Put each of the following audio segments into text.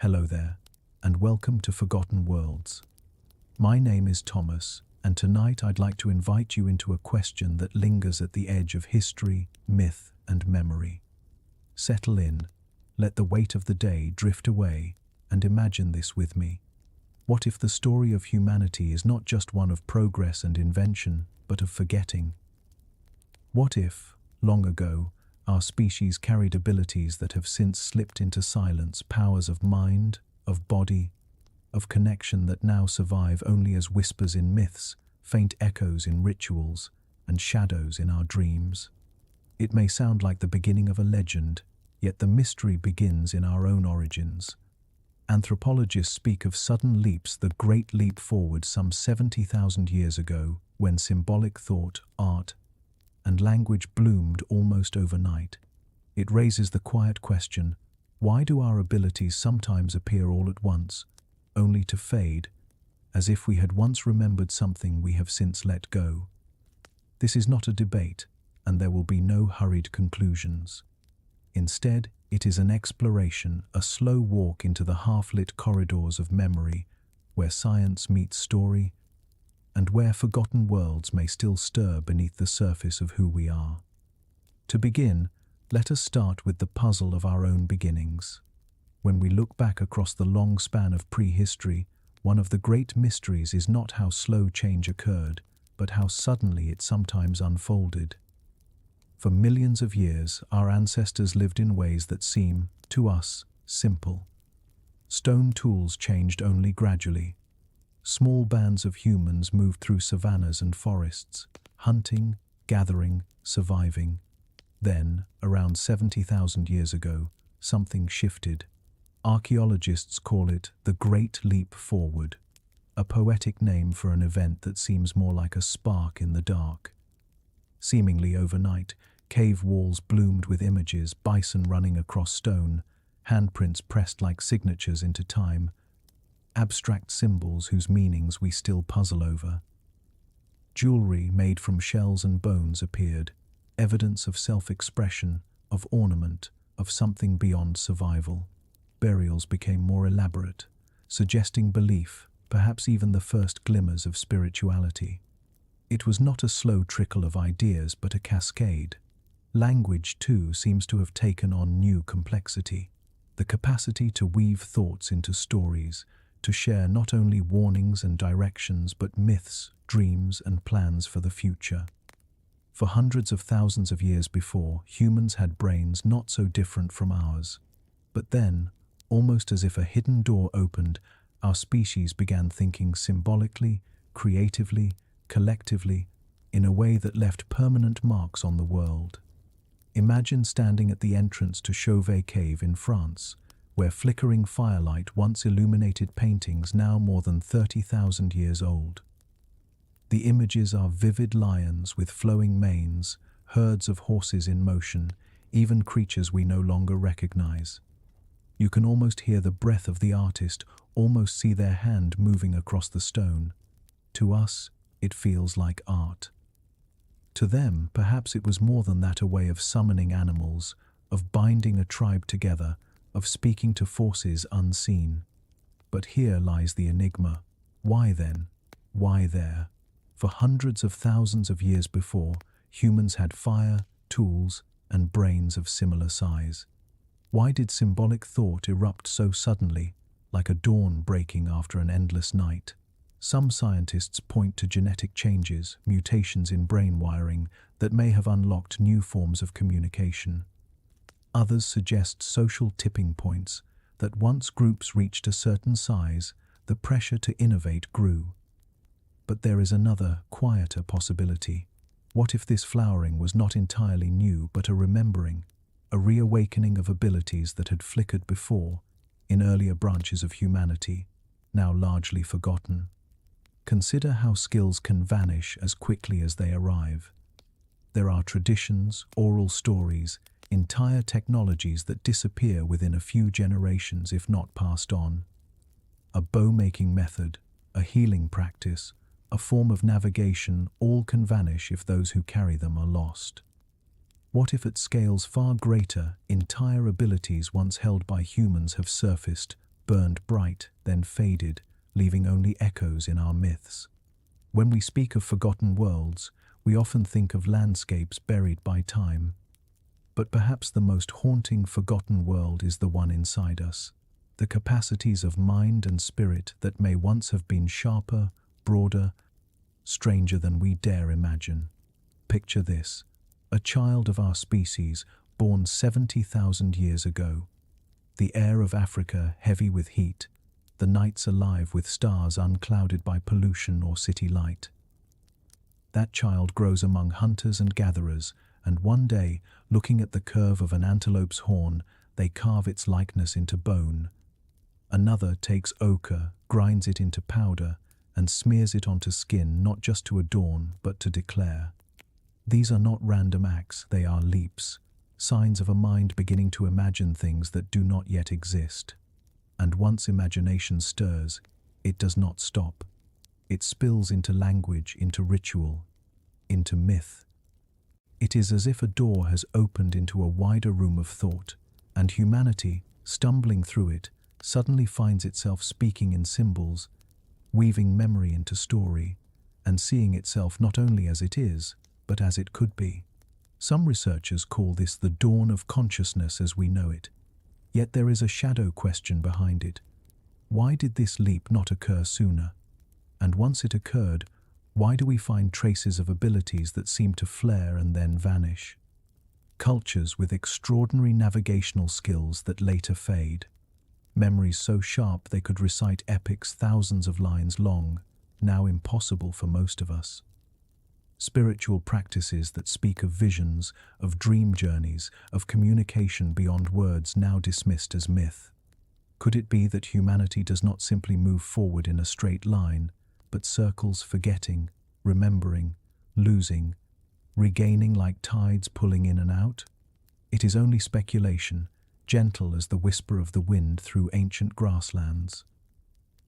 Hello there, and welcome to Forgotten Worlds. My name is Thomas, and tonight I'd like to invite you into a question that lingers at the edge of history, myth, and memory. Settle in, let the weight of the day drift away, and imagine this with me. What if the story of humanity is not just one of progress and invention, but of forgetting? What if, long ago, our species carried abilities that have since slipped into silence, powers of mind, of body, of connection that now survive only as whispers in myths, faint echoes in rituals, and shadows in our dreams? It may sound like the beginning of a legend, yet the mystery begins in our own origins. Anthropologists speak of sudden leaps, the Great Leap Forward some 70,000 years ago, when symbolic thought, art, and language bloomed almost overnight. It raises the quiet question, why do our abilities sometimes appear all at once, only to fade, as if we had once remembered something we have since let go? This is not a debate, and there will be no hurried conclusions. Instead, it is an exploration, a slow walk into the half-lit corridors of memory, where science meets story, and where forgotten worlds may still stir beneath the surface of who we are. To begin, let us start with the puzzle of our own beginnings. When we look back across the long span of prehistory, one of the great mysteries is not how slow change occurred, but how suddenly it sometimes unfolded. For millions of years, our ancestors lived in ways that seem, to us, simple. Stone tools changed only gradually. Small bands of humans moved through savannas and forests, hunting, gathering, surviving. Then, around 70,000 years ago, something shifted. Archaeologists call it the Great Leap Forward, a poetic name for an event that seems more like a spark in the dark. Seemingly overnight, cave walls bloomed with images, bison running across stone, handprints pressed like signatures into time, abstract symbols whose meanings we still puzzle over. Jewelry made from shells and bones appeared, evidence of self-expression, of ornament, of something beyond survival. Burials became more elaborate, suggesting belief, perhaps even the first glimmers of spirituality. It was not a slow trickle of ideas, but a cascade. Language, too, seems to have taken on new complexity, the capacity to weave thoughts into stories, to share not only warnings and directions, but myths, dreams, and plans for the future. For hundreds of thousands of years before, humans had brains not so different from ours. But then, almost as if a hidden door opened, our species began thinking symbolically, creatively, collectively, in a way that left permanent marks on the world. Imagine standing at the entrance to Chauvet Cave in France, where flickering firelight once illuminated paintings now more than 30,000 years old. The images are vivid lions with flowing manes, herds of horses in motion, even creatures we no longer recognize. You can almost hear the breath of the artist, almost see their hand moving across the stone. To us, it feels like art. To them, perhaps it was more than that, a way of summoning animals, of binding a tribe together, of speaking to forces unseen. But here lies the enigma. Why then? Why there? For hundreds of thousands of years before, humans had fire, tools, and brains of similar size. Why did symbolic thought erupt so suddenly, like a dawn breaking after an endless night? Some scientists point to genetic changes, mutations in brain wiring, that may have unlocked new forms of communication. Others suggest social tipping points, that once groups reached a certain size, the pressure to innovate grew. But there is another, quieter possibility. What if this flowering was not entirely new, but a remembering, a reawakening of abilities that had flickered before, in earlier branches of humanity, now largely forgotten? Consider how skills can vanish as quickly as they arrive. There are traditions, oral stories, entire technologies that disappear within a few generations if not passed on. A bow-making method, a healing practice, a form of navigation, all can vanish if those who carry them are lost. What if at scales far greater, entire abilities once held by humans have surfaced, burned bright, then faded, leaving only echoes in our myths. When we speak of forgotten worlds, we often think of landscapes buried by time. But perhaps the most haunting forgotten world is the one inside us, the capacities of mind and spirit that may once have been sharper, broader, stranger than we dare imagine. Picture this: a child of our species, born 70,000 years ago. The air of Africa heavy with heat, the nights alive with stars unclouded by pollution or city light. That child grows among hunters and gatherers, and one day, looking at the curve of an antelope's horn, they carve its likeness into bone. Another takes ochre, grinds it into powder, and smears it onto skin, not just to adorn, but to declare. These are not random acts, they are leaps, signs of a mind beginning to imagine things that do not yet exist. And once imagination stirs, it does not stop. It spills into language, into ritual, into myth. It is as if a door has opened into a wider room of thought, and humanity, stumbling through it, suddenly finds itself speaking in symbols, weaving memory into story, and seeing itself not only as it is, but as it could be. Some researchers call this the dawn of consciousness as we know it. Yet there is a shadow question behind it. Why did this leap not occur sooner? And once it occurred, why do we find traces of abilities that seem to flare and then vanish? Cultures with extraordinary navigational skills that later fade. Memories so sharp they could recite epics thousands of lines long, now impossible for most of us. Spiritual practices that speak of visions, of dream journeys, of communication beyond words, now dismissed as myth. Could it be that humanity does not simply move forward in a straight line, but circles, forgetting, remembering, losing, regaining like tides pulling in and out? It is only speculation, gentle as the whisper of the wind through ancient grasslands.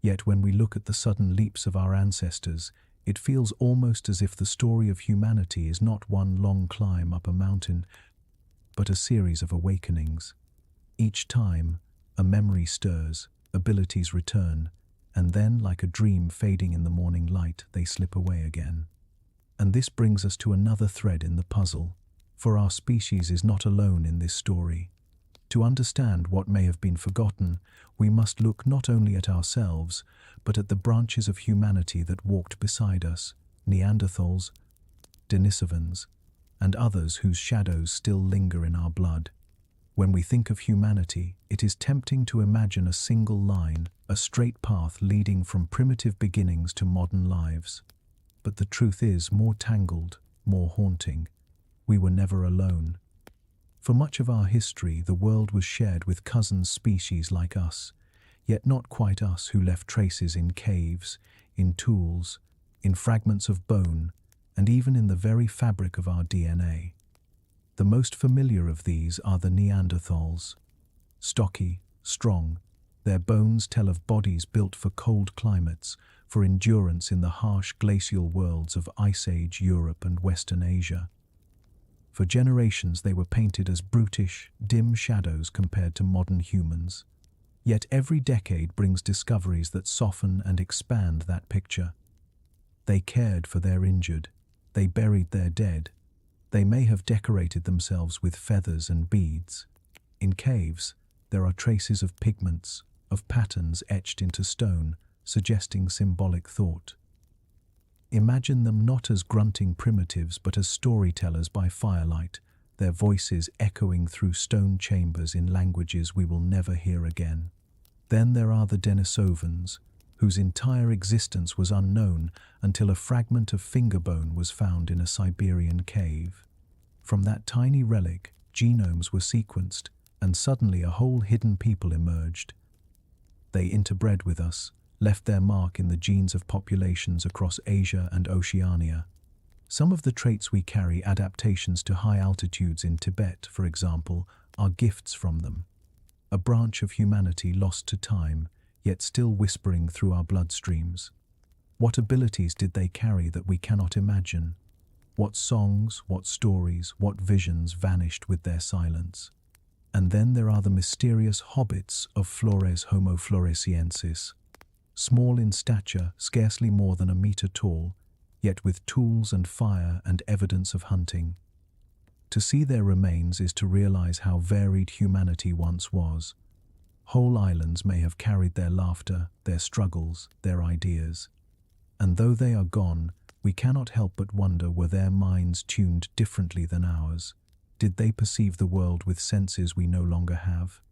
Yet when we look at the sudden leaps of our ancestors, it feels almost as if the story of humanity is not one long climb up a mountain, but a series of awakenings. Each time, a memory stirs, abilities return, and then, like a dream fading in the morning light, they slip away again. And this brings us to another thread in the puzzle, for our species is not alone in this story. To understand what may have been forgotten, we must look not only at ourselves, but at the branches of humanity that walked beside us, Neanderthals, Denisovans, and others whose shadows still linger in our blood. When we think of humanity, it is tempting to imagine a single line, a straight path leading from primitive beginnings to modern lives. But the truth is more tangled, more haunting. We were never alone. For much of our history, the world was shared with cousin species like us, yet not quite us, who left traces in caves, in tools, in fragments of bone, and even in the very fabric of our DNA. The most familiar of these are the Neanderthals. Stocky, strong, their bones tell of bodies built for cold climates, for endurance in the harsh glacial worlds of Ice Age Europe and Western Asia. For generations they were painted as brutish, dim shadows compared to modern humans. Yet every decade brings discoveries that soften and expand that picture. They cared for their injured. They buried their dead. They may have decorated themselves with feathers and beads. In caves, there are traces of pigments, of patterns etched into stone, suggesting symbolic thought. Imagine them not as grunting primitives but as storytellers by firelight, their voices echoing through stone chambers in languages we will never hear again. Then there are the Denisovans, whose entire existence was unknown until a fragment of finger bone was found in a Siberian cave. From that tiny relic, genomes were sequenced, and suddenly a whole hidden people emerged. They interbred with us, left their mark in the genes of populations across Asia and Oceania. Some of the traits we carry, adaptations to high altitudes in Tibet, for example, are gifts from them. A branch of humanity lost to time, yet still whispering through our bloodstreams. What abilities did they carry that we cannot imagine? What songs, what stories, what visions vanished with their silence? And then there are the mysterious hobbits of Flores Homo floresiensis, small in stature, scarcely more than a meter tall, yet with tools and fire and evidence of hunting. To see their remains is to realize how varied humanity once was. Whole islands may have carried their laughter, their struggles, their ideas. And though they are gone, we cannot help but wonder, were their minds tuned differently than ours? Did they perceive the world with senses we no longer have?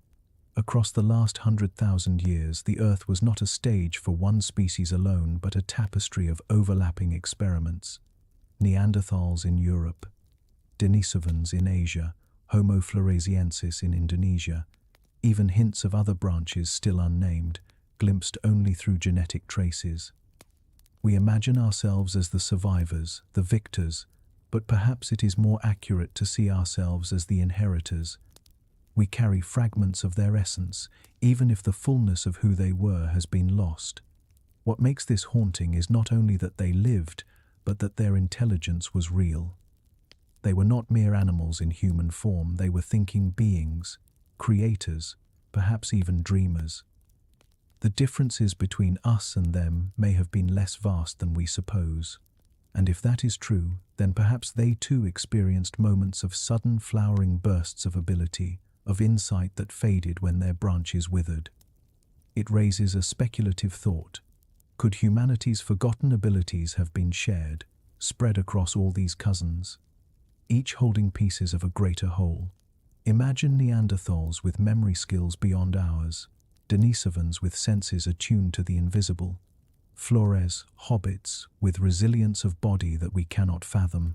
Across the last 100,000 years, the Earth was not a stage for one species alone, but a tapestry of overlapping experiments. Neanderthals in Europe, Denisovans in Asia, Homo floresiensis in Indonesia, even hints of other branches still unnamed, glimpsed only through genetic traces. We imagine ourselves as the survivors, the victors, but perhaps it is more accurate to see ourselves as the inheritors. We carry fragments of their essence, even if the fullness of who they were has been lost. What makes this haunting is not only that they lived, but that their intelligence was real. They were not mere animals in human form, they were thinking beings, creators, perhaps even dreamers. The differences between us and them may have been less vast than we suppose. And if that is true, then perhaps they too experienced moments of sudden flowering bursts of ability, of insight that faded when their branches withered. It raises a speculative thought. Could humanity's forgotten abilities have been shared, spread across all these cousins, each holding pieces of a greater whole? Imagine Neanderthals with memory skills beyond ours, Denisovans with senses attuned to the invisible, Flores, hobbits, with resilience of body that we cannot fathom.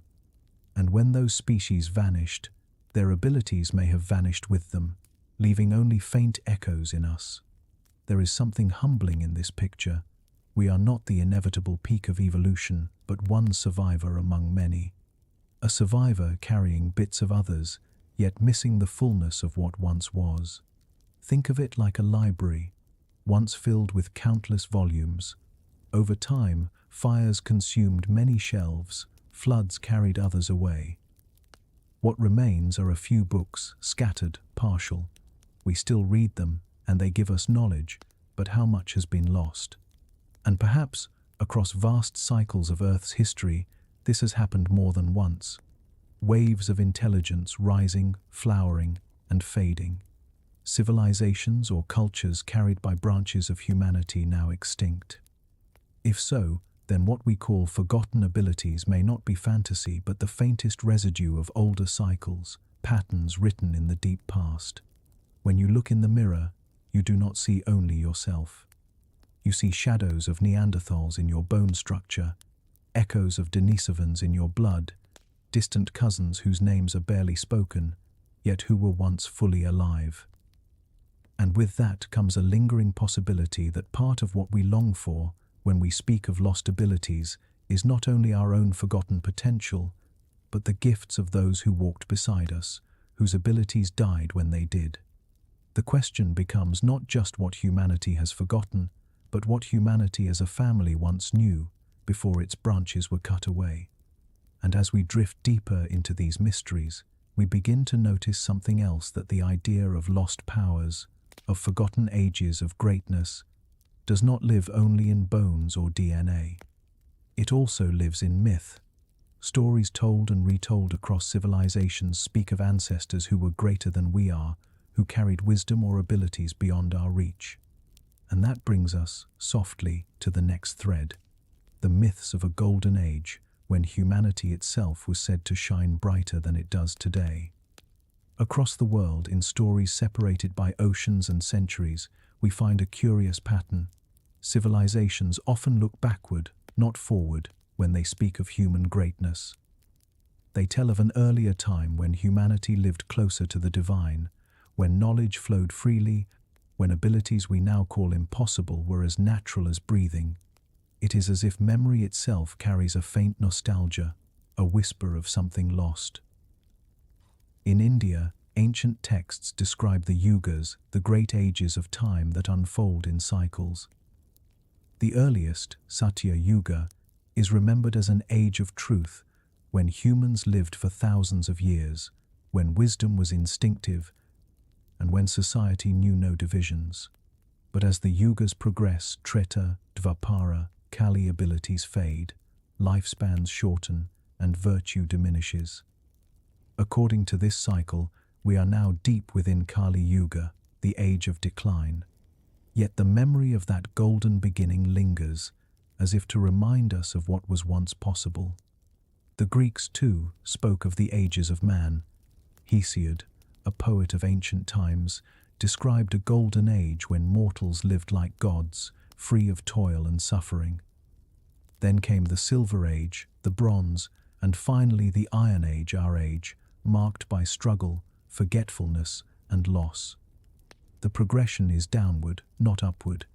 And when those species vanished, their abilities may have vanished with them, leaving only faint echoes in us. There is something humbling in this picture. We are not the inevitable peak of evolution, but one survivor among many. A survivor carrying bits of others, yet missing the fullness of what once was. Think of it like a library, once filled with countless volumes. Over time, fires consumed many shelves, floods carried others away. What remains are a few books, scattered, partial. We still read them, and they give us knowledge, but how much has been lost? And perhaps, across vast cycles of Earth's history, this has happened more than once. Waves of intelligence rising, flowering, and fading. Civilizations or cultures carried by branches of humanity now extinct. If so, then what we call forgotten abilities may not be fantasy, but the faintest residue of older cycles, patterns written in the deep past. When you look in the mirror, you do not see only yourself. You see shadows of Neanderthals in your bone structure, echoes of Denisovans in your blood, distant cousins whose names are barely spoken, yet who were once fully alive. And with that comes a lingering possibility that part of what we long for, when we speak of lost abilities, is not only our own forgotten potential, but the gifts of those who walked beside us, whose abilities died when they did. The question becomes not just what humanity has forgotten, but what humanity as a family once knew before its branches were cut away. And as we drift deeper into these mysteries, we begin to notice something else, that the idea of lost powers, of forgotten ages of greatness, does not live only in bones or DNA. It also lives in myth. Stories told and retold across civilizations speak of ancestors who were greater than we are, who carried wisdom or abilities beyond our reach. And that brings us, softly, to the next thread. The myths of a golden age, when humanity itself was said to shine brighter than it does today. Across the world, in stories separated by oceans and centuries, we find a curious pattern. Civilizations often look backward, not forward, when they speak of human greatness. They tell of an earlier time when humanity lived closer to the divine, when knowledge flowed freely, when abilities we now call impossible were as natural as breathing. It is as if memory itself carries a faint nostalgia, a whisper of something lost. In India, ancient texts describe the yugas, the great ages of time that unfold in cycles. The earliest, Satya Yuga, is remembered as an age of truth, when humans lived for thousands of years, when wisdom was instinctive, and when society knew no divisions. But as the yugas progress, Treta, Dvapara, Kali abilities fade, lifespans shorten, and virtue diminishes. According to this cycle, we are now deep within Kali Yuga, the age of decline. Yet the memory of that golden beginning lingers, as if to remind us of what was once possible. The Greeks, too, spoke of the ages of man. Hesiod, a poet of ancient times, described a golden age when mortals lived like gods, free of toil and suffering. Then came the Silver Age, the Bronze, and finally the Iron Age, our age, marked by struggle, forgetfulness, and loss. The progression is downward, not upward.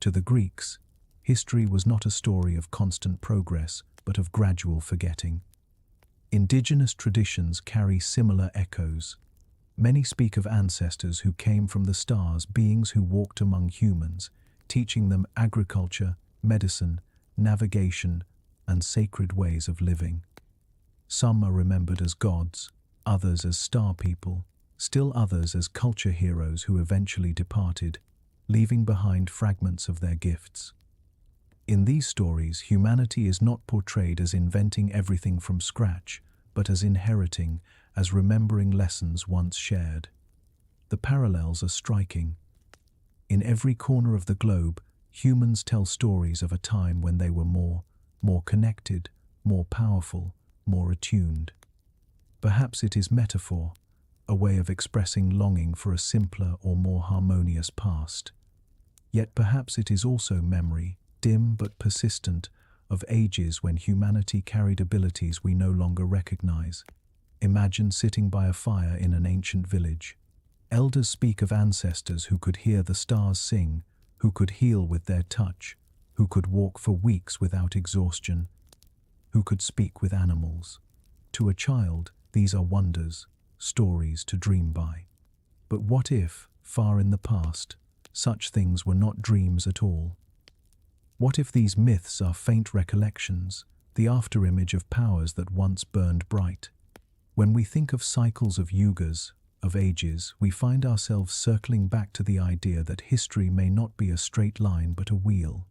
To the Greeks, history was not a story of constant progress, but of gradual forgetting. Indigenous traditions carry similar echoes. Many speak of ancestors who came from the stars, beings who walked among humans, teaching them agriculture, medicine, navigation, and sacred ways of living. Some are remembered as gods, others as star people, still others as culture heroes who eventually departed, leaving behind fragments of their gifts. In these stories, humanity is not portrayed as inventing everything from scratch, but as inheriting, as remembering lessons once shared. The parallels are striking. In every corner of the globe, humans tell stories of a time when they were more connected, more powerful, more attuned. Perhaps it is metaphor, a way of expressing longing for a simpler or more harmonious past. Yet perhaps it is also memory, dim but persistent, of ages when humanity carried abilities we no longer recognize. Imagine sitting by a fire in an ancient village. Elders speak of ancestors who could hear the stars sing, who could heal with their touch, who could walk for weeks without exhaustion, who could speak with animals. To a child, these are wonders, stories to dream by. But what if, far in the past, such things were not dreams at all? What if these myths are faint recollections, the afterimage of powers that once burned bright? When we think of cycles of yugas, of ages, we find ourselves circling back to the idea that history may not be a straight line but a wheel.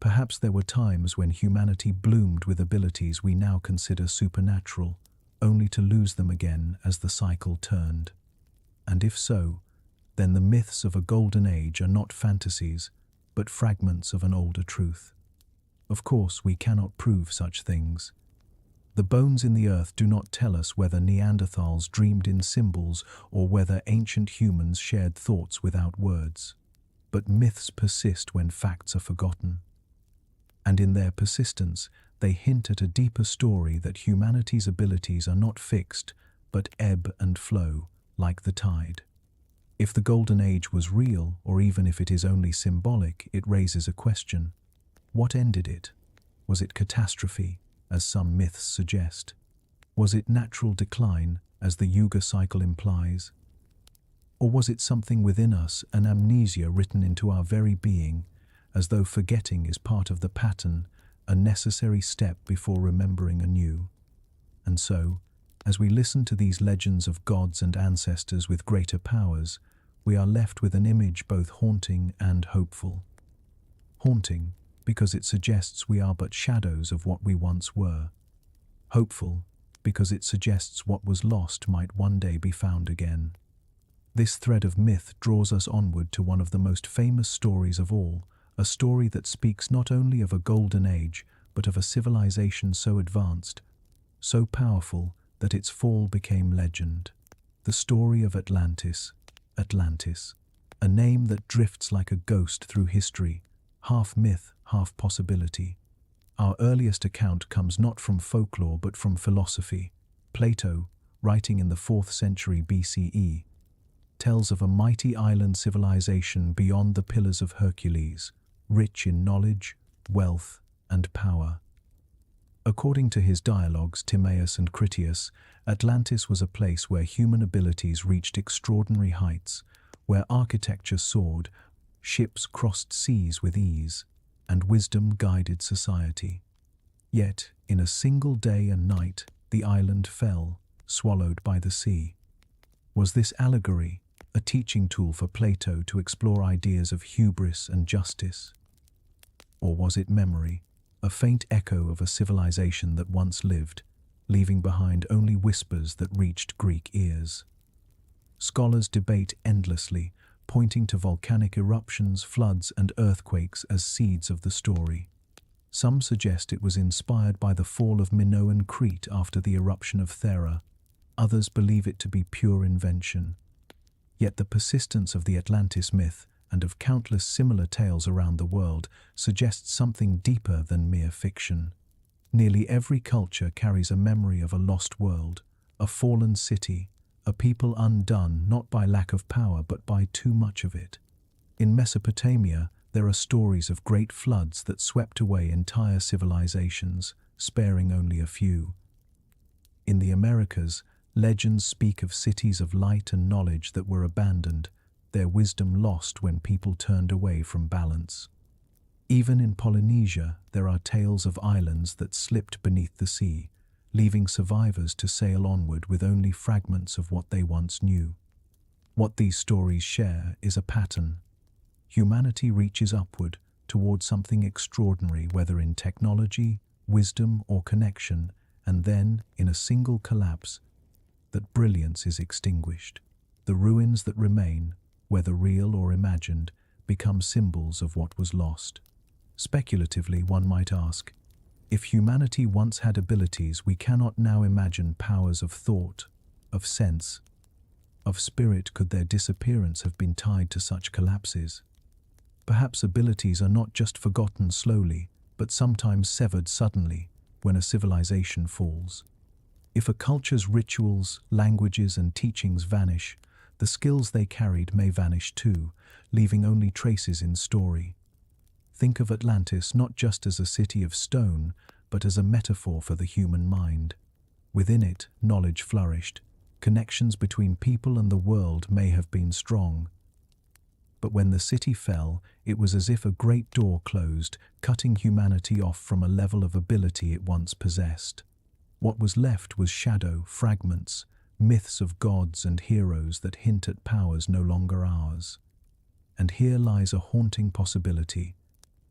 Perhaps there were times when humanity bloomed with abilities we now consider supernatural, only to lose them again as the cycle turned. And if so, then the myths of a golden age are not fantasies, but fragments of an older truth. Of course, we cannot prove such things. The bones in the earth do not tell us whether Neanderthals dreamed in symbols or whether ancient humans shared thoughts without words. But myths persist when facts are forgotten. And in their persistence, they hint at a deeper story that humanity's abilities are not fixed, but ebb and flow, like the tide. If the Golden Age was real, or even if it is only symbolic, it raises a question. What ended it? Was it catastrophe, as some myths suggest? Was it natural decline, as the Yuga cycle implies? Or was it something within us, an amnesia written into our very being, as though forgetting is part of the pattern, a necessary step before remembering anew? And so, as we listen to these legends of gods and ancestors with greater powers, we are left with an image both haunting and hopeful. Haunting, because it suggests we are but shadows of what we once were. Hopeful, because it suggests what was lost might one day be found again. This thread of myth draws us onward to one of the most famous stories of all, a story that speaks not only of a golden age, but of a civilization so advanced, so powerful, that its fall became legend. The story of Atlantis. Atlantis, a name that drifts like a ghost through history, half myth, half possibility. Our earliest account comes not from folklore but from philosophy. Plato, writing in the 4th century BCE, tells of a mighty island civilization beyond the Pillars of Hercules, rich in knowledge, wealth, and power. According to his dialogues Timaeus and Critias, Atlantis was a place where human abilities reached extraordinary heights, where architecture soared, ships crossed seas with ease, and wisdom guided society. Yet, in a single day and night, the island fell, swallowed by the sea. Was this allegory, a teaching tool for Plato to explore ideas of hubris and justice? Or was it memory, a faint echo of a civilization that once lived, leaving behind only whispers that reached Greek ears? Scholars debate endlessly, pointing to volcanic eruptions, floods, and earthquakes as seeds of the story. Some suggest it was inspired by the fall of Minoan Crete after the eruption of Thera. Others believe it to be pure invention. Yet the persistence of the Atlantis myth and of countless similar tales around the world suggests something deeper than mere fiction. Nearly every culture carries a memory of a lost world, a fallen city, a people undone not by lack of power but by too much of it. In Mesopotamia, there are stories of great floods that swept away entire civilizations, sparing only a few. In the Americas, legends speak of cities of light and knowledge that were abandoned, their wisdom lost when people turned away from balance. Even in Polynesia, there are tales of islands that slipped beneath the sea, leaving survivors to sail onward with only fragments of what they once knew. What these stories share is a pattern. Humanity reaches upward toward something extraordinary, whether in technology, wisdom, or connection, and then, in a single collapse, that brilliance is extinguished. The ruins that remain, whether real or imagined, become symbols of what was lost. Speculatively, one might ask, if humanity once had abilities we cannot now imagine, powers of thought, of sense, of spirit, could their disappearance have been tied to such collapses? Perhaps abilities are not just forgotten slowly, but sometimes severed suddenly when a civilization falls. If a culture's rituals, languages, and teachings vanish, the skills they carried may vanish too, leaving only traces in story. Think of Atlantis not just as a city of stone, but as a metaphor for the human mind. Within it, knowledge flourished. Connections between people and the world may have been strong. But when the city fell, it was as if a great door closed, cutting humanity off from a level of ability it once possessed. What was left was shadow, fragments, myths of gods and heroes that hint at powers no longer ours. And here lies a haunting possibility,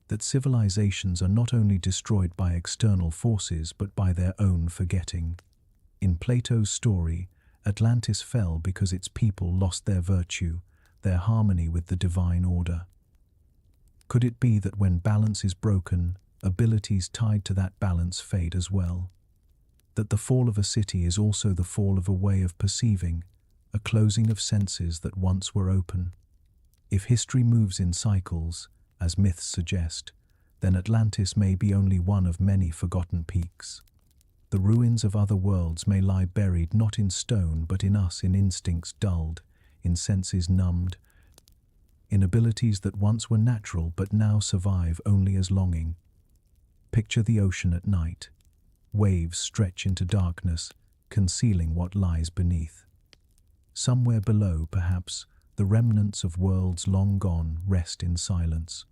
that civilizations are not only destroyed by external forces but by their own forgetting. In Plato's story, Atlantis fell because its people lost their virtue, their harmony with the divine order. Could it be that when balance is broken, abilities tied to that balance fade as well? That the fall of a city is also the fall of a way of perceiving, a closing of senses that once were open? If history moves in cycles, as myths suggest, then Atlantis may be only one of many forgotten peaks. The ruins of other worlds may lie buried not in stone but in us, in instincts dulled, in senses numbed, in abilities that once were natural but now survive only as longing. Picture the ocean at night. Waves stretch into darkness, concealing what lies beneath. Somewhere below, perhaps, the remnants of worlds long gone rest in silence.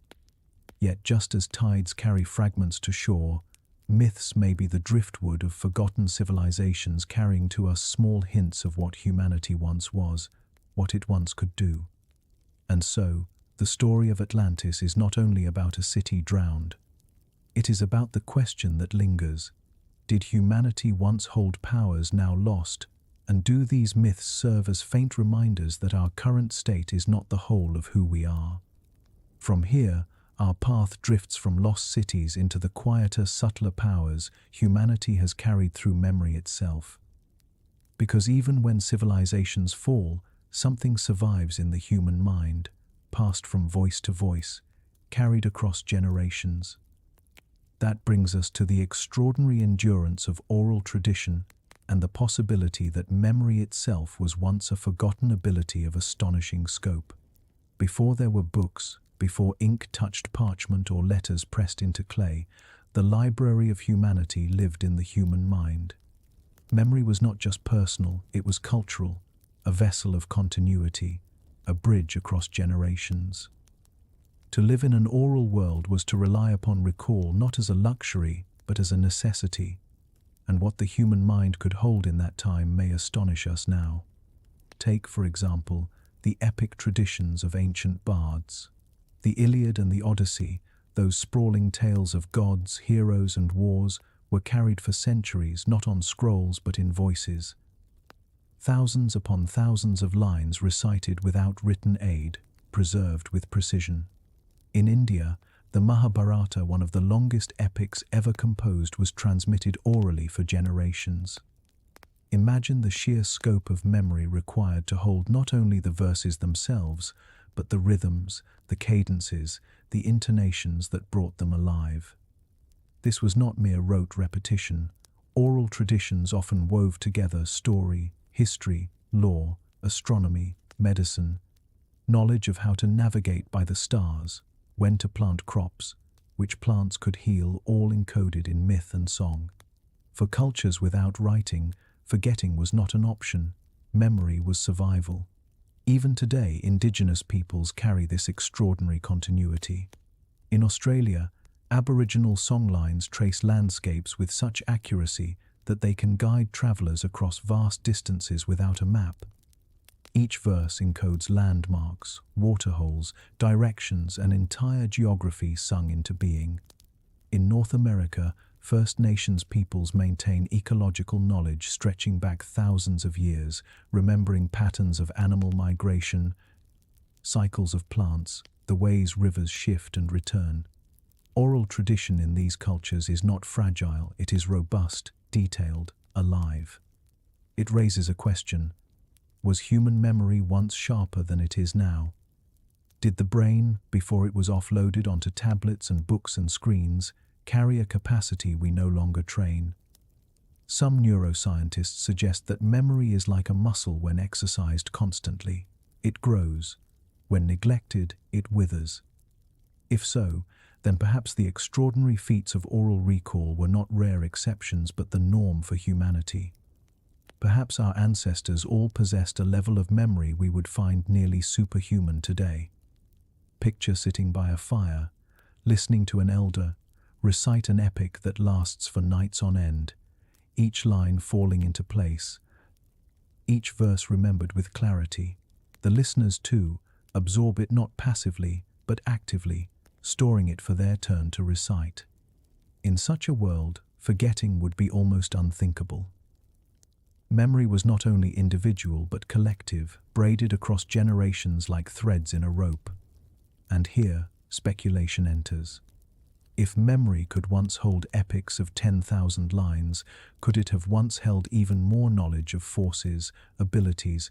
Yet just as tides carry fragments to shore, myths may be the driftwood of forgotten civilizations, carrying to us small hints of what humanity once was, what it once could do. And so, the story of Atlantis is not only about a city drowned. It is about the question that lingers. Did humanity once hold powers now lost? And do these myths serve as faint reminders that our current state is not the whole of who we are? From here, our path drifts from lost cities into the quieter, subtler powers humanity has carried through memory itself. Because even when civilizations fall, something survives in the human mind, passed from voice to voice, carried across generations. That brings us to the extraordinary endurance of oral tradition and the possibility that memory itself was once a forgotten ability of astonishing scope. Before there were books, before ink touched parchment or letters pressed into clay, the library of humanity lived in the human mind. Memory was not just personal, it was cultural, a vessel of continuity, a bridge across generations. To live in an oral world was to rely upon recall not as a luxury, but as a necessity, and what the human mind could hold in that time may astonish us now. Take, for example, the epic traditions of ancient bards. The Iliad and the Odyssey, those sprawling tales of gods, heroes, and wars, were carried for centuries not on scrolls but in voices. Thousands upon thousands of lines recited without written aid, preserved with precision. In India, the Mahabharata, one of the longest epics ever composed, was transmitted orally for generations. Imagine the sheer scope of memory required to hold not only the verses themselves, but the rhythms, the cadences, the intonations that brought them alive. This was not mere rote repetition. Oral traditions often wove together story, history, law, astronomy, medicine, knowledge of how to navigate by the stars, when to plant crops, which plants could heal, all encoded in myth and song. For cultures without writing, forgetting was not an option. Memory was survival. Even today, indigenous peoples carry this extraordinary continuity. In Australia, Aboriginal songlines trace landscapes with such accuracy that they can guide travelers across vast distances without a map. Each verse encodes landmarks, waterholes, directions, and entire geography sung into being. In North America, First Nations peoples maintain ecological knowledge stretching back thousands of years, remembering patterns of animal migration, cycles of plants, the ways rivers shift and return. Oral tradition in these cultures is not fragile, it is robust, detailed, alive. It raises a question. Was human memory once sharper than it is now? Did the brain, before it was offloaded onto tablets and books and screens, carry a capacity we no longer train? Some neuroscientists suggest that memory is like a muscle when exercised constantly. It grows. When neglected, it withers. If so, then perhaps the extraordinary feats of oral recall were not rare exceptions but the norm for humanity. Perhaps our ancestors all possessed a level of memory we would find nearly superhuman today. Picture sitting by a fire, listening to an elder recite an epic that lasts for nights on end, each line falling into place, each verse remembered with clarity. The listeners, too, absorb it not passively, but actively, storing it for their turn to recite. In such a world, forgetting would be almost unthinkable. Memory was not only individual but collective, braided across generations like threads in a rope. And here, speculation enters. If memory could once hold epics of 10,000 lines, could it have once held even more knowledge of forces, abilities,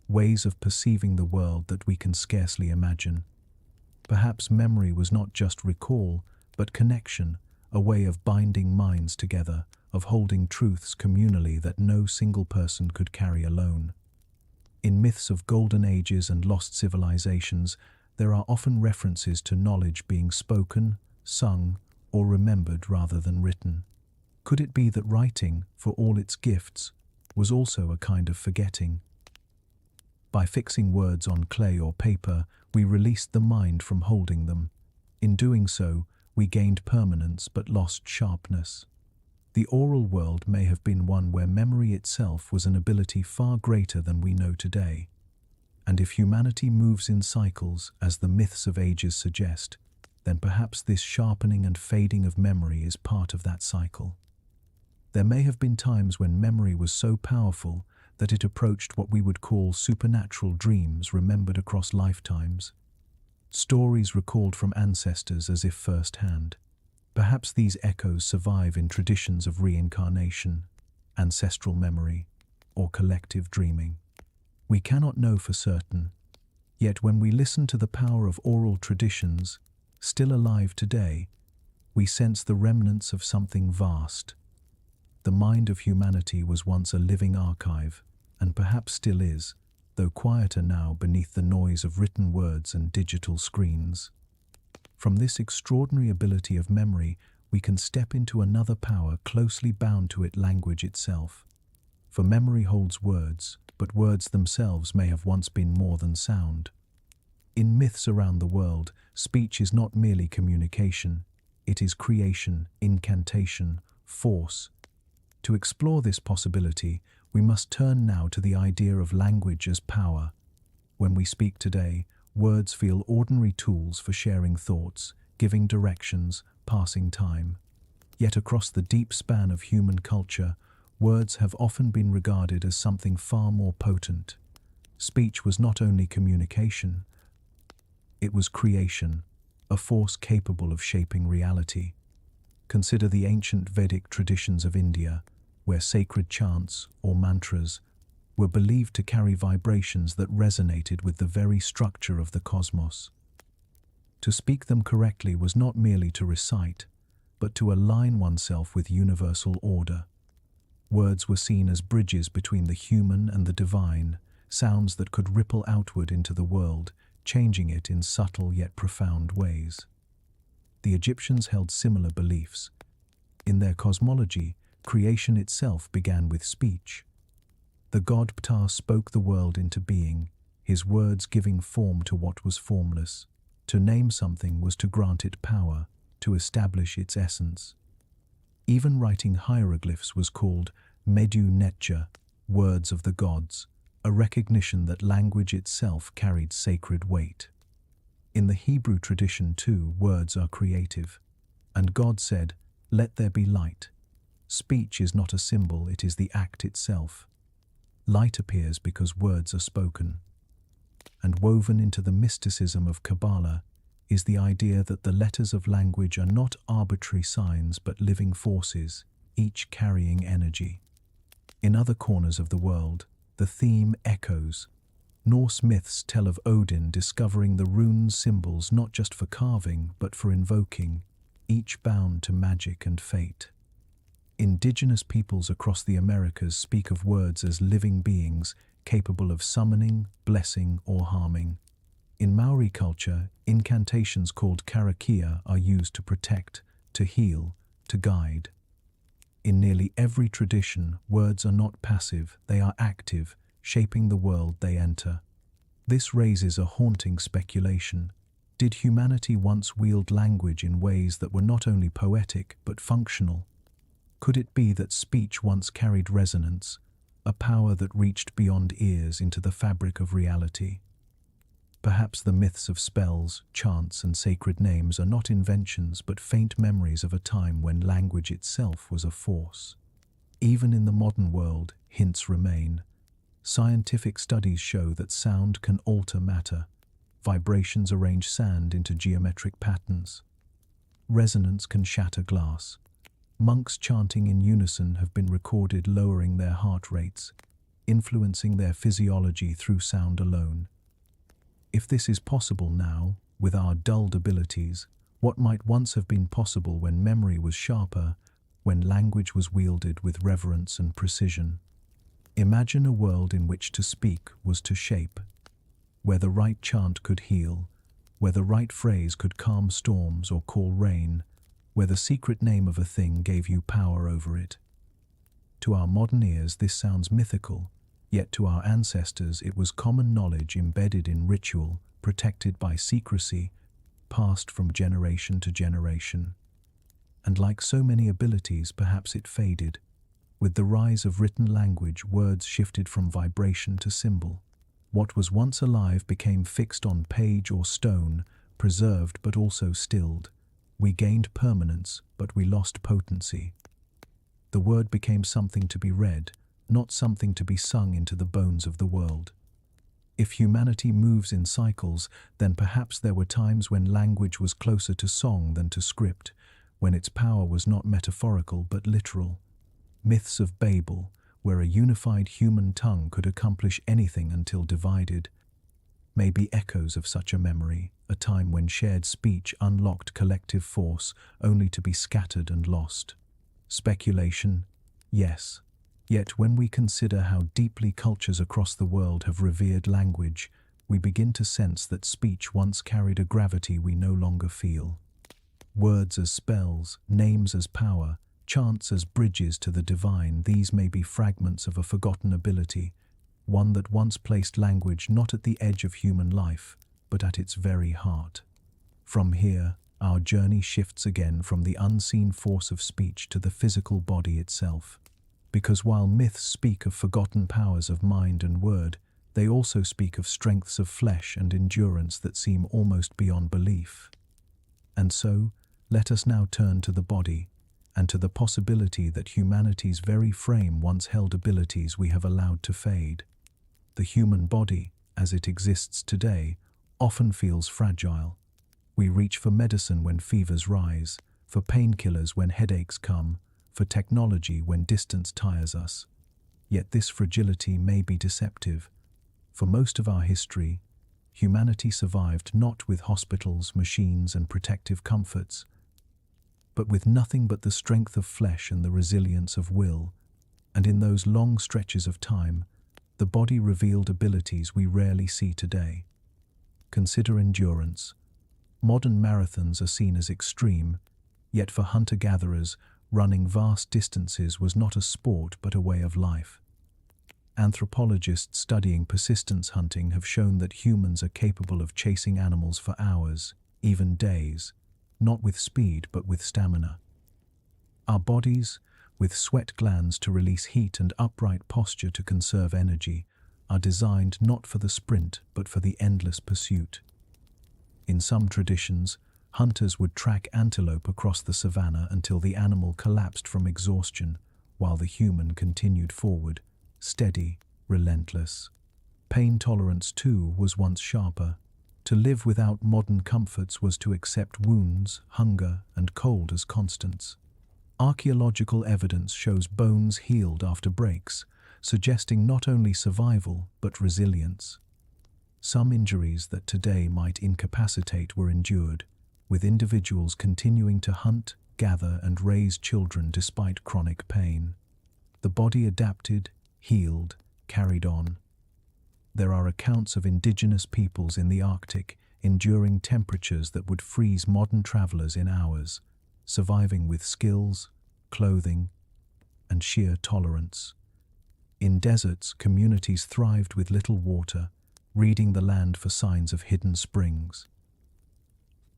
ways of perceiving the world that we can scarcely imagine? Perhaps memory was not just recall, but connection, a way of binding minds together, of holding truths communally that no single person could carry alone. In myths of golden ages and lost civilizations, there are often references to knowledge being spoken, sung, or remembered rather than written. Could it be that writing, for all its gifts, was also a kind of forgetting? By fixing words on clay or paper, we released the mind from holding them. In doing so, we gained permanence but lost sharpness. The oral world may have been one where memory itself was an ability far greater than we know today. And if humanity moves in cycles, as the myths of ages suggest, then perhaps this sharpening and fading of memory is part of that cycle. There may have been times when memory was so powerful that it approached what we would call supernatural dreams remembered across lifetimes. Stories recalled from ancestors as if first-hand. Perhaps these echoes survive in traditions of reincarnation, ancestral memory, or collective dreaming. We cannot know for certain, yet when we listen to the power of oral traditions, still alive today, we sense the remnants of something vast. The mind of humanity was once a living archive, and perhaps still is, though quieter now beneath the noise of written words and digital screens. From this extraordinary ability of memory, we can step into another power closely bound to it, language itself. For memory holds words, but words themselves may have once been more than sound. In myths around the world, speech is not merely communication, it is creation, incantation, force. To explore this possibility, we must turn now to the idea of language as power. When we speak today, words feel ordinary tools for sharing thoughts, giving directions, passing time. Yet across the deep span of human culture, words have often been regarded as something far more potent. Speech was not only communication, it was creation, a force capable of shaping reality. Consider the ancient Vedic traditions of India, where sacred chants, or mantras, were believed to carry vibrations that resonated with the very structure of the cosmos. To speak them correctly was not merely to recite, but to align oneself with universal order. Words were seen as bridges between the human and the divine, sounds that could ripple outward into the world, changing it in subtle yet profound ways. The Egyptians held similar beliefs. In their cosmology, creation itself began with speech. The god Ptah spoke the world into being, his words giving form to what was formless. To name something was to grant it power, to establish its essence. Even writing hieroglyphs was called Medu Netja, words of the gods, a recognition that language itself carried sacred weight. In the Hebrew tradition too, words are creative. And God said, "Let there be light." Speech is not a symbol, it is the act itself. Light appears because words are spoken. And woven into the mysticism of Kabbalah is the idea that the letters of language are not arbitrary signs but living forces, each carrying energy. In other corners of the world, the theme echoes. Norse myths tell of Odin discovering the rune symbols not just for carving but for invoking, each bound to magic and fate. Indigenous peoples across the Americas speak of words as living beings capable of summoning, blessing, or harming. In Maori culture, incantations called karakia are used to protect, to heal, to guide. In nearly every tradition, words are not passive, they are active, shaping the world they enter. This raises a haunting speculation. Did humanity once wield language in ways that were not only poetic but functional? Could it be that speech once carried resonance, a power that reached beyond ears into the fabric of reality? Perhaps the myths of spells, chants, and sacred names are not inventions but faint memories of a time when language itself was a force. Even in the modern world, hints remain. Scientific studies show that sound can alter matter. Vibrations arrange sand into geometric patterns. Resonance can shatter glass. Monks chanting in unison have been recorded lowering their heart rates, influencing their physiology through sound alone. If this is possible now, with our dulled abilities, what might once have been possible when memory was sharper, when language was wielded with reverence and precision? Imagine a world in which to speak was to shape, where the right chant could heal, where the right phrase could calm storms or call rain, where the secret name of a thing gave you power over it. To our modern ears, this sounds mythical, yet to our ancestors it was common knowledge embedded in ritual, protected by secrecy, passed from generation to generation. And like so many abilities, perhaps it faded. With the rise of written language, words shifted from vibration to symbol. What was once alive became fixed on page or stone, preserved but also stilled. We gained permanence, but we lost potency. The word became something to be read, not something to be sung into the bones of the world. If humanity moves in cycles, then perhaps there were times when language was closer to song than to script, when its power was not metaphorical but literal. Myths of Babel, where a unified human tongue could accomplish anything until divided, may be echoes of such a memory, a time when shared speech unlocked collective force, only to be scattered and lost. Speculation, yes. Yet when we consider how deeply cultures across the world have revered language, we begin to sense that speech once carried a gravity we no longer feel. Words as spells, names as power, chants as bridges to the divine, these may be fragments of a forgotten ability, one that once placed language not at the edge of human life, but at its very heart. From here, our journey shifts again from the unseen force of speech to the physical body itself. Because while myths speak of forgotten powers of mind and word, they also speak of strengths of flesh and endurance that seem almost beyond belief. And so, let us now turn to the body, and to the possibility that humanity's very frame once held abilities we have allowed to fade. The human body, as it exists today, often feels fragile. We reach for medicine when fevers rise, for painkillers when headaches come, for technology when distance tires us. Yet this fragility may be deceptive. For most of our history, humanity survived not with hospitals, machines, and protective comforts, but with nothing but the strength of flesh and the resilience of will, and in those long stretches of time, the body revealed abilities we rarely see today. Consider endurance. Modern marathons are seen as extreme, yet for hunter-gatherers, running vast distances was not a sport but a way of life. Anthropologists studying persistence hunting have shown that humans are capable of chasing animals for hours, even days, not with speed but with stamina. Our bodies, with sweat glands to release heat and upright posture to conserve energy, are designed not for the sprint but for the endless pursuit. In some traditions, hunters would track antelope across the savanna until the animal collapsed from exhaustion, while the human continued forward, steady, relentless. Pain tolerance, too, was once sharper. To live without modern comforts was to accept wounds, hunger, and cold as constants. Archaeological evidence shows bones healed after breaks, suggesting not only survival but resilience. Some injuries that today might incapacitate were endured, with individuals continuing to hunt, gather, and raise children despite chronic pain. The body adapted, healed, carried on. There are accounts of indigenous peoples in the Arctic enduring temperatures that would freeze modern travelers in hours, surviving with skills, clothing, and sheer tolerance. In deserts, communities thrived with little water, reading the land for signs of hidden springs.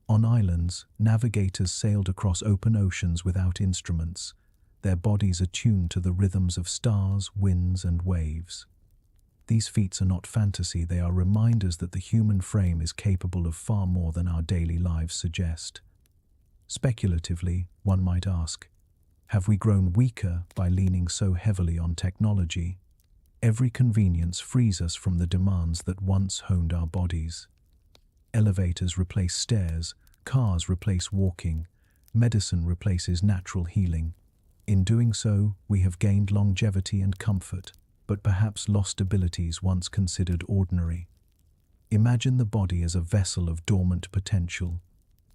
On islands, navigators sailed across open oceans without instruments, their bodies attuned to the rhythms of stars, winds, and waves. These feats are not fantasy, they are reminders that the human frame is capable of far more than our daily lives suggest. Speculatively, one might ask, have we grown weaker by leaning so heavily on technology? Every convenience frees us from the demands that once honed our bodies. Elevators replace stairs, cars replace walking, medicine replaces natural healing. In doing so, we have gained longevity and comfort, but perhaps lost abilities once considered ordinary. Imagine the body as a vessel of dormant potential.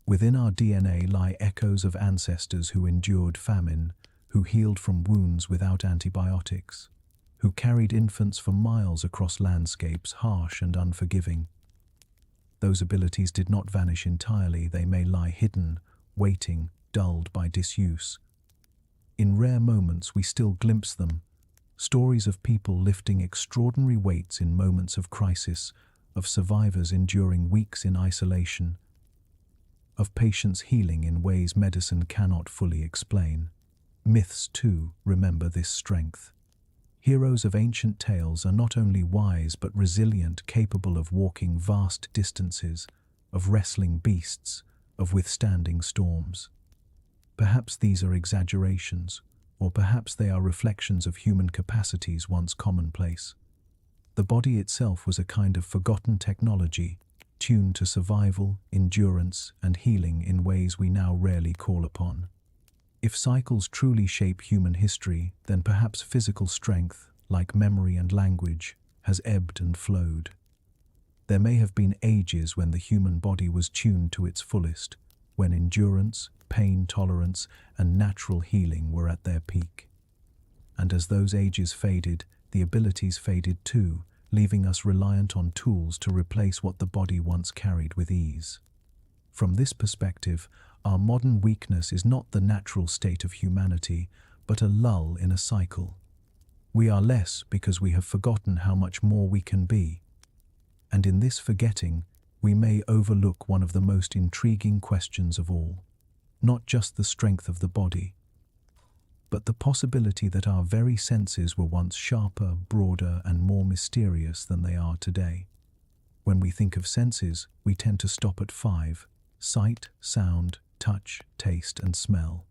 Within our DNA lie echoes of ancestors who endured famine, who healed from wounds without antibiotics, who carried infants for miles across landscapes harsh and unforgiving. Those abilities did not vanish entirely, they may lie hidden, waiting, dulled by disuse. In rare moments we still glimpse them, stories of people lifting extraordinary weights in moments of crisis, of survivors enduring weeks in isolation, of patients healing in ways medicine cannot fully explain. Myths, too, remember this strength. Heroes of ancient tales are not only wise but resilient, capable of walking vast distances, of wrestling beasts, of withstanding storms. Perhaps these are exaggerations, or perhaps they are reflections of human capacities once commonplace. The body itself was a kind of forgotten technology, tuned to survival, endurance, and healing in ways we now rarely call upon. If cycles truly shape human history, then perhaps physical strength, like memory and language, has ebbed and flowed. There may have been ages when the human body was tuned to its fullest, when endurance, pain tolerance, and natural healing were at their peak. And as those ages faded, the abilities faded too, leaving us reliant on tools to replace what the body once carried with ease. From this perspective, our modern weakness is not the natural state of humanity, but a lull in a cycle. We are less because we have forgotten how much more we can be. And in this forgetting, we may overlook one of the most intriguing questions of all. Not just the strength of the body, but the possibility that our very senses were once sharper, broader, and more mysterious than they are today. When we think of senses, we tend to stop at five: sight, sound, touch, taste, and smell.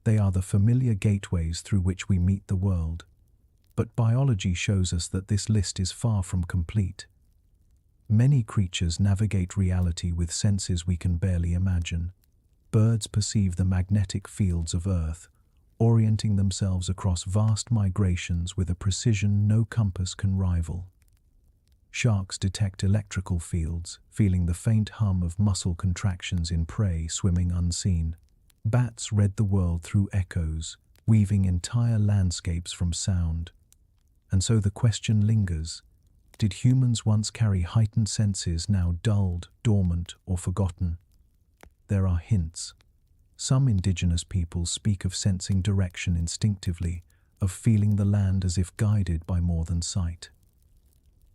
They are the familiar gateways through which we meet the world. But biology shows us that this list is far from complete. Many creatures navigate reality with senses we can barely imagine. Birds perceive the magnetic fields of Earth, orienting themselves across vast migrations with a precision no compass can rival. Sharks detect electrical fields, feeling the faint hum of muscle contractions in prey swimming unseen. Bats read the world through echoes, weaving entire landscapes from sound. And so the question lingers: did humans once carry heightened senses now dulled, dormant, or forgotten? There are hints. Some indigenous peoples speak of sensing direction instinctively, of feeling the land as if guided by more than sight.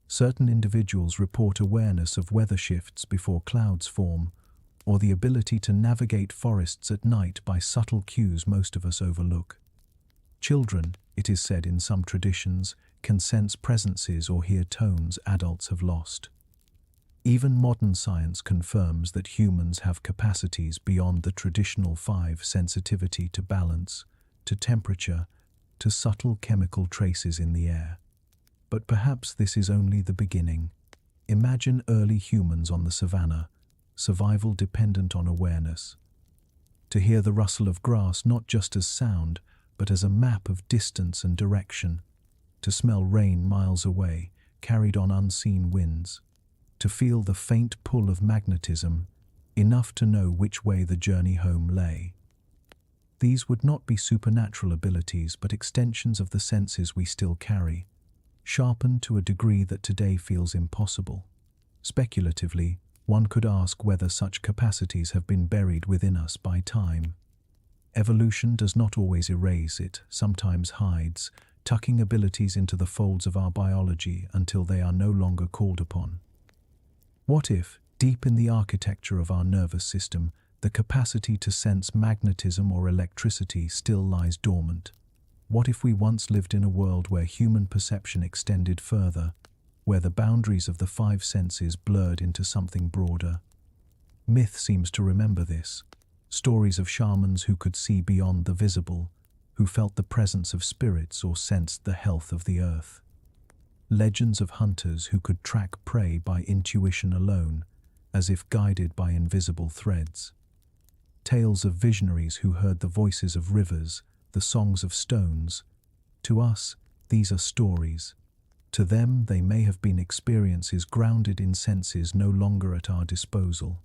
Certain individuals report awareness of weather shifts before clouds form, or the ability to navigate forests at night by subtle cues most of us overlook. Children, it is said in some traditions, can sense presences or hear tones adults have lost. Even modern science confirms that humans have capacities beyond the traditional five: sensitivity to balance, to temperature, to subtle chemical traces in the air. But perhaps this is only the beginning. Imagine early humans on the savannah, survival dependent on awareness. To hear the rustle of grass not just as sound, but as a map of distance and direction. To smell rain miles away, carried on unseen winds. To feel the faint pull of magnetism, enough to know which way the journey home lay. These would not be supernatural abilities, but extensions of the senses we still carry, sharpened to a degree that today feels impossible. Speculatively, one could ask whether such capacities have been buried within us by time. Evolution does not always erase it, sometimes hides, tucking abilities into the folds of our biology until they are no longer called upon. What if, deep in the architecture of our nervous system, the capacity to sense magnetism or electricity still lies dormant? What if we once lived in a world where human perception extended further, where the boundaries of the five senses blurred into something broader? Myth seems to remember this. Stories of shamans who could see beyond the visible, who felt the presence of spirits or sensed the health of the earth. Legends of hunters who could track prey by intuition alone, as if guided by invisible threads. Tales of visionaries who heard the voices of rivers, the songs of stones. To us, these are stories. To them, they may have been experiences grounded in senses no longer at our disposal.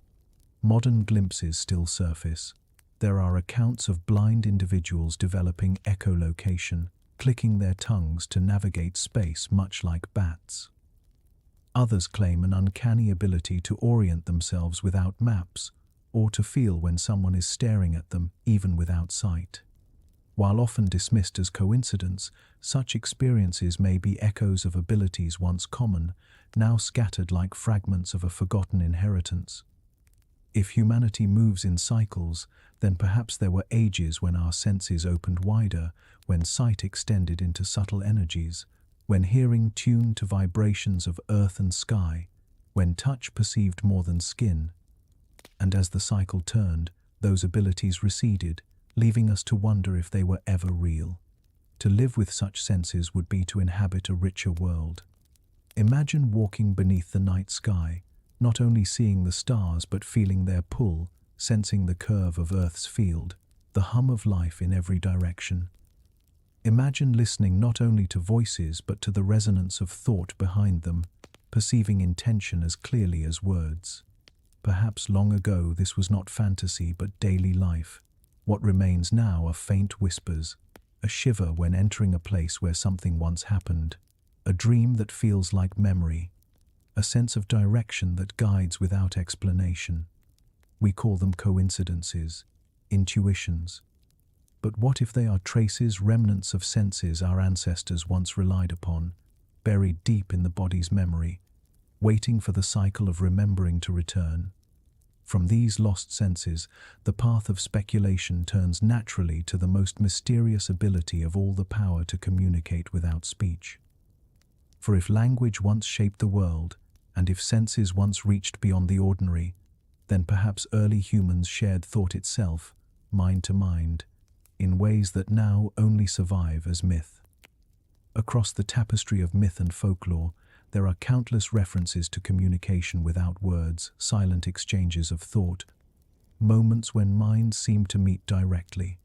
Modern glimpses still surface. There are accounts of blind individuals developing echolocation, clicking their tongues to navigate space much like bats. Others claim an uncanny ability to orient themselves without maps, or to feel when someone is staring at them even without sight. While often dismissed as coincidence, such experiences may be echoes of abilities once common, now scattered like fragments of a forgotten inheritance. If humanity moves in cycles, then perhaps there were ages when our senses opened wider, when sight extended into subtle energies, when hearing tuned to vibrations of earth and sky, when touch perceived more than skin. And as the cycle turned, those abilities receded, leaving us to wonder if they were ever real. To live with such senses would be to inhabit a richer world. Imagine walking beneath the night sky, not only seeing the stars but feeling their pull, sensing the curve of Earth's field, the hum of life in every direction. Imagine listening not only to voices but to the resonance of thought behind them, perceiving intention as clearly as words. Perhaps long ago this was not fantasy but daily life. What remains now are faint whispers, a shiver when entering a place where something once happened, a dream that feels like memory, a sense of direction that guides without explanation. We call them coincidences, intuitions. But what if they are traces, remnants of senses our ancestors once relied upon, buried deep in the body's memory, waiting for the cycle of remembering to return? From these lost senses, the path of speculation turns naturally to the most mysterious ability of all, the power to communicate without speech. For if language once shaped the world, and if senses once reached beyond the ordinary, then perhaps early humans shared thought itself, mind to mind, in ways that now only survive as myth. Across the tapestry of myth and folklore, there are countless references to communication without words, silent exchanges of thought, moments when minds seem to meet directly.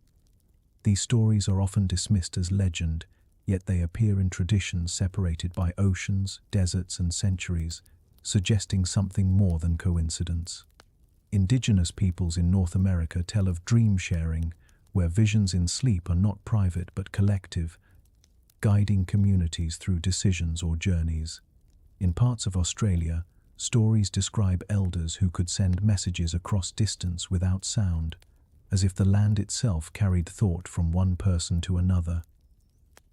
These stories are often dismissed as legend, yet they appear in traditions separated by oceans, deserts, and centuries, suggesting something more than coincidence. Indigenous peoples in North America tell of dream sharing, where visions in sleep are not private but collective, guiding communities through decisions or journeys. In parts of Australia, stories describe elders who could send messages across distance without sound, as if the land itself carried thought from one person to another.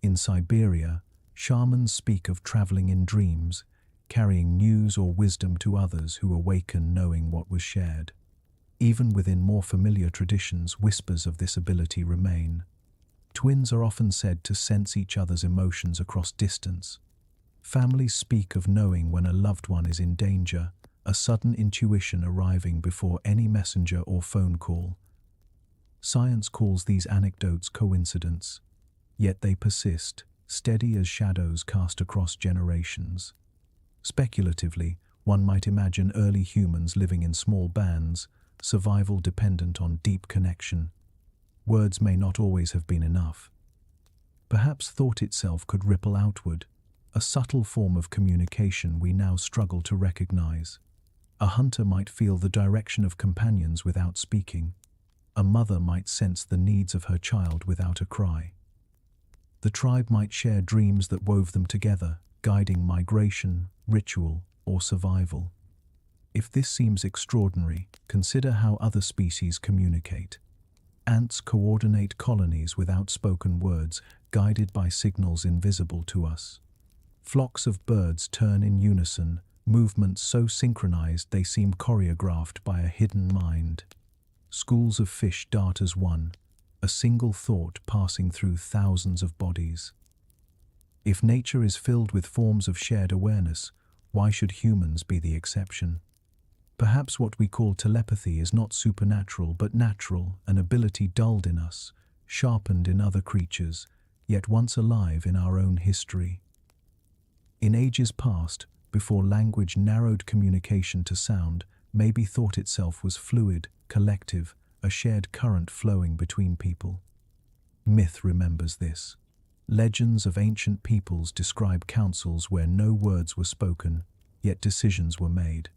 In Siberia, shamans speak of traveling in dreams, carrying news or wisdom to others who awaken knowing what was shared. Even within more familiar traditions, whispers of this ability remain. Twins are often said to sense each other's emotions across distance. Families speak of knowing when a loved one is in danger, a sudden intuition arriving before any messenger or phone call. Science calls these anecdotes coincidence, yet they persist, steady as shadows cast across generations. Speculatively, one might imagine early humans living in small bands, survival dependent on deep connection. Words may not always have been enough. Perhaps thought itself could ripple outward, a subtle form of communication we now struggle to recognize. A hunter might feel the direction of companions without speaking. A mother might sense the needs of her child without a cry. The tribe might share dreams that wove them together, guiding migration, ritual, or survival. If this seems extraordinary, consider how other species communicate. Ants coordinate colonies without spoken words, guided by signals invisible to us. Flocks of birds turn in unison, movements so synchronized they seem choreographed by a hidden mind. Schools of fish dart as one, a single thought passing through thousands of bodies. If nature is filled with forms of shared awareness, why should humans be the exception? Perhaps what we call telepathy is not supernatural but natural, an ability dulled in us, sharpened in other creatures, yet once alive in our own history. In ages past, before language narrowed communication to sound, maybe thought itself was fluid, collective, a shared current flowing between people. Myth remembers this. Legends of ancient peoples describe councils where no words were spoken, yet decisions were made.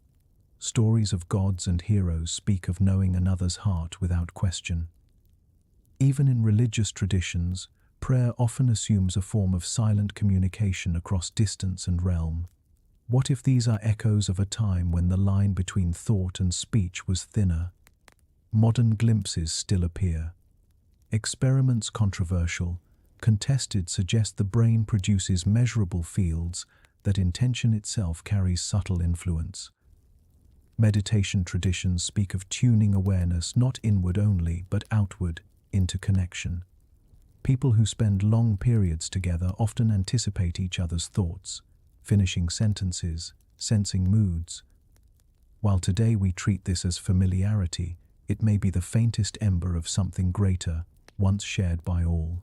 Stories of gods and heroes speak of knowing another's heart without question. Even in religious traditions, prayer often assumes a form of silent communication across distance and realm. What if these are echoes of a time when the line between thought and speech was thinner? Modern glimpses still appear. Experiments controversial, contested, suggest the brain produces measurable fields, that intention itself carries subtle influence. Meditation traditions speak of tuning awareness not inward only, but outward, into connection. People who spend long periods together often anticipate each other's thoughts, finishing sentences, sensing moods. While today we treat this as familiarity, it may be the faintest ember of something greater, once shared by all.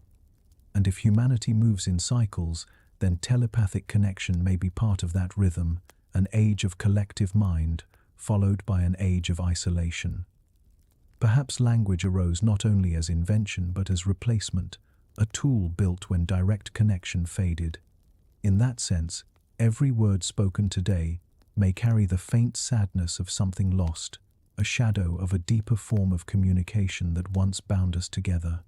And if humanity moves in cycles, then telepathic connection may be part of that rhythm, an age of collective mind, followed by an age of isolation. Perhaps language arose not only as invention but as replacement, a tool built when direct connection faded. In that sense, every word spoken today may carry the faint sadness of something lost, a shadow of a deeper form of communication that once bound us together.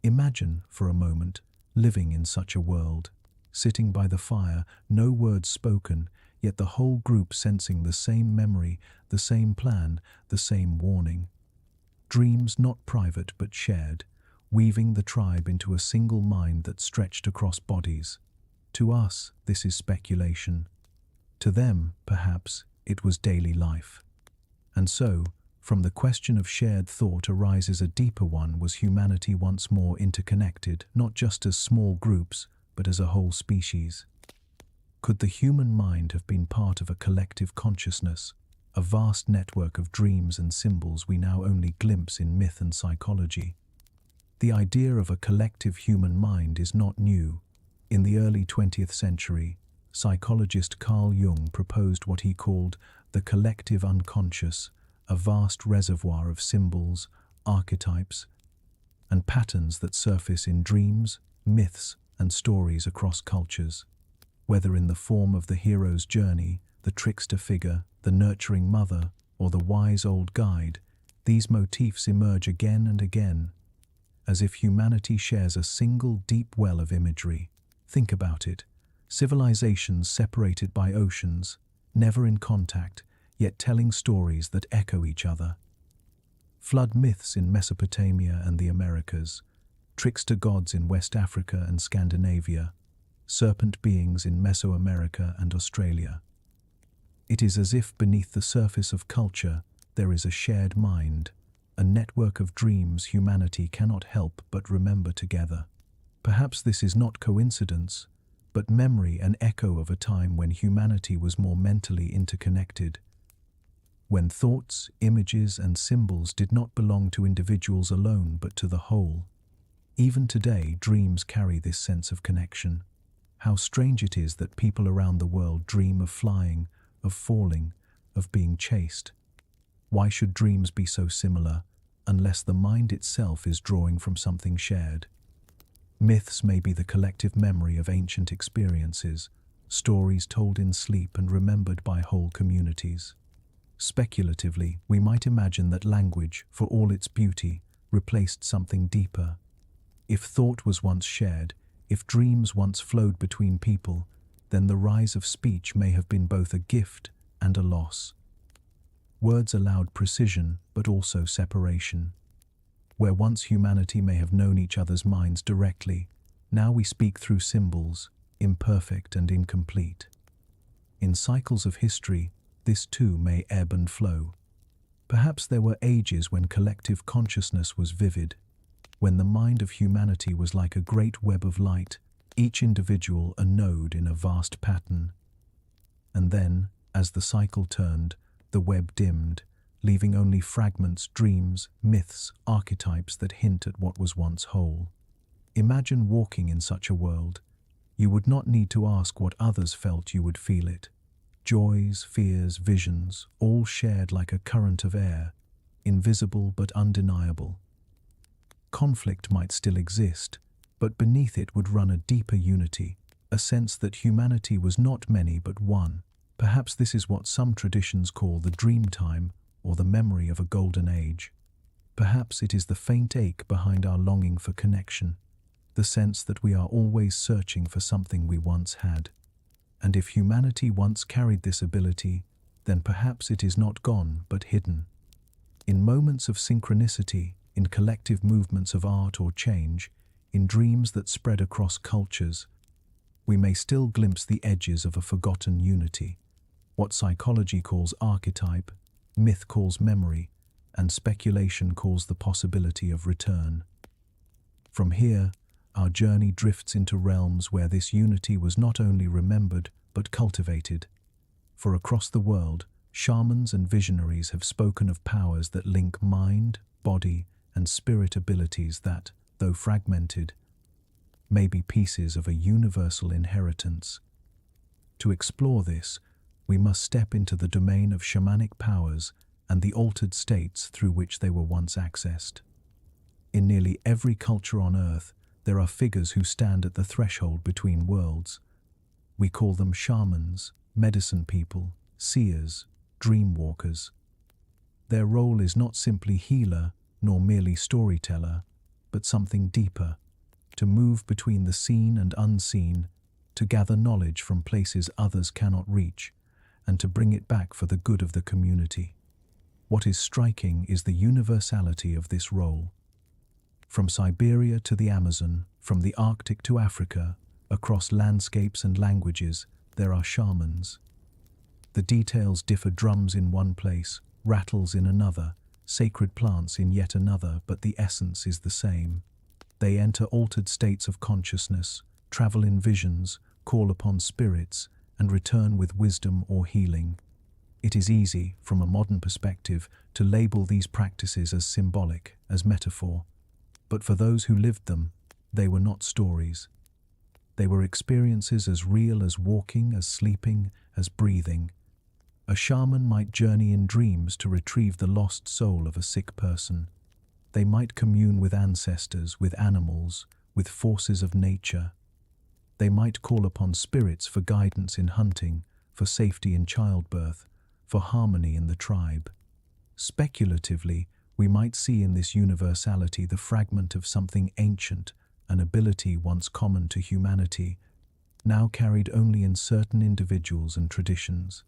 Imagine, for a moment, living in such a world, sitting by the fire, no words spoken, yet the whole group sensing the same memory, the same plan, the same warning. Dreams not private but shared, weaving the tribe into a single mind that stretched across bodies. To us, this is speculation. To them, perhaps, it was daily life. And so, From the question of shared thought arises a deeper one: was humanity once more interconnected, not just as small groups, but as a whole species? Could the human mind have been part of a collective consciousness, a vast network of dreams and symbols we now only glimpse in myth and psychology? The idea of a collective human mind is not new. In the early 20th century, psychologist Carl Jung proposed what he called the collective unconscious, a vast reservoir of symbols, archetypes, and patterns that surface in dreams, myths, and stories across cultures. Whether in the form of the hero's journey, the trickster figure, the nurturing mother, or the wise old guide, these motifs emerge again and again, as if humanity shares a single deep well of imagery. Think about it. Civilizations separated by oceans, never in contact, yet telling stories that echo each other. Flood myths in Mesopotamia and the Americas, trickster gods in West Africa and Scandinavia, serpent beings in Mesoamerica and Australia. It is as if beneath the surface of culture there is a shared mind, a network of dreams humanity cannot help but remember together. Perhaps this is not coincidence, but memory, an echo of a time when humanity was more mentally interconnected, when thoughts, images, and symbols did not belong to individuals alone but to the whole. Even today, dreams carry this sense of connection. How strange it is that people around the world dream of flying, of falling, of being chased. Why should dreams be so similar, unless the mind itself is drawing from something shared? Myths may be the collective memory of ancient experiences, stories told in sleep and remembered by whole communities. Speculatively, we might imagine that language, for all its beauty, replaced something deeper. If thought was once shared, if dreams once flowed between people, then the rise of speech may have been both a gift and a loss. Words allowed precision, but also separation. Where once humanity may have known each other's minds directly, now we speak through symbols, imperfect and incomplete. In cycles of history, this too may ebb and flow. Perhaps there were ages when collective consciousness was vivid, when the mind of humanity was like a great web of light, each individual a node in a vast pattern. And then, as the cycle turned, the web dimmed, leaving only fragments, dreams, myths, archetypes that hint at what was once whole. Imagine walking in such a world. You would not need to ask what others felt, you would feel it. Joys, fears, visions, all shared like a current of air, invisible but undeniable. Conflict might still exist, but beneath it would run a deeper unity, a sense that humanity was not many but one. Perhaps this is what some traditions call the dream time, or the memory of a golden age. Perhaps it is the faint ache behind our longing for connection, the sense that we are always searching for something we once had. And if humanity once carried this ability, then perhaps it is not gone but hidden. In moments of synchronicity, in collective movements of art or change, in dreams that spread across cultures, we may still glimpse the edges of a forgotten unity. What psychology calls archetype, myth calls memory, and speculation calls the possibility of return. From here, our journey drifts into realms where this unity was not only remembered but cultivated. For across the world, shamans and visionaries have spoken of powers that link mind, body, and spirit, abilities that, though fragmented, may be pieces of a universal inheritance. To explore this, we must step into the domain of shamanic powers and the altered states through which they were once accessed. In nearly every culture on Earth, there are figures who stand at the threshold between worlds. We call them shamans, medicine people, seers, dream walkers. Their role is not simply healer nor merely storyteller, but something deeper, to move between the seen and unseen, to gather knowledge from places others cannot reach, and to bring it back for the good of the community. What is striking is the universality of this role. From Siberia to the Amazon, from the Arctic to Africa, across landscapes and languages, there are shamans. The details differ: drums in one place, rattles in another, sacred plants in yet another, but the essence is the same. They enter altered states of consciousness, travel in visions, call upon spirits, and return with wisdom or healing. It is easy, from a modern perspective, to label these practices as symbolic, as metaphor. But for those who lived them, they were not stories. They were experiences as real as walking, as sleeping, as breathing. A shaman might journey in dreams to retrieve the lost soul of a sick person. They might commune with ancestors, with animals, with forces of nature. They might call upon spirits for guidance in hunting, for safety in childbirth, for harmony in the tribe. Speculatively, we might see in this universality the fragment of something ancient, an ability once common to humanity, now carried only in certain individuals and traditions.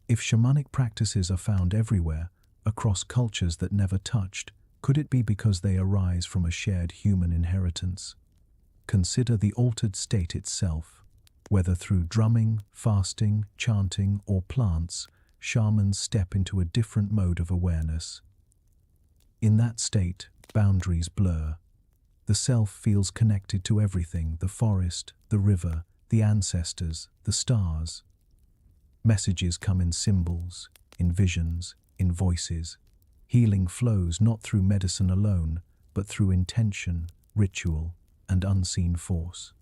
If shamanic practices are found everywhere, across cultures that never touched, could it be because they arise from a shared human inheritance? Consider the altered state itself. Whether through drumming, fasting, chanting, or plants, shamans step into a different mode of awareness. In that state, boundaries blur. The self feels connected to everything: the forest, the river, the ancestors, the stars. Messages come in symbols, in visions, in voices. Healing flows not through medicine alone, but through intention, ritual, and unseen force.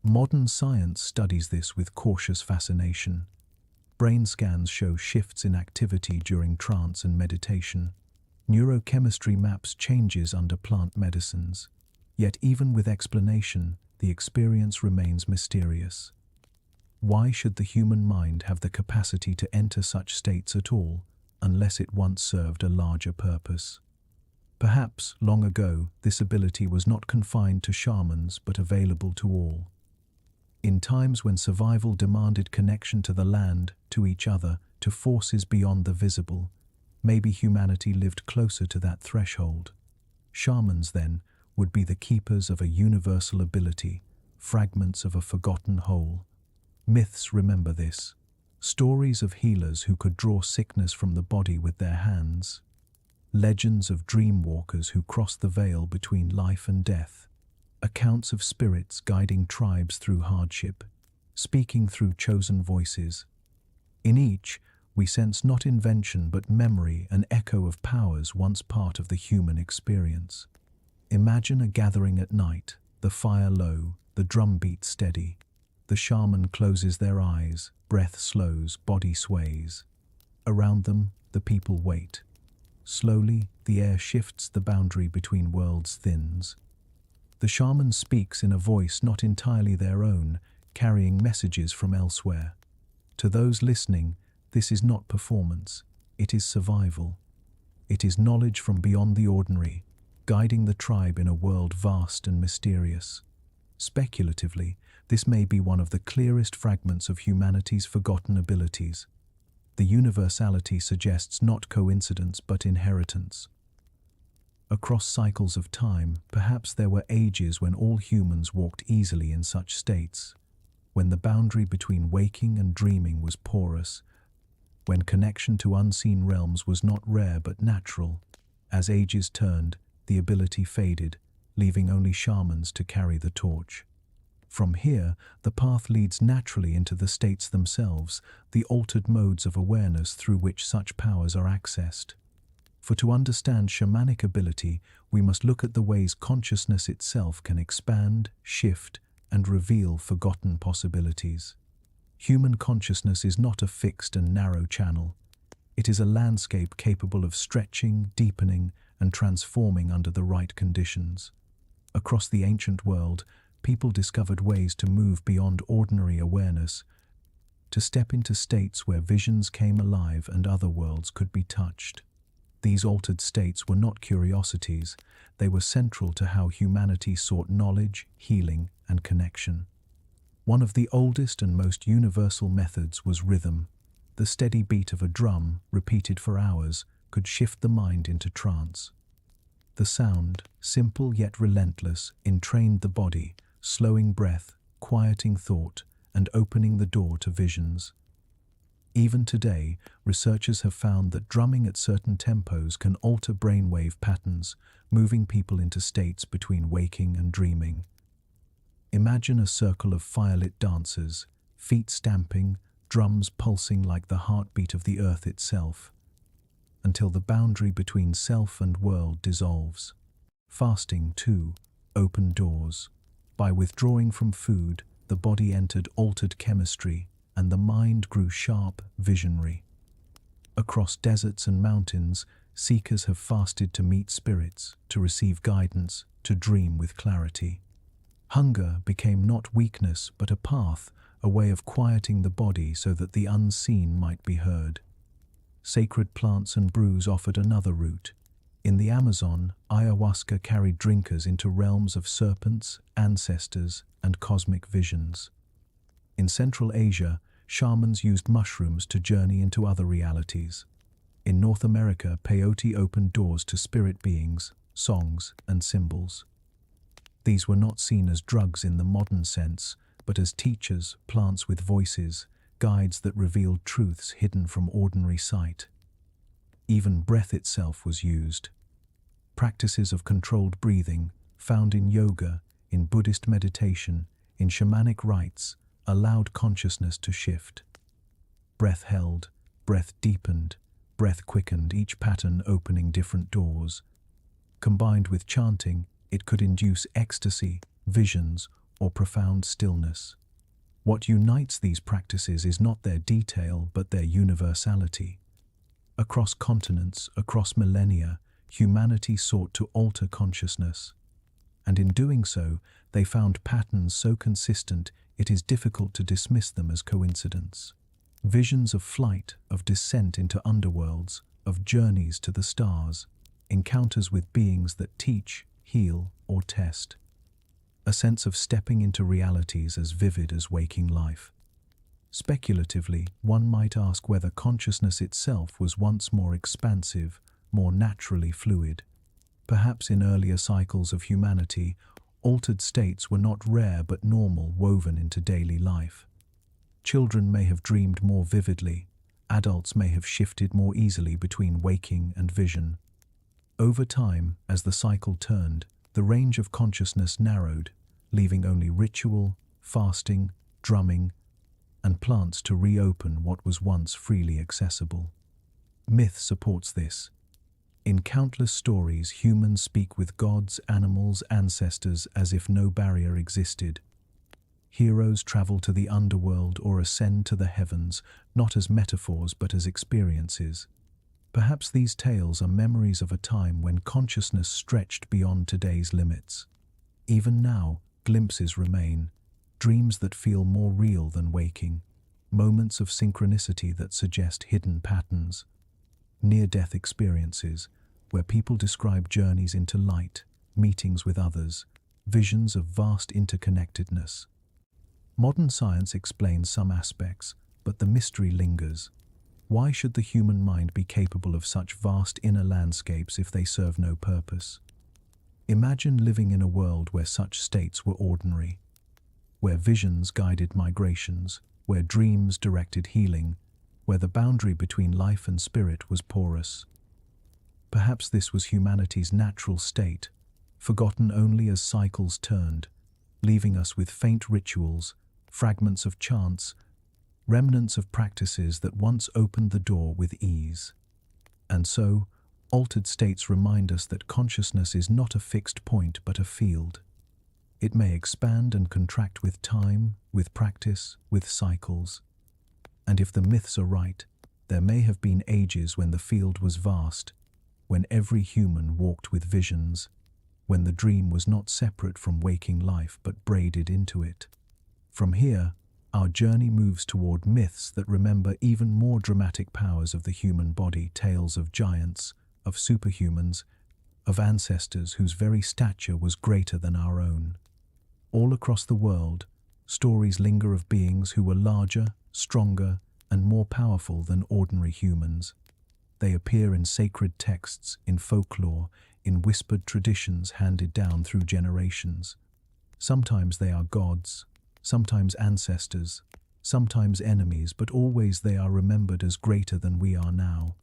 Modern science studies this with cautious fascination. Brain scans show shifts in activity during trance and meditation. Neurochemistry maps changes under plant medicines. Yet even with explanation, the experience remains mysterious. Why should the human mind have the capacity to enter such states at all, unless it once served a larger purpose? Perhaps, long ago, this ability was not confined to shamans but available to all. In times when survival demanded connection to the land, to each other, to forces beyond the visible, maybe humanity lived closer to that threshold. Shamans, then, would be the keepers of a universal ability, fragments of a forgotten whole. Myths remember this. Stories of healers who could draw sickness from the body with their hands. Legends of dream walkers who crossed the veil between life and death. Accounts of spirits guiding tribes through hardship, speaking through chosen voices. In each, we sense not invention but memory, an echo of powers once part of the human experience. Imagine a gathering at night, the fire low, the drumbeat steady. The shaman closes their eyes, breath slows, body sways. Around them, the people wait. Slowly, the air shifts, the boundary between worlds thins. The shaman speaks in a voice not entirely their own, carrying messages from elsewhere. To those listening, this is not performance, it is survival. It is knowledge from beyond the ordinary, guiding the tribe in a world vast and mysterious. Speculatively, this may be one of the clearest fragments of humanity's forgotten abilities. The universality suggests not coincidence but inheritance. Across cycles of time, perhaps there were ages when all humans walked easily in such states, when the boundary between waking and dreaming was porous, when connection to unseen realms was not rare but natural. As ages turned, the ability faded, leaving only shamans to carry the torch. From here, the path leads naturally into the states themselves, the altered modes of awareness through which such powers are accessed. For to understand shamanic ability, we must look at the ways consciousness itself can expand, shift, and reveal forgotten possibilities. Human consciousness is not a fixed and narrow channel. It is a landscape capable of stretching, deepening, and transforming under the right conditions. Across the ancient world, people discovered ways to move beyond ordinary awareness, to step into states where visions came alive and other worlds could be touched. These altered states were not curiosities, they were central to how humanity sought knowledge, healing, and connection. One of the oldest and most universal methods was rhythm. The steady beat of a drum, repeated for hours, could shift the mind into trance. The sound, simple yet relentless, entrained the body, slowing breath, quieting thought, and opening the door to visions. Even today, researchers have found that drumming at certain tempos can alter brainwave patterns, moving people into states between waking and dreaming. Imagine a circle of firelit dancers, feet stamping, drums pulsing like the heartbeat of the earth itself, until the boundary between self and world dissolves. Fasting, too, opened doors. By withdrawing from food, the body entered altered chemistry, and the mind grew sharp, visionary. Across deserts and mountains, seekers have fasted to meet spirits, to receive guidance, to dream with clarity. Hunger became not weakness but a path, a way of quieting the body so that the unseen might be heard. Sacred plants and brews offered another route. In the Amazon, ayahuasca carried drinkers into realms of serpents, ancestors, and cosmic visions. In Central Asia, shamans used mushrooms to journey into other realities. In North America, peyote opened doors to spirit beings, songs, and symbols. These were not seen as drugs in the modern sense, but as teachers, plants with voices, guides that revealed truths hidden from ordinary sight. Even breath itself was used. Practices of controlled breathing, found in yoga, in Buddhist meditation, in shamanic rites, allowed consciousness to shift. Breath held, breath deepened, breath quickened, each pattern opening different doors. Combined with chanting, it could induce ecstasy, visions, or profound stillness. What unites these practices is not their detail, but their universality. Across continents, across millennia, humanity sought to alter consciousness. And in doing so, they found patterns so consistent it is difficult to dismiss them as coincidence. Visions of flight, of descent into underworlds, of journeys to the stars, encounters with beings that teach, heal, or test. A sense of stepping into realities as vivid as waking life. Speculatively, one might ask whether consciousness itself was once more expansive, more naturally fluid. Perhaps in earlier cycles of humanity, altered states were not rare but normal, woven into daily life. Children may have dreamed more vividly, adults may have shifted more easily between waking and vision. Over time, as the cycle turned, the range of consciousness narrowed, leaving only ritual, fasting, drumming, and plants to reopen what was once freely accessible. Myth supports this. In countless stories, humans speak with gods, animals, ancestors as if no barrier existed. Heroes travel to the underworld or ascend to the heavens, not as metaphors but as experiences. Perhaps these tales are memories of a time when consciousness stretched beyond today's limits. Even now, glimpses remain, dreams that feel more real than waking, moments of synchronicity that suggest hidden patterns, near-death experiences where people describe journeys into light, meetings with others, visions of vast interconnectedness. Modern science explains some aspects, but the mystery lingers. Why should the human mind be capable of such vast inner landscapes if they serve no purpose? Imagine living in a world where such states were ordinary, where visions guided migrations, where dreams directed healing, where the boundary between life and spirit was porous. Perhaps this was humanity's natural state, forgotten only as cycles turned, leaving us with faint rituals, fragments of chants, remnants of practices that once opened the door with ease. And so, altered states remind us that consciousness is not a fixed point but a field. It may expand and contract with time, with practice, with cycles. And if the myths are right, there may have been ages when the field was vast, when every human walked with visions, when the dream was not separate from waking life but braided into it. From here, our journey moves toward myths that remember even more dramatic powers of the human body, tales of giants, of superhumans, of ancestors whose very stature was greater than our own. All across the world, stories linger of beings who were larger, stronger, and more powerful than ordinary humans. They appear in sacred texts, in folklore, in whispered traditions handed down through generations. Sometimes they are gods, sometimes ancestors, sometimes enemies, but always they are remembered as greater than we are now.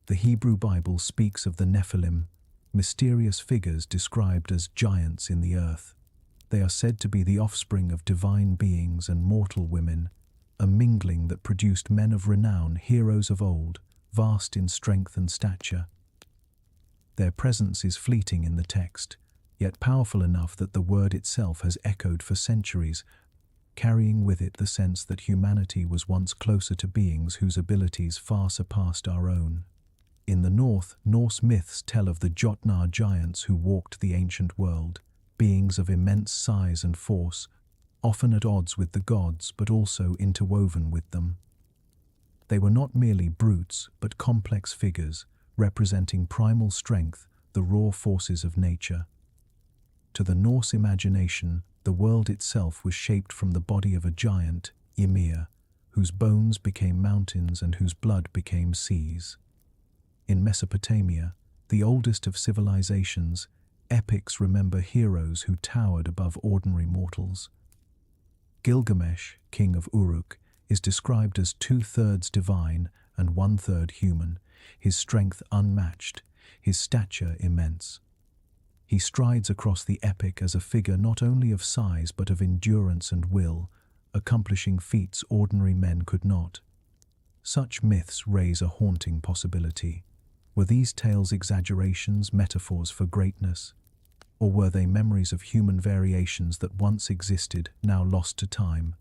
The Hebrew Bible speaks of the Nephilim, mysterious figures described as giants in the earth. They are said to be the offspring of divine beings and mortal women, a mingling that produced men of renown, heroes of old, vast in strength and stature. Their presence is fleeting in the text, yet powerful enough that the word itself has echoed for centuries, carrying with it the sense that humanity was once closer to beings whose abilities far surpassed our own. In the north, Norse myths tell of the Jotnar giants who walked the ancient world, beings of immense size and force, often at odds with the gods but also interwoven with them. They were not merely brutes but complex figures, representing primal strength, the raw forces of nature. To the Norse imagination, the world itself was shaped from the body of a giant, Ymir, whose bones became mountains and whose blood became seas. In Mesopotamia, the oldest of civilizations, epics remember heroes who towered above ordinary mortals. Gilgamesh, king of Uruk, is described as 2/3 divine and 1/3 human, his strength unmatched, his stature immense. He strides across the epic as a figure not only of size but of endurance and will, accomplishing feats ordinary men could not. Such myths raise a haunting possibility. Were these tales exaggerations, metaphors for greatness? Or were they memories of human variations that once existed, now lost to time?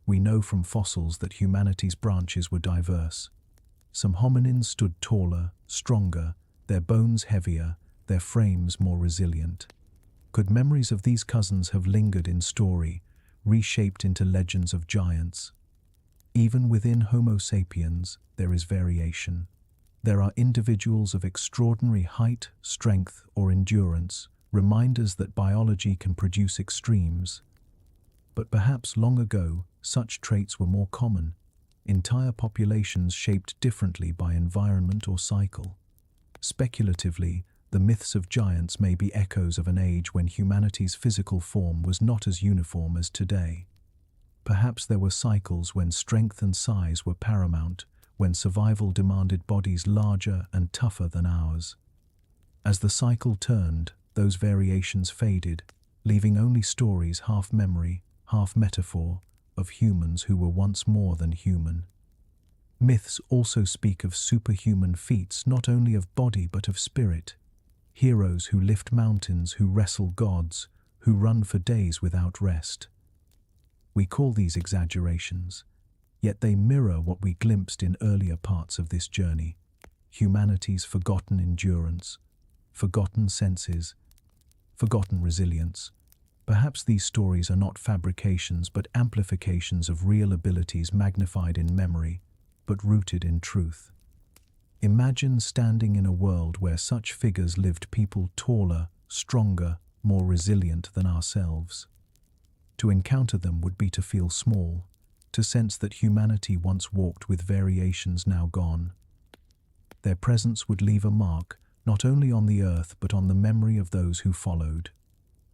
We know from fossils that humanity's branches were diverse. Some hominins stood taller, stronger, their bones heavier, their frames more resilient. Could memories of these cousins have lingered in story, reshaped into legends of giants? Even within Homo sapiens, there is variation. There are individuals of extraordinary height, strength, or endurance, reminders that biology can produce extremes. But perhaps long ago, such traits were more common, entire populations shaped differently by environment or cycle. Speculatively, the myths of giants may be echoes of an age when humanity's physical form was not as uniform as today. Perhaps there were cycles when strength and size were paramount, when survival demanded bodies larger and tougher than ours. As the cycle turned, those variations faded, leaving only stories, half memory, half metaphor, of humans who were once more than human. Myths also speak of superhuman feats, not only of body but of spirit. Heroes who lift mountains, who wrestle gods, who run for days without rest. We call these exaggerations, yet they mirror what we glimpsed in earlier parts of this journey: humanity's forgotten endurance, forgotten senses, forgotten resilience. Perhaps these stories are not fabrications but amplifications of real abilities magnified in memory, but rooted in truth. Imagine standing in a world where such figures lived, people taller, stronger, more resilient than ourselves. To encounter them would be to feel small, to sense that humanity once walked with variations now gone. Their presence would leave a mark, not only on the earth but on the memory of those who followed.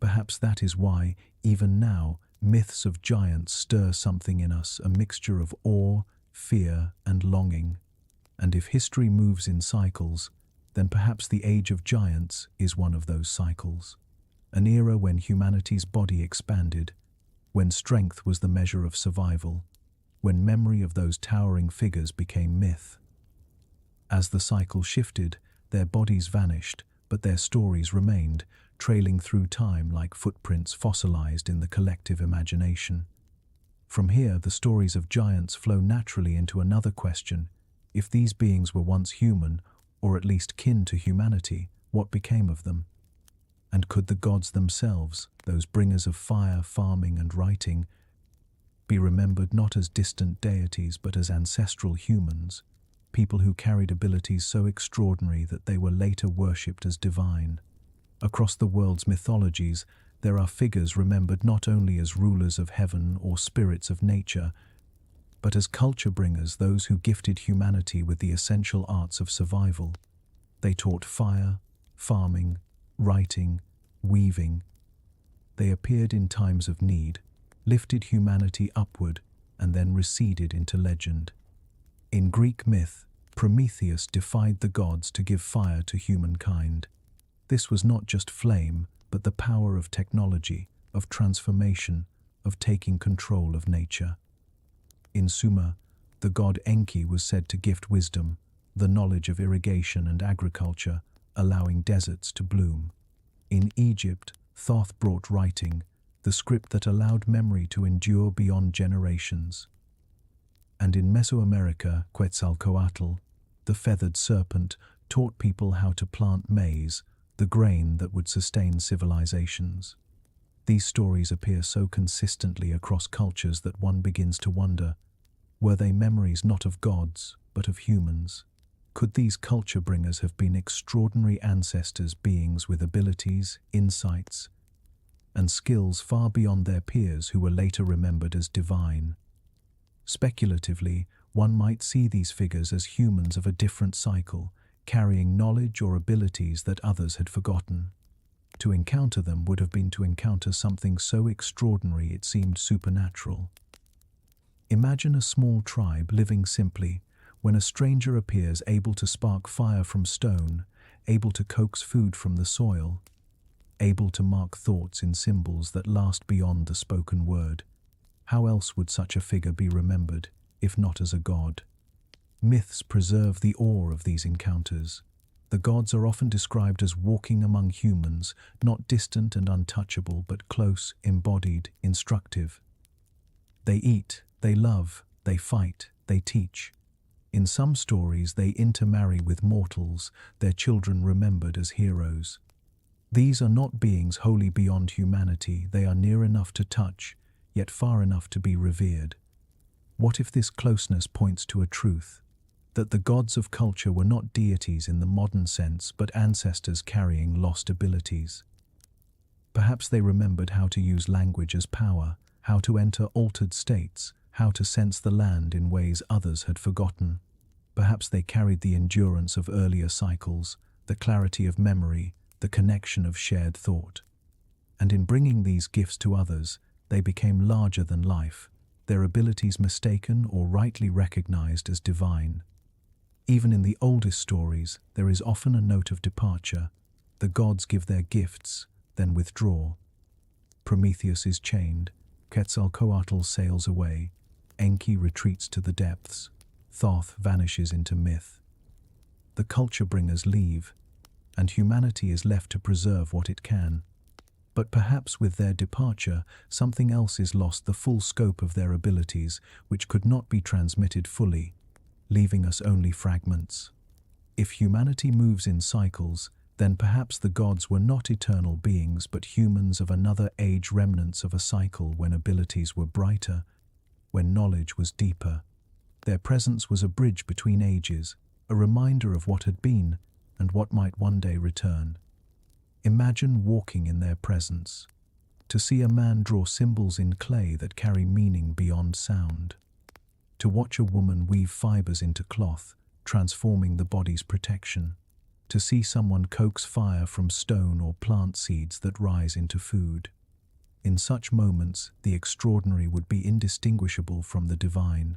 Perhaps that is why, even now, myths of giants stir something in us, a mixture of awe, fear, and longing. And if history moves in cycles, then perhaps the age of giants is one of those cycles. An era when humanity's body expanded, when strength was the measure of survival, when memory of those towering figures became myth. As the cycle shifted, their bodies vanished, but their stories remained, trailing through time like footprints fossilized in the collective imagination. From here, the stories of giants flow naturally into another question. If these beings were once human, or at least kin to humanity, what became of them? And could the gods themselves, those bringers of fire, farming, and writing, be remembered not as distant deities but as ancestral humans, people who carried abilities so extraordinary that they were later worshipped as divine? Across the world's mythologies, there are figures remembered not only as rulers of heaven or spirits of nature, but as culture bringers, those who gifted humanity with the essential arts of survival. They taught fire, farming, writing, weaving. They appeared in times of need, lifted humanity upward, and then receded into legend. In Greek myth, Prometheus defied the gods to give fire to humankind. This was not just flame, but the power of technology, of transformation, of taking control of nature. In Sumer, the god Enki was said to gift wisdom, the knowledge of irrigation and agriculture, allowing deserts to bloom. In Egypt, Thoth brought writing, the script that allowed memory to endure beyond generations. And in Mesoamerica, Quetzalcoatl, the feathered serpent, taught people how to plant maize, the grain that would sustain civilizations. These stories appear so consistently across cultures that one begins to wonder, were they memories not of gods, but of humans? Could these culture bringers have been extraordinary ancestors, beings with abilities, insights, and skills far beyond their peers who were later remembered as divine? Speculatively, one might see these figures as humans of a different cycle, carrying knowledge or abilities that others had forgotten. To encounter them would have been to encounter something so extraordinary it seemed supernatural. Imagine a small tribe living simply, when a stranger appears able to spark fire from stone, able to coax food from the soil, able to mark thoughts in symbols that last beyond the spoken word. How else would such a figure be remembered, if not as a god? Myths preserve the awe of these encounters. The gods are often described as walking among humans, not distant and untouchable, but close, embodied, instructive. They eat, they love, they fight, they teach. In some stories they intermarry with mortals, their children remembered as heroes. These are not beings wholly beyond humanity, they are near enough to touch, yet far enough to be revered. What if this closeness points to a truth? That the gods of culture were not deities in the modern sense, but ancestors carrying lost abilities. Perhaps they remembered how to use language as power, how to enter altered states, how to sense the land in ways others had forgotten. Perhaps they carried the endurance of earlier cycles, the clarity of memory, the connection of shared thought. And in bringing these gifts to others, they became larger than life, their abilities mistaken or rightly recognized as divine. Even in the oldest stories, there is often a note of departure. The gods give their gifts, then withdraw. Prometheus is chained, Quetzalcoatl sails away, Enki retreats to the depths, Thoth vanishes into myth. The culture bringers leave, and humanity is left to preserve what it can. But perhaps with their departure, something else is lost, the full scope of their abilities, which could not be transmitted fully, leaving us only fragments. If humanity moves in cycles, then perhaps the gods were not eternal beings but humans of another age, remnants of a cycle when abilities were brighter, when knowledge was deeper. Their presence was a bridge between ages, a reminder of what had been and what might one day return. Imagine walking in their presence, to see a man draw symbols in clay that carry meaning beyond sound, to watch a woman weave fibers into cloth, transforming the body's protection, to see someone coax fire from stone or plant seeds that rise into food. In such moments, the extraordinary would be indistinguishable from the divine.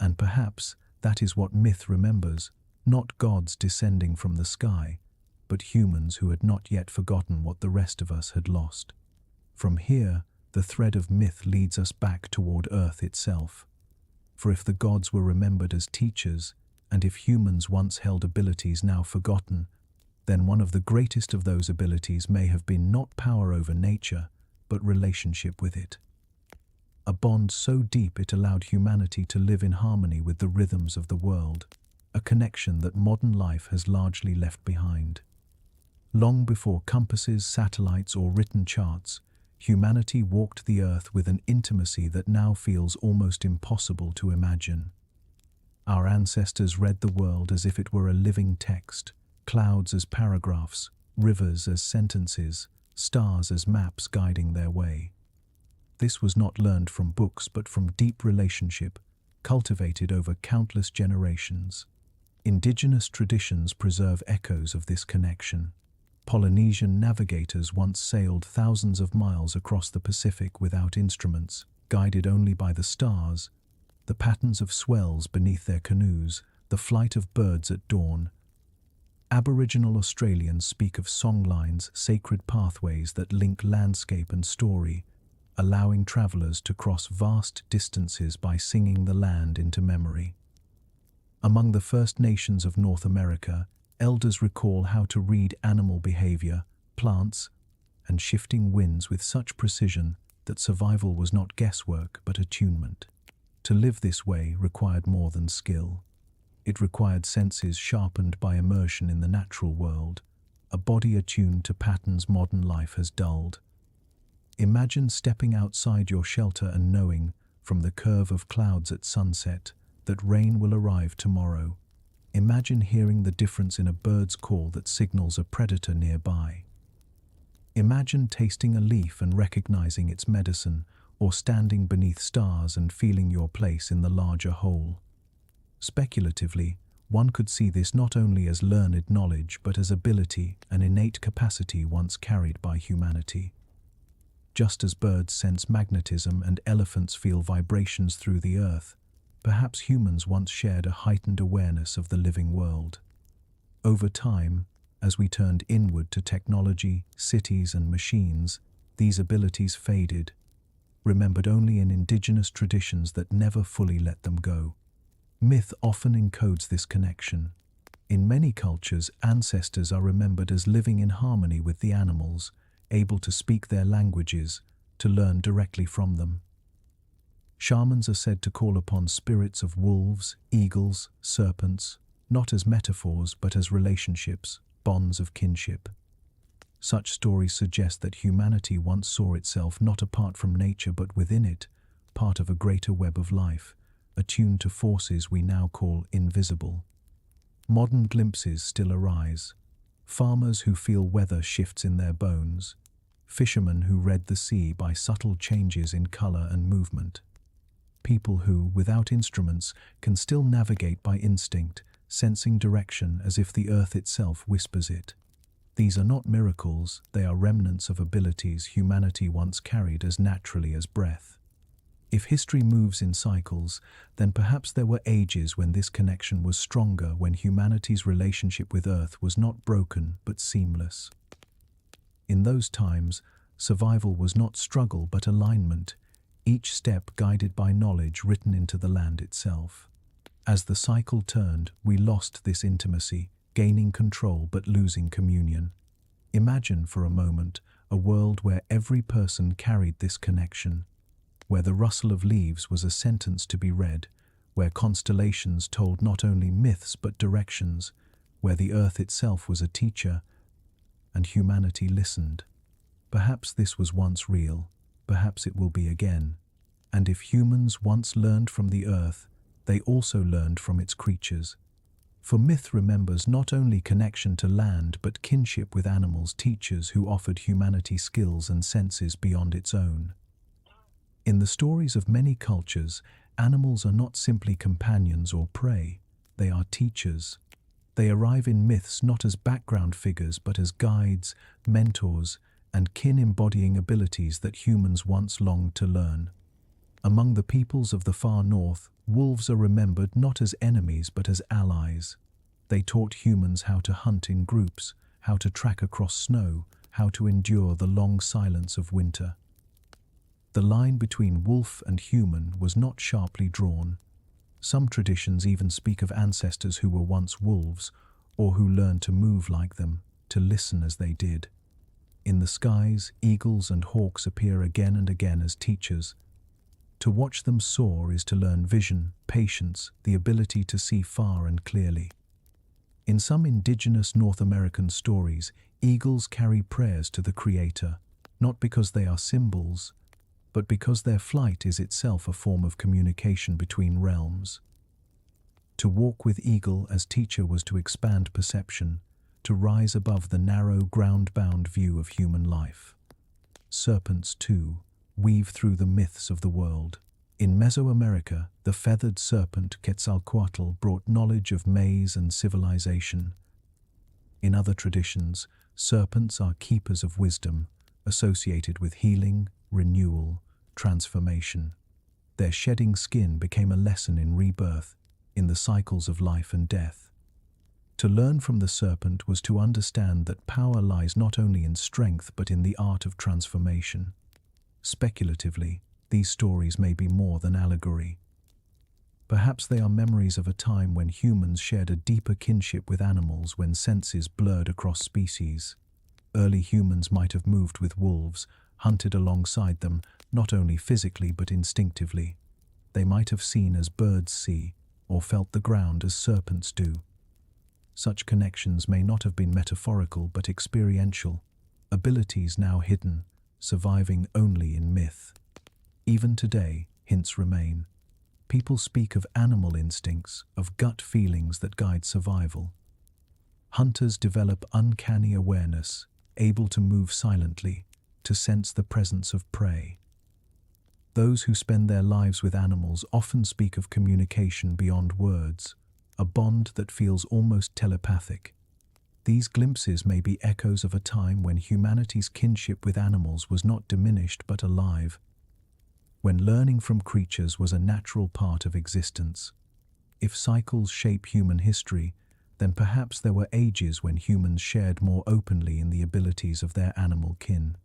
And perhaps that is what myth remembers, not gods descending from the sky, but humans who had not yet forgotten what the rest of us had lost. From here, the thread of myth leads us back toward Earth itself. For if the gods were remembered as teachers, and if humans once held abilities now forgotten, then one of the greatest of those abilities may have been not power over nature, but relationship with it. A bond so deep it allowed humanity to live in harmony with the rhythms of the world, a connection that modern life has largely left behind. Long before compasses, satellites, or written charts, humanity walked the earth with an intimacy that now feels almost impossible to imagine. Our ancestors read the world as if it were a living text, clouds as paragraphs, rivers as sentences, stars as maps guiding their way. This was not learned from books but from deep relationship, cultivated over countless generations. Indigenous traditions preserve echoes of this connection. Polynesian navigators once sailed thousands of miles across the Pacific without instruments, guided only by the stars, the patterns of swells beneath their canoes, the flight of birds at dawn. Aboriginal Australians speak of songlines, sacred pathways that link landscape and story, allowing travelers to cross vast distances by singing the land into memory. Among the First Nations of North America, elders recall how to read animal behavior, plants, and shifting winds with such precision that survival was not guesswork but attunement. To live this way required more than skill. It required senses sharpened by immersion in the natural world, a body attuned to patterns modern life has dulled. Imagine stepping outside your shelter and knowing, from the curve of clouds at sunset, that rain will arrive tomorrow. Imagine hearing the difference in a bird's call that signals a predator nearby. Imagine tasting a leaf and recognizing its medicine, or standing beneath stars and feeling your place in the larger whole. Speculatively, one could see this not only as learned knowledge but as ability, an innate capacity once carried by humanity. Just as birds sense magnetism and elephants feel vibrations through the earth, perhaps humans once shared a heightened awareness of the living world. Over time, as we turned inward to technology, cities, and machines, these abilities faded, remembered only in indigenous traditions that never fully let them go. Myth often encodes this connection. In many cultures, ancestors are remembered as living in harmony with the animals, able to speak their languages, to learn directly from them. Shamans are said to call upon spirits of wolves, eagles, serpents, not as metaphors but as relationships, bonds of kinship. Such stories suggest that humanity once saw itself not apart from nature but within it, part of a greater web of life, attuned to forces we now call invisible. Modern glimpses still arise. Farmers who feel weather shifts in their bones, fishermen who read the sea by subtle changes in color and movement. People who, without instruments, can still navigate by instinct, sensing direction as if the earth itself whispers it. These are not miracles, they are remnants of abilities humanity once carried as naturally as breath. If history moves in cycles, then perhaps there were ages when this connection was stronger, when humanity's relationship with Earth was not broken but seamless. In those times, survival was not struggle but alignment, each step guided by knowledge written into the land itself. As the cycle turned, we lost this intimacy, gaining control but losing communion. Imagine for a moment a world where every person carried this connection, where the rustle of leaves was a sentence to be read, where constellations told not only myths but directions, where the earth itself was a teacher, and humanity listened. Perhaps this was once real, perhaps it will be again. And if humans once learned from the earth, they also learned from its creatures. For myth remembers not only connection to land but kinship with animals, teachers who offered humanity skills and senses beyond its own. In the stories of many cultures, animals are not simply companions or prey, they are teachers. They arrive in myths not as background figures but as guides, mentors, and kin embodying abilities that humans once longed to learn. Among the peoples of the far north, wolves are remembered not as enemies but as allies. They taught humans how to hunt in groups, how to track across snow, how to endure the long silence of winter. The line between wolf and human was not sharply drawn. Some traditions even speak of ancestors who were once wolves, or who learned to move like them, to listen as they did. In the skies, eagles and hawks appear again and again as teachers. To watch them soar is to learn vision, patience, the ability to see far and clearly. In some indigenous North American stories, eagles carry prayers to the Creator, not because they are symbols, but because their flight is itself a form of communication between realms. To walk with eagle as teacher was to expand perception, to rise above the narrow, ground-bound view of human life. Serpents, too, weave through the myths of the world. In Mesoamerica, the feathered serpent Quetzalcoatl brought knowledge of maize and civilization. In other traditions, serpents are keepers of wisdom, associated with healing, renewal, transformation. Their shedding skin became a lesson in rebirth, in the cycles of life and death. To learn from the serpent was to understand that power lies not only in strength but in the art of transformation. Speculatively, these stories may be more than allegory. Perhaps they are memories of a time when humans shared a deeper kinship with animals, when senses blurred across species. Early humans might have moved with wolves, hunted alongside them, not only physically but instinctively. They might have seen as birds see, or felt the ground as serpents do. Such connections may not have been metaphorical but experiential, abilities now hidden, surviving only in myth. Even today, hints remain. People speak of animal instincts, of gut feelings that guide survival. Hunters develop uncanny awareness, able to move silently, to sense the presence of prey. Those who spend their lives with animals often speak of communication beyond words, a bond that feels almost telepathic. These glimpses may be echoes of a time when humanity's kinship with animals was not diminished but alive, when learning from creatures was a natural part of existence. If cycles shape human history, then perhaps there were ages when humans shared more openly in the abilities of their animal kin.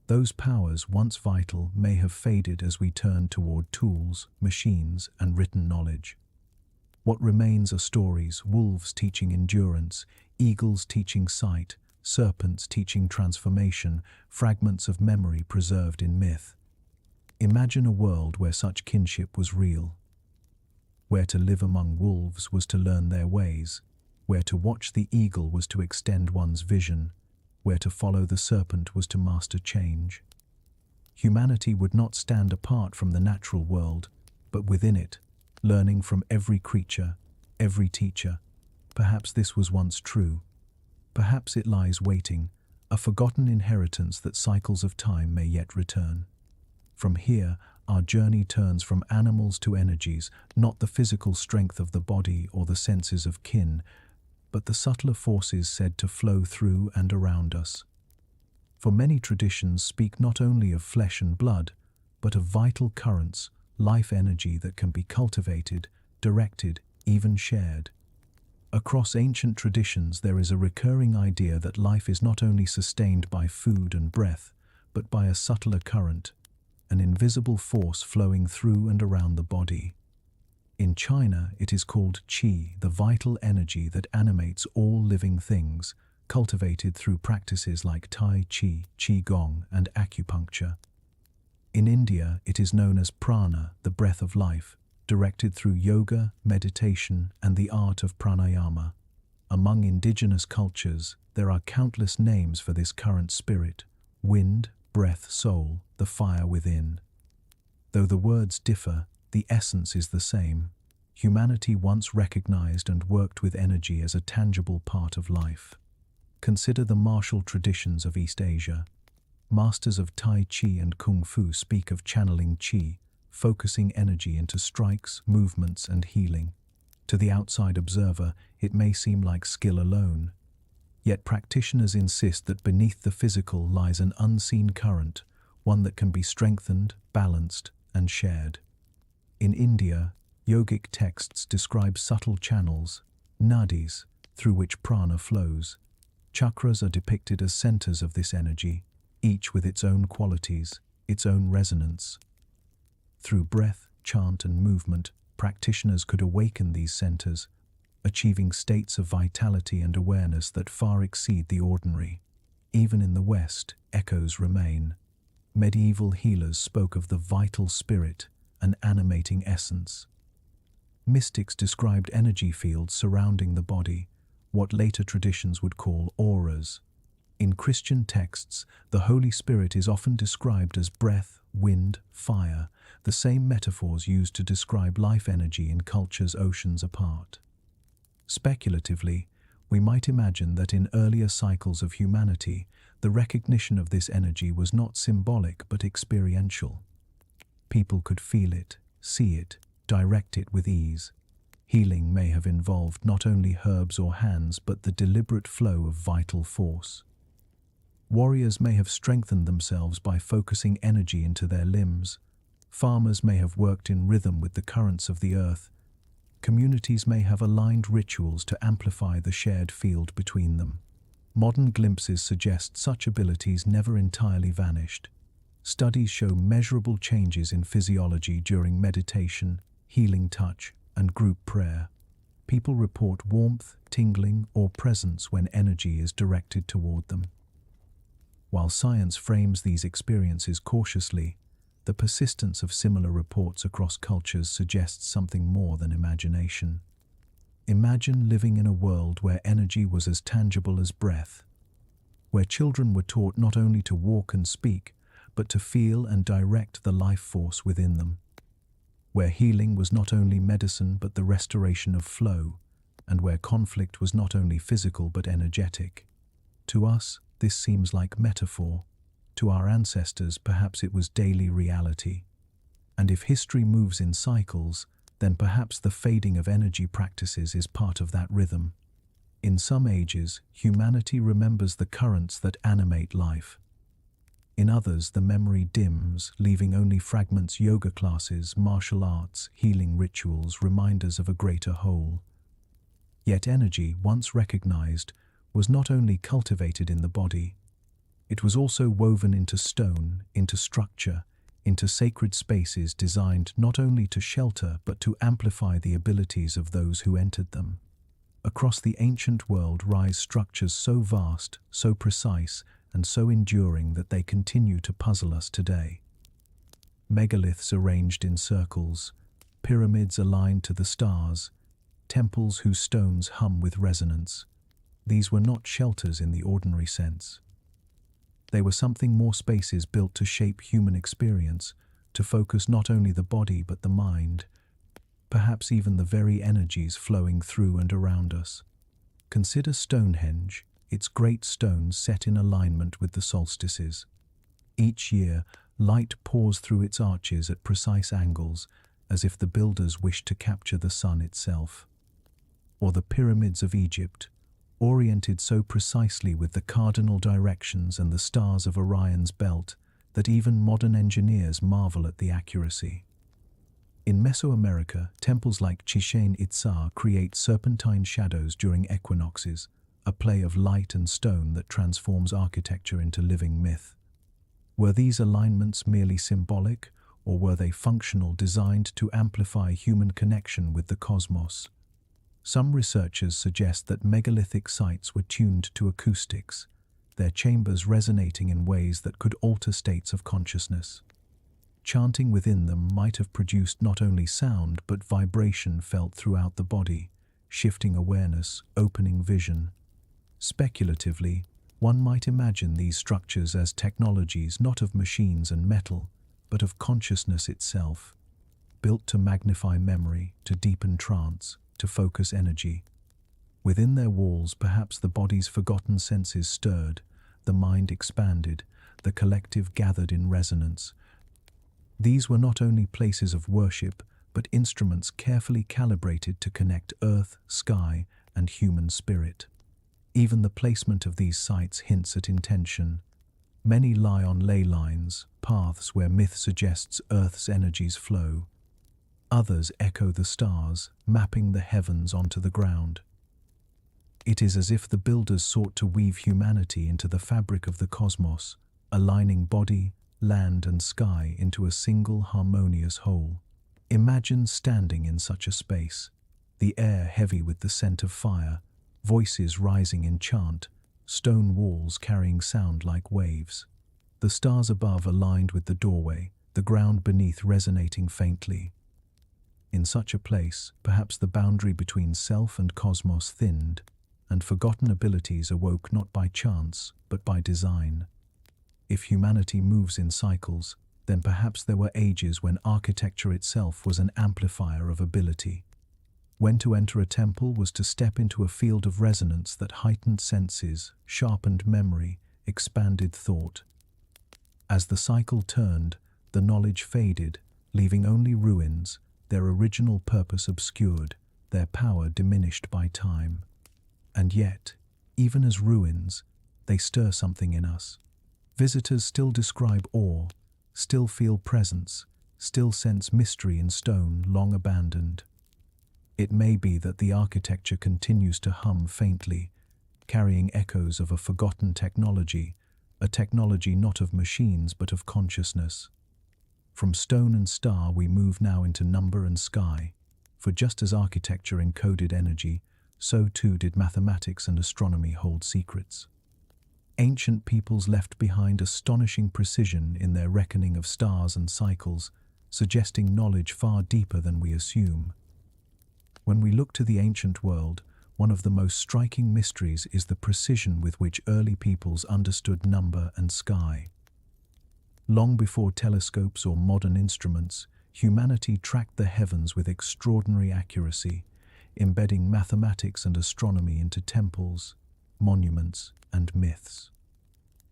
Those powers, once vital, may have faded as we turn toward tools, machines, and written knowledge. What remains are stories: wolves teaching endurance, eagles teaching sight, serpents teaching transformation, fragments of memory preserved in myth. Imagine a world where such kinship was real, where to live among wolves was to learn their ways, where to watch the eagle was to extend one's vision, where to follow the serpent was to master change. Humanity would not stand apart from the natural world, but within it, learning from every creature, every teacher. Perhaps this was once true. Perhaps it lies waiting, a forgotten inheritance that cycles of time may yet return. From here, our journey turns from animals to energies, not the physical strength of the body or the senses of kin, but the subtler forces said to flow through and around us. For many traditions speak not only of flesh and blood, but of vital currents, life energy that can be cultivated, directed, even shared. Across ancient traditions there is a recurring idea that life is not only sustained by food and breath, but by a subtler current, an invisible force flowing through and around the body. In China, it is called qi, the vital energy that animates all living things, cultivated through practices like Tai Chi, Qigong, and acupuncture. In India, it is known as prana, the breath of life, directed through yoga, meditation, and the art of pranayama. Among indigenous cultures, there are countless names for this current spirit: wind, breath, soul, the fire within. Though the words differ, the essence is the same. Humanity once recognized and worked with energy as a tangible part of life. Consider the martial traditions of East Asia. Masters of Tai Chi and Kung Fu speak of channeling qi, focusing energy into strikes, movements, and healing. To the outside observer, it may seem like skill alone. Yet practitioners insist that beneath the physical lies an unseen current, one that can be strengthened, balanced, and shared. In India, yogic texts describe subtle channels, nadis, through which prana flows. Chakras are depicted as centers of this energy, each with its own qualities, its own resonance. Through breath, chant, and movement, practitioners could awaken these centers, achieving states of vitality and awareness that far exceed the ordinary. Even in the West, echoes remain. Medieval healers spoke of the vital spirit, an animating essence. Mystics described energy fields surrounding the body, what later traditions would call auras. In Christian texts, the Holy Spirit is often described as breath, wind, fire, the same metaphors used to describe life energy in cultures oceans apart. Speculatively, we might imagine that in earlier cycles of humanity, the recognition of this energy was not symbolic but experiential. People could feel it, see it, direct it with ease. Healing may have involved not only herbs or hands but the deliberate flow of vital force. Warriors may have strengthened themselves by focusing energy into their limbs. Farmers may have worked in rhythm with the currents of the earth. Communities may have aligned rituals to amplify the shared field between them. Modern glimpses suggest such abilities never entirely vanished. Studies show measurable changes in physiology during meditation, healing touch, and group prayer. People report warmth, tingling, or presence when energy is directed toward them. While science frames these experiences cautiously, the persistence of similar reports across cultures suggests something more than imagination. Imagine living in a world where energy was as tangible as breath, where children were taught not only to walk and speak, but to feel and direct the life force within them, where healing was not only medicine but the restoration of flow, and where conflict was not only physical but energetic. To us, this seems like metaphor. To our ancestors, perhaps it was daily reality. And if history moves in cycles, then perhaps the fading of energy practices is part of that rhythm. In some ages, humanity remembers the currents that animate life. In others, the memory dims, leaving only fragments: yoga classes, martial arts, healing rituals, reminders of a greater whole. Yet energy, once recognized, was not only cultivated in the body. It was also woven into stone, into structure, into sacred spaces designed not only to shelter but to amplify the abilities of those who entered them. Across the ancient world rise structures so vast, so precise, and so enduring that they continue to puzzle us today. Megaliths arranged in circles, pyramids aligned to the stars, temples whose stones hum with resonance. These were not shelters in the ordinary sense. They were something more: spaces built to shape human experience, to focus not only the body but the mind, perhaps even the very energies flowing through and around us. Consider Stonehenge, its great stones set in alignment with the solstices. Each year, light pours through its arches at precise angles, as if the builders wished to capture the sun itself. Or the pyramids of Egypt, oriented so precisely with the cardinal directions and the stars of Orion's belt that even modern engineers marvel at the accuracy. In Mesoamerica, temples like Chichen Itza create serpentine shadows during equinoxes, a play of light and stone that transforms architecture into living myth. Were these alignments merely symbolic, or were they functional, designed to amplify human connection with the cosmos? Some researchers suggest that megalithic sites were tuned to acoustics, their chambers resonating in ways that could alter states of consciousness. Chanting within them might have produced not only sound but vibration felt throughout the body, shifting awareness, opening vision. Speculatively, one might imagine these structures as technologies not of machines and metal, but of consciousness itself, built to magnify memory, to deepen trance, to focus energy. Within their walls, perhaps the body's forgotten senses stirred, the mind expanded, the collective gathered in resonance. These were not only places of worship, but instruments carefully calibrated to connect earth, sky, and human spirit. Even the placement of these sites hints at intention. Many lie on ley lines, paths where myth suggests Earth's energies flow. Others echo the stars, mapping the heavens onto the ground. It is as if the builders sought to weave humanity into the fabric of the cosmos, aligning body, land, and sky into a single harmonious whole. Imagine standing in such a space, the air heavy with the scent of fire, voices rising in chant, stone walls carrying sound like waves. The stars above aligned with the doorway, the ground beneath resonating faintly. In such a place, perhaps the boundary between self and cosmos thinned, and forgotten abilities awoke not by chance, but by design. If humanity moves in cycles, then perhaps there were ages when architecture itself was an amplifier of ability. When to enter a temple was to step into a field of resonance that heightened senses, sharpened memory, expanded thought. As the cycle turned, the knowledge faded, leaving only ruins, their original purpose obscured, their power diminished by time. And yet, even as ruins, they stir something in us. Visitors still describe awe, still feel presence, still sense mystery in stone long abandoned. It may be that the architecture continues to hum faintly, carrying echoes of a forgotten technology, a technology not of machines but of consciousness. From stone and star we move now into number and sky, for just as architecture encoded energy, so too did mathematics and astronomy hold secrets. Ancient peoples left behind astonishing precision in their reckoning of stars and cycles, suggesting knowledge far deeper than we assume. When we look to the ancient world, one of the most striking mysteries is the precision with which early peoples understood number and sky. Long before telescopes or modern instruments, humanity tracked the heavens with extraordinary accuracy, embedding mathematics and astronomy into temples, monuments, and myths.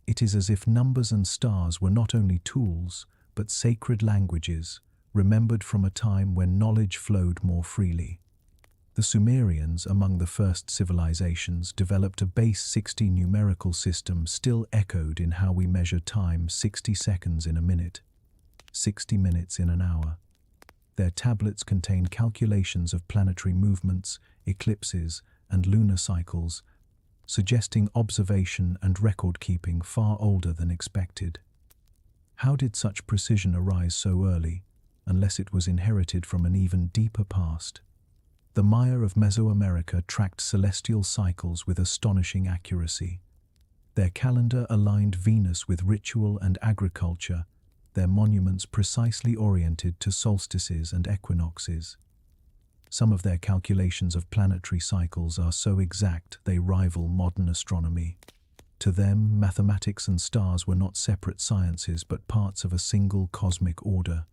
It is as if numbers and stars were not only tools, but sacred languages, remembered from a time when knowledge flowed more freely. The Sumerians, among the first civilizations, developed a base 60 numerical system still echoed in how we measure time: 60 seconds in a minute, 60 minutes in an hour. Their tablets contain calculations of planetary movements, eclipses, and lunar cycles, suggesting observation and record-keeping far older than expected. How did such precision arise so early, unless it was inherited from an even deeper past? The Maya of Mesoamerica tracked celestial cycles with astonishing accuracy. Their calendar aligned Venus with ritual and agriculture, their monuments precisely oriented to solstices and equinoxes. Some of their calculations of planetary cycles are so exact they rival modern astronomy. To them, mathematics and stars were not separate sciences but parts of a single cosmic order.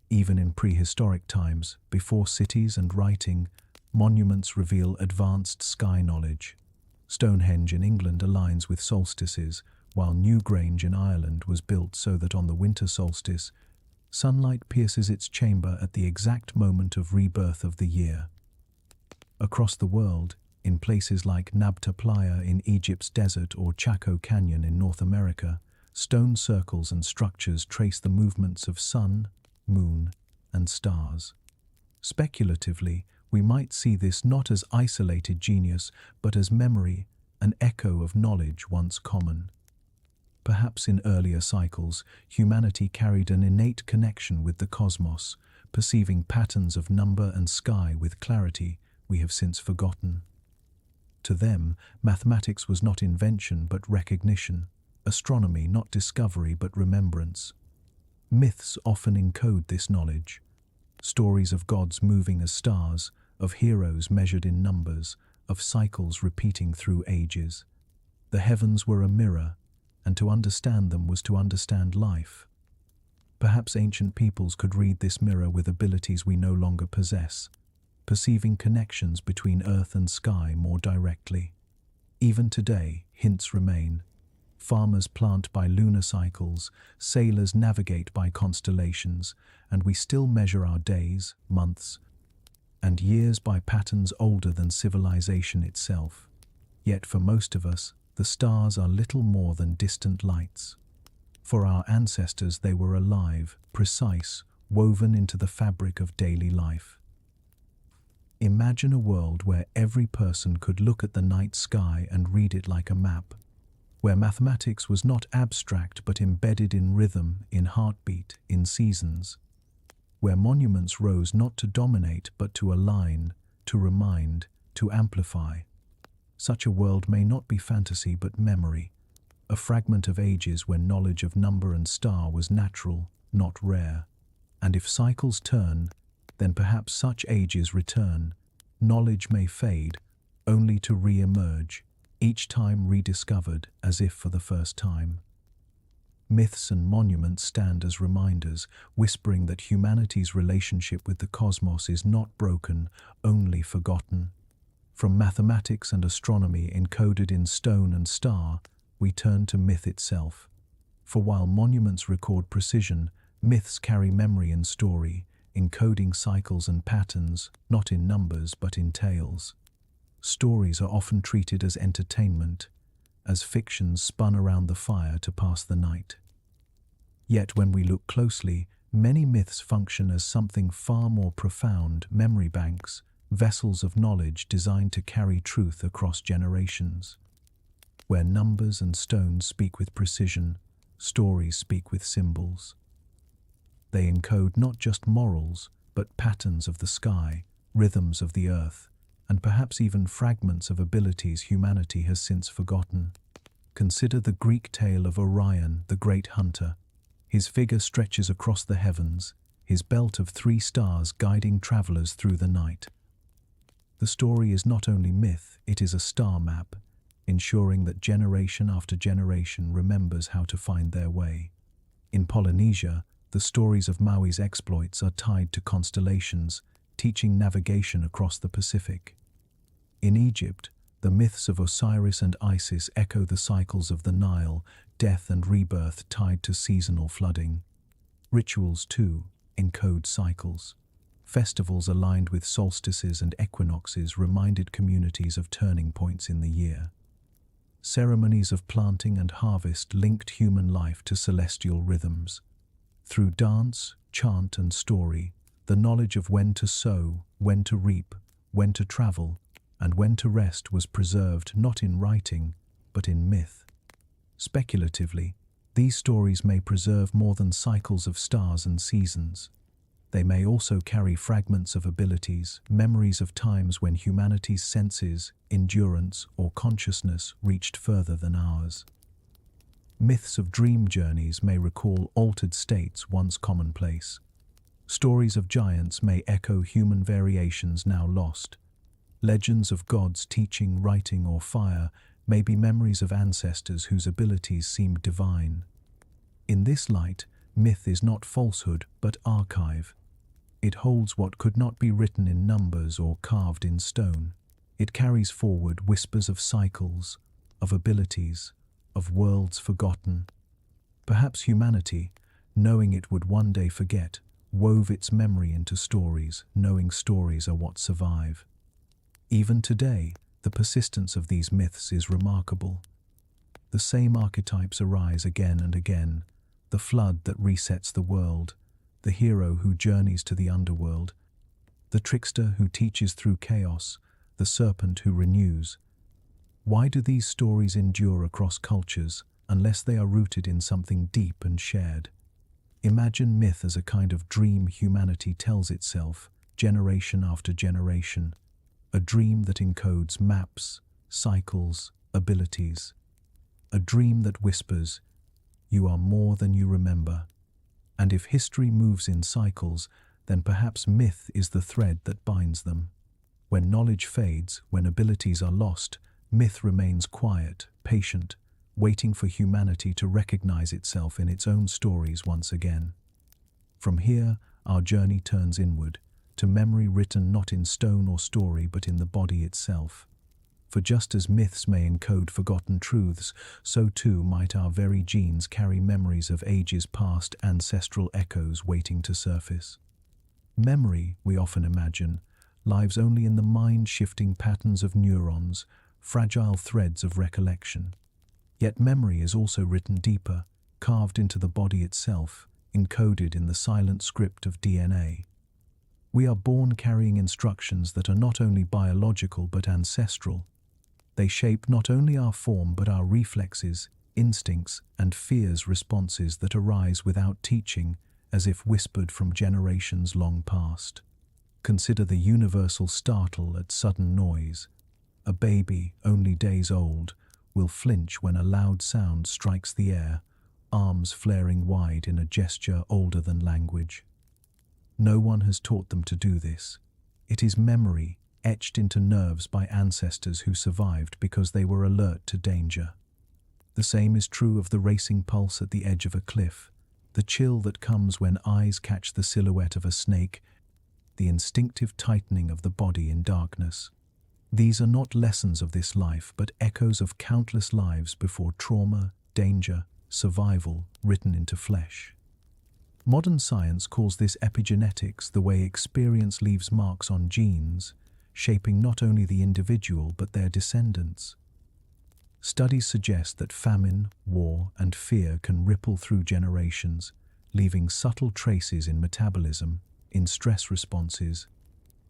Even in prehistoric times, before cities and writing, monuments reveal advanced sky knowledge. Stonehenge in England aligns with solstices, while Newgrange in Ireland was built so that on the winter solstice, sunlight pierces its chamber at the exact moment of rebirth of the year. Across the world, in places like Nabta Playa in Egypt's desert or Chaco Canyon in North America, stone circles and structures trace the movements of sun, moon, and stars. Speculatively, we might see this not as isolated genius, but as memory, an echo of knowledge once common. Perhaps in earlier cycles, humanity carried an innate connection with the cosmos, perceiving patterns of number and sky with clarity we have since forgotten. To them, mathematics was not invention but recognition, astronomy not discovery but remembrance. Myths often encode this knowledge. Stories of gods moving as stars, of heroes measured in numbers, of cycles repeating through ages. The heavens were a mirror, and to understand them was to understand life. Perhaps ancient peoples could read this mirror with abilities we no longer possess, perceiving connections between earth and sky more directly. Even today, hints remain. Farmers plant by lunar cycles, sailors navigate by constellations, and we still measure our days, months, and years by patterns older than civilization itself. Yet for most of us, the stars are little more than distant lights. For our ancestors, they were alive, precise, woven into the fabric of daily life. Imagine a world where every person could look at the night sky and read it like a map, where mathematics was not abstract but embedded in rhythm, in heartbeat, in seasons, where monuments rose not to dominate but to align, to remind, to amplify. Such a world may not be fantasy but memory, a fragment of ages when knowledge of number and star was natural, not rare. And if cycles turn, then perhaps such ages return. Knowledge may fade, only to re-emerge, each time rediscovered as if for the first time. Myths and monuments stand as reminders, whispering that humanity's relationship with the cosmos is not broken, only forgotten. From mathematics and astronomy encoded in stone and star, we turn to myth itself. For while monuments record precision, myths carry memory and story, encoding cycles and patterns, not in numbers but in tales. Stories are often treated as entertainment, as fictions spun around the fire to pass the night. Yet when we look closely, many myths function as something far more profound: memory banks, vessels of knowledge designed to carry truth across generations. Where numbers and stones speak with precision, stories speak with symbols. They encode not just morals, but patterns of the sky, rhythms of the earth, and perhaps even fragments of abilities humanity has since forgotten. Consider the Greek tale of Orion, the great hunter. His figure stretches across the heavens, his belt of 3 stars guiding travelers through the night. The story is not only myth, it is a star map, ensuring that generation after generation remembers how to find their way. In Polynesia, the stories of Maui's exploits are tied to constellations, teaching navigation across the Pacific. In Egypt, the myths of Osiris and Isis echo the cycles of the Nile, death and rebirth tied to seasonal flooding. Rituals, too, encode cycles. Festivals aligned with solstices and equinoxes reminded communities of turning points in the year. Ceremonies of planting and harvest linked human life to celestial rhythms. Through dance, chant, and story, the knowledge of when to sow, when to reap, when to travel, and when to rest was preserved not in writing, but in myth. Speculatively, these stories may preserve more than cycles of stars and seasons. They may also carry fragments of abilities, memories of times when humanity's senses, endurance, or consciousness reached further than ours. Myths of dream journeys may recall altered states once commonplace. Stories of giants may echo human variations now lost. Legends of gods teaching writing or fire may be memories of ancestors whose abilities seemed divine. In this light, myth is not falsehood but archive. It holds what could not be written in numbers or carved in stone. It carries forward whispers of cycles, of abilities, of worlds forgotten. Perhaps humanity, knowing it would one day forget, wove its memory into stories, knowing stories are what survive. Even today, the persistence of these myths is remarkable. The same archetypes arise again and again: the flood that resets the world, the hero who journeys to the underworld, the trickster who teaches through chaos, the serpent who renews. Why do these stories endure across cultures unless they are rooted in something deep and shared? Imagine myth as a kind of dream humanity tells itself, generation after generation. A dream that encodes maps, cycles, abilities. A dream that whispers, "You are more than you remember." And if history moves in cycles, then perhaps myth is the thread that binds them. When knowledge fades, when abilities are lost, myth remains quiet, patient, waiting for humanity to recognize itself in its own stories once again. From here, our journey turns inward, to memory written not in stone or story but in the body itself. For just as myths may encode forgotten truths, so too might our very genes carry memories of ages past, ancestral echoes waiting to surface. Memory, we often imagine, lives only in the mind-shifting patterns of neurons, fragile threads of recollection. Yet memory is also written deeper, carved into the body itself, encoded in the silent script of DNA. We are born carrying instructions that are not only biological but ancestral. They shape not only our form but our reflexes, instincts, and fears responses that arise without teaching, as if whispered from generations long past. Consider the universal startle at sudden noise. A baby, only days old, will flinch when a loud sound strikes the air, arms flaring wide in a gesture older than language. No one has taught them to do this. It is memory, etched into nerves by ancestors who survived because they were alert to danger. The same is true of the racing pulse at the edge of a cliff, the chill that comes when eyes catch the silhouette of a snake, the instinctive tightening of the body in darkness. These are not lessons of this life, but echoes of countless lives before trauma, danger, survival written into flesh. Modern science calls this epigenetics, the way experience leaves marks on genes, shaping not only the individual but their descendants. Studies suggest that famine, war, and fear can ripple through generations, leaving subtle traces in metabolism, in stress responses,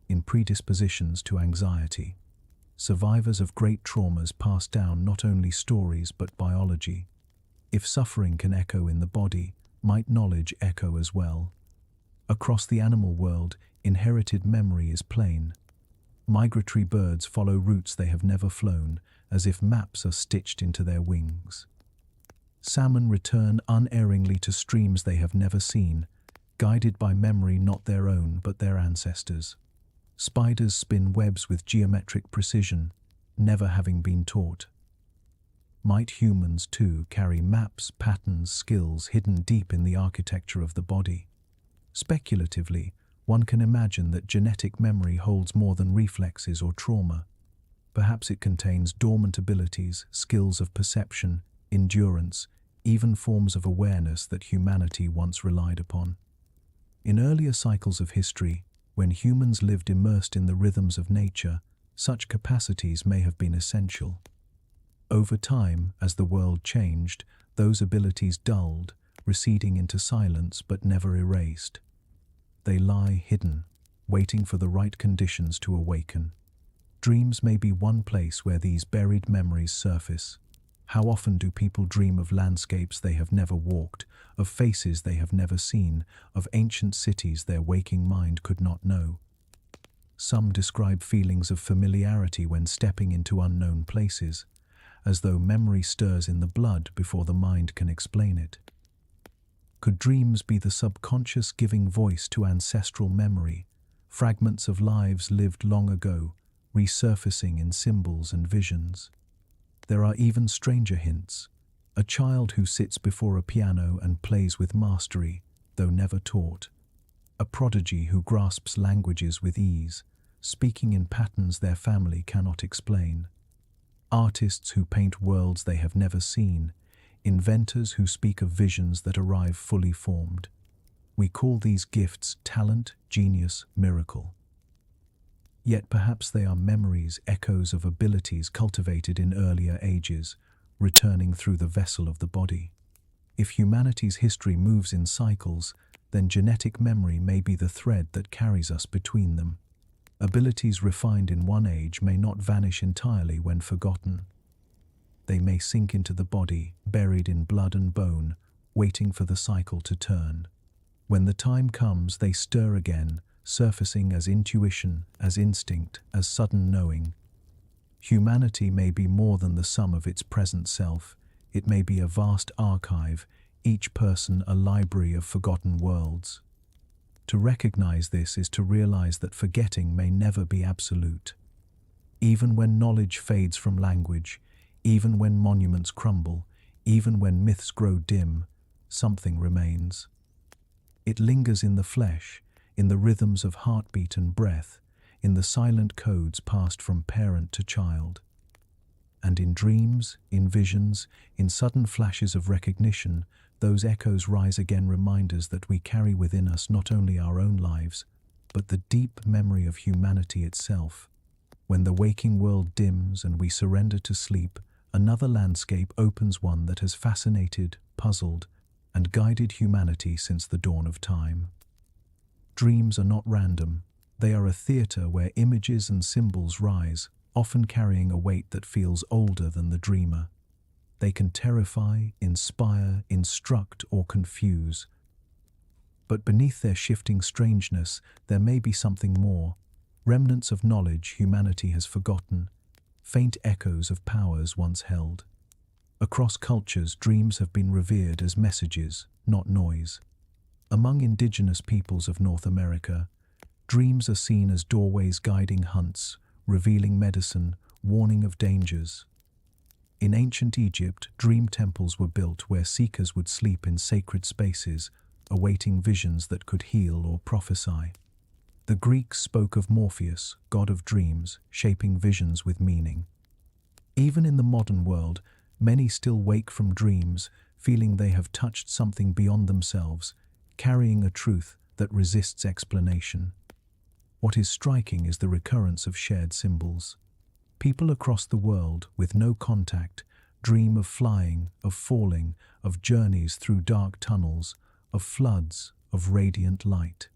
in predispositions to anxiety. Survivors of great traumas pass down not only stories but biology. If suffering can echo in the body, might knowledge echo as well? Across the animal world, inherited memory is plain. Migratory birds follow routes they have never flown, as if maps are stitched into their wings. Salmon return unerringly to streams they have never seen, guided by memory not their own but their ancestors. Spiders spin webs with geometric precision, never having been taught. Might humans, too, carry maps, patterns, skills hidden deep in the architecture of the body? Speculatively, one can imagine that genetic memory holds more than reflexes or trauma. Perhaps it contains dormant abilities, skills of perception, endurance, even forms of awareness that humanity once relied upon. In earlier cycles of history, when humans lived immersed in the rhythms of nature, such capacities may have been essential. Over time, as the world changed, those abilities dulled, receding into silence but never erased. They lie hidden, waiting for the right conditions to awaken. Dreams may be one place where these buried memories surface. How often do people dream of landscapes they have never walked, of faces they have never seen, of ancient cities their waking mind could not know? Some describe feelings of familiarity when stepping into unknown places, as though memory stirs in the blood before the mind can explain it. Could dreams be the subconscious giving voice to ancestral memory, fragments of lives lived long ago, resurfacing in symbols and visions? There are even stranger hints. A child who sits before a piano and plays with mastery, though never taught. A prodigy who grasps languages with ease, speaking in patterns their family cannot explain. Artists who paint worlds they have never seen, inventors who speak of visions that arrive fully formed. We call these gifts talent, genius, miracle. Yet perhaps they are memories, echoes of abilities cultivated in earlier ages, returning through the vessel of the body. If humanity's history moves in cycles, then genetic memory may be the thread that carries us between them. Abilities refined in one age may not vanish entirely when forgotten. They may sink into the body, buried in blood and bone, waiting for the cycle to turn. When the time comes, they stir again, surfacing as intuition, as instinct, as sudden knowing. Humanity may be more than the sum of its present self. It may be a vast archive, each person a library of forgotten worlds. To recognize this is to realize that forgetting may never be absolute. Even when knowledge fades from language, even when monuments crumble, even when myths grow dim, something remains. It lingers in the flesh, in the rhythms of heartbeat and breath, in the silent codes passed from parent to child. And in dreams, in visions, in sudden flashes of recognition, those echoes rise again, reminders that we carry within us not only our own lives, but the deep memory of humanity itself. When the waking world dims and we surrender to sleep, another landscape opens, one that has fascinated, puzzled, and guided humanity since the dawn of time. Dreams are not random. They are a theater where images and symbols rise, often carrying a weight that feels older than the dreamer. They can terrify, inspire, instruct, or confuse. But beneath their shifting strangeness, there may be something more, remnants of knowledge humanity has forgotten, faint echoes of powers once held. Across cultures, dreams have been revered as messages, not noise. Among indigenous peoples of North America, dreams are seen as doorways guiding hunts, revealing medicine, warning of dangers. In ancient Egypt, dream temples were built where seekers would sleep in sacred spaces, awaiting visions that could heal or prophesy. The Greeks spoke of Morpheus, god of dreams, shaping visions with meaning. Even in the modern world, many still wake from dreams, feeling they have touched something beyond themselves, carrying a truth that resists explanation. What is striking is the recurrence of shared symbols. People across the world, with no contact, dream of flying, of falling, of journeys through dark tunnels, of floods, of radiant light.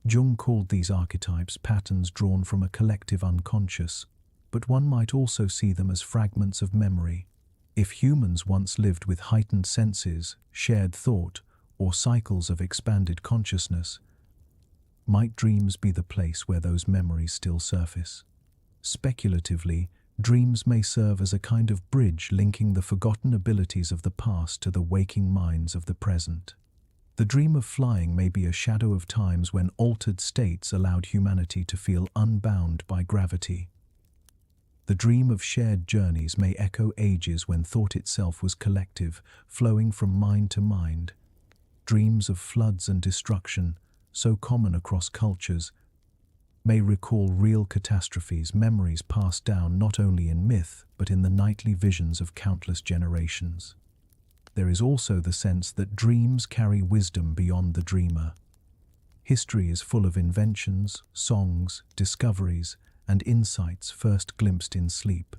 Jung called these archetypes patterns drawn from a collective unconscious, but one might also see them as fragments of memory. If humans once lived with heightened senses, shared thought, or cycles of expanded consciousness, might dreams be the place where those memories still surface? Speculatively, dreams may serve as a kind of bridge linking the forgotten abilities of the past to the waking minds of the present. The dream of flying may be a shadow of times when altered states allowed humanity to feel unbound by gravity. The dream of shared journeys may echo ages when thought itself was collective, flowing from mind to mind. Dreams of floods and destruction, so common across cultures, may recall real catastrophes, memories passed down not only in myth but in the nightly visions of countless generations. There is also the sense that dreams carry wisdom beyond the dreamer. History is full of inventions, songs, discoveries, and insights first glimpsed in sleep.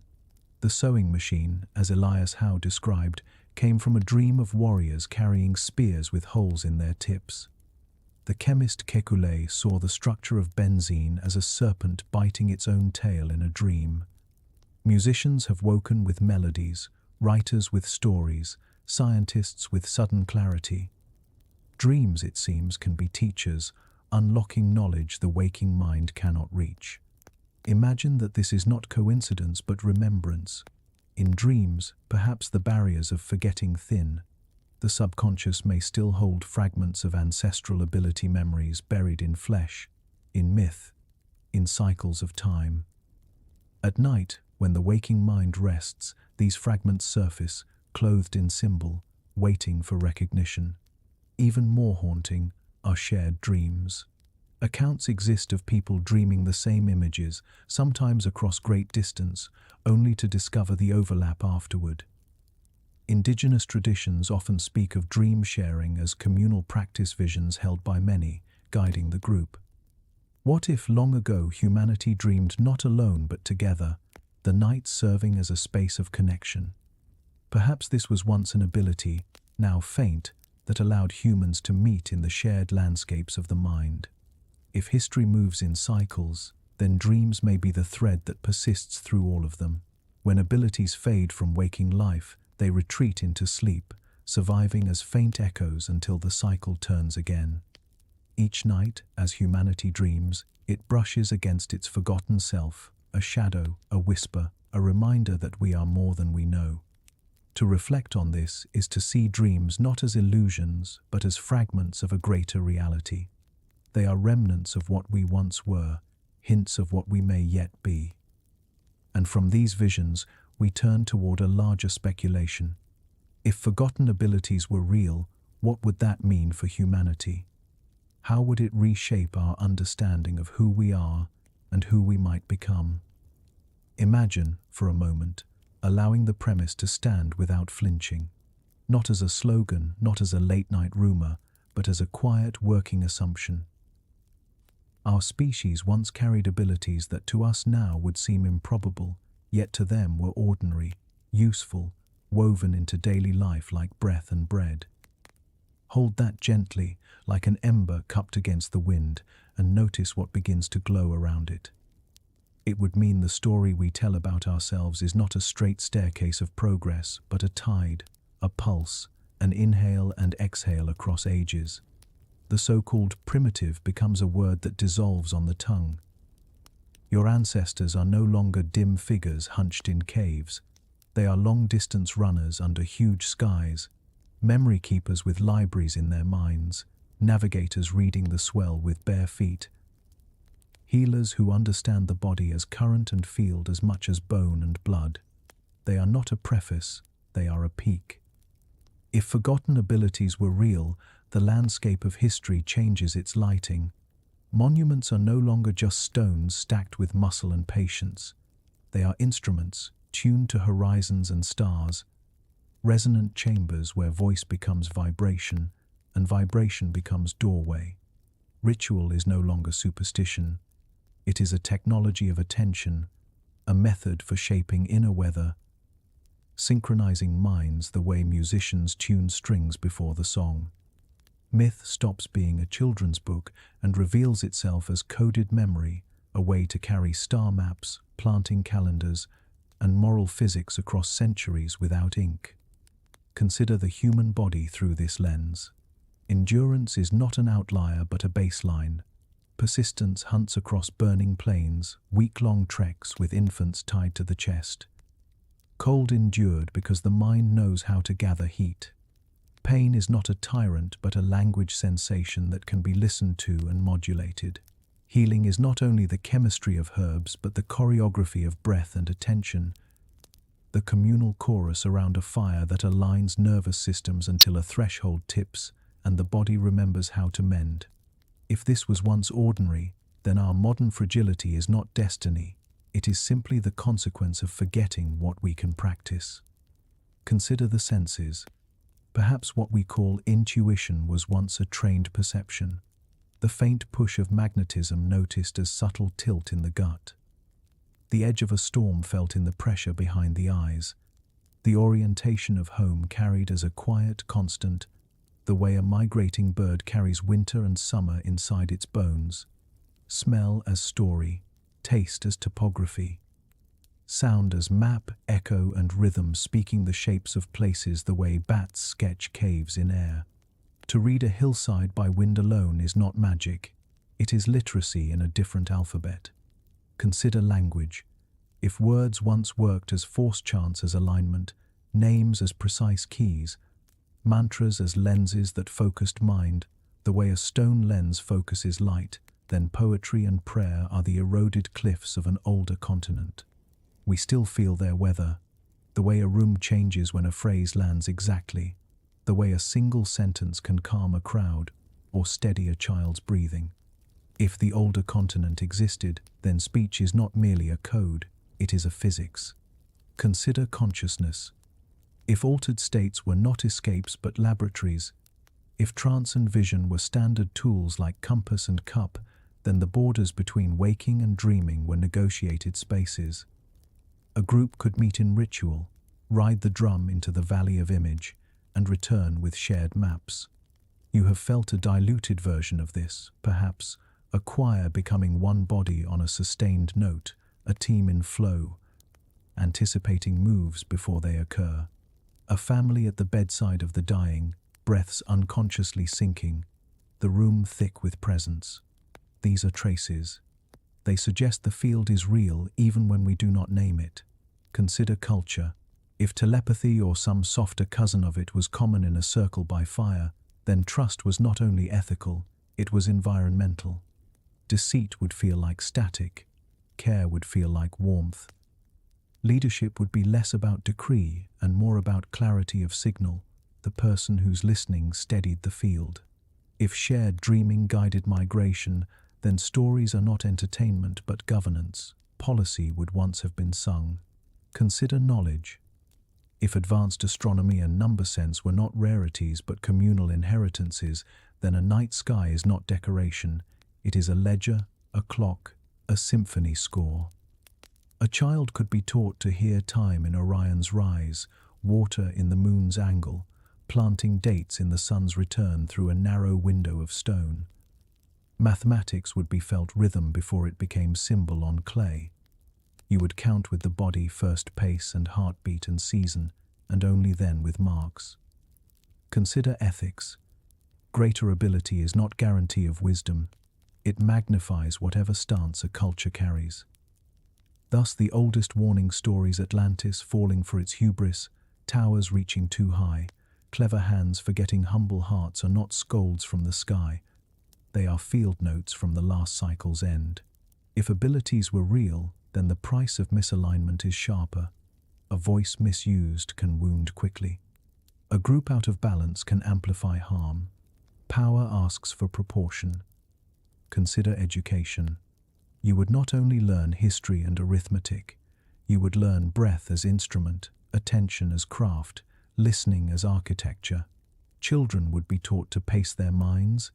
The sewing machine, as Elias Howe described, came from a dream of warriors carrying spears with holes in their tips. The chemist Kekulé saw the structure of benzene as a serpent biting its own tail in a dream. Musicians have woken with melodies, writers with stories, scientists with sudden clarity. Dreams, it seems, can be teachers, unlocking knowledge the waking mind cannot reach. Imagine that this is not coincidence but remembrance. In dreams, perhaps the barriers of forgetting thin. The subconscious may still hold fragments of ancestral ability memories buried in flesh, in myth, in cycles of time. At night, when the waking mind rests, these fragments surface, clothed in symbol, waiting for recognition. Even more haunting are shared dreams. Accounts exist of people dreaming the same images, sometimes across great distance, only to discover the overlap afterward. Indigenous traditions often speak of dream sharing as communal practice, visions held by many, guiding the group. What if long ago humanity dreamed not alone but together, the night serving as a space of connection? Perhaps this was once an ability, now faint, that allowed humans to meet in the shared landscapes of the mind. If history moves in cycles, then dreams may be the thread that persists through all of them. When abilities fade from waking life, they retreat into sleep, surviving as faint echoes until the cycle turns again. Each night, as humanity dreams, it brushes against its forgotten self, a shadow, a whisper, a reminder that we are more than we know. To reflect on this is to see dreams not as illusions, but as fragments of a greater reality. They are remnants of what we once were, hints of what we may yet be. And from these visions, we turn toward a larger speculation. If forgotten abilities were real, what would that mean for humanity? How would it reshape our understanding of who we are and who we might become? Imagine, for a moment, allowing the premise to stand without flinching. Not as a slogan, not as a late-night rumor, but as a quiet working assumption. Our species once carried abilities that to us now would seem improbable, yet to them were ordinary, useful, woven into daily life like breath and bread. Hold that gently, like an ember cupped against the wind, and notice what begins to glow around it. It would mean the story we tell about ourselves is not a straight staircase of progress, but a tide, a pulse, an inhale and exhale across ages. The so-called primitive becomes a word that dissolves on the tongue. Your ancestors are no longer dim figures hunched in caves. They are long-distance runners under huge skies, memory keepers with libraries in their minds, navigators reading the swell with bare feet, healers who understand the body as current and field as much as bone and blood. They are not a preface, they are a peak. If forgotten abilities were real, the landscape of history changes its lighting. Monuments are no longer just stones stacked with muscle and patience. They are instruments, tuned to horizons and stars, resonant chambers where voice becomes vibration, and vibration becomes doorway. Ritual is no longer superstition. It is a technology of attention, a method for shaping inner weather. synchronizing minds the way musicians tune strings before the song. Myth stops being a children's book and reveals itself as coded memory, a way to carry star maps, planting calendars, and moral physics across centuries without ink. Consider the human body through this lens. Endurance is not an outlier but a baseline. Persistence hunts across burning plains, week-long treks with infants tied to the chest. Cold endured because the mind knows how to gather heat. Pain is not a tyrant but a language sensation that can be listened to and modulated. Healing is not only the chemistry of herbs but the choreography of breath and attention, the communal chorus around a fire that aligns nervous systems until a threshold tips and the body remembers how to mend. If this was once ordinary, then our modern fragility is not destiny. It is simply the consequence of forgetting what we can practice. Consider the senses. Perhaps what we call intuition was once a trained perception, the faint push of magnetism noticed as subtle tilt in the gut, the edge of a storm felt in the pressure behind the eyes, the orientation of home carried as a quiet constant, the way a migrating bird carries winter and summer inside its bones, smell as story, taste as topography, sound as map, echo and rhythm speaking the shapes of places the way bats sketch caves in air. To read a hillside by wind alone is not magic, it is literacy in a different alphabet. Consider language. If words once worked as force chants as alignment, names as precise keys, mantras as lenses that focused mind, the way a stone lens focuses light, then poetry and prayer are the eroded cliffs of an older continent. We still feel their weather, the way a room changes when a phrase lands exactly, the way a single sentence can calm a crowd or steady a child's breathing. If the older continent existed, then speech is not merely a code, it is a physics. Consider consciousness. If altered states were not escapes but laboratories, if trance and vision were standard tools like compass and cup, then the borders between waking and dreaming were negotiated spaces. A group could meet in ritual, ride the drum into the valley of image, and return with shared maps. You have felt a diluted version of this, perhaps, a choir becoming one body on a sustained note, a team in flow, anticipating moves before they occur. A family at the bedside of the dying, breaths unconsciously sinking, the room thick with presence. These are traces. They suggest the field is real even when we do not name it. Consider culture. If telepathy or some softer cousin of it was common in a circle by fire, then trust was not only ethical, it was environmental. Deceit would feel like static, care would feel like warmth. Leadership would be less about decree and more about clarity of signal, the person who's listening steadied the field. If shared dreaming guided migration, then stories are not entertainment but governance. Policy would once have been sung. Consider knowledge. If advanced astronomy and number sense were not rarities but communal inheritances, then a night sky is not decoration, it is a ledger, a clock, a symphony score. A child could be taught to hear time in Orion's rise, water in the moon's angle, planting dates in the sun's return through a narrow window of stone. Mathematics would be felt rhythm before it became symbol on clay. You would count with the body first pace and heartbeat and season, and only then with marks. Consider ethics. Greater ability is not guarantee of wisdom. It magnifies whatever stance a culture carries. Thus the oldest warning stories, Atlantis falling for its hubris, towers reaching too high, clever hands forgetting humble hearts are not scolds from the sky. They are field notes from the last cycle's end. If abilities were real, then the price of misalignment is sharper. A voice misused can wound quickly. A group out of balance can amplify harm. Power asks for proportion. Consider education. You would not only learn history and arithmetic, you would learn breath as instrument, attention as craft, listening as architecture. Children would be taught to pace their minds,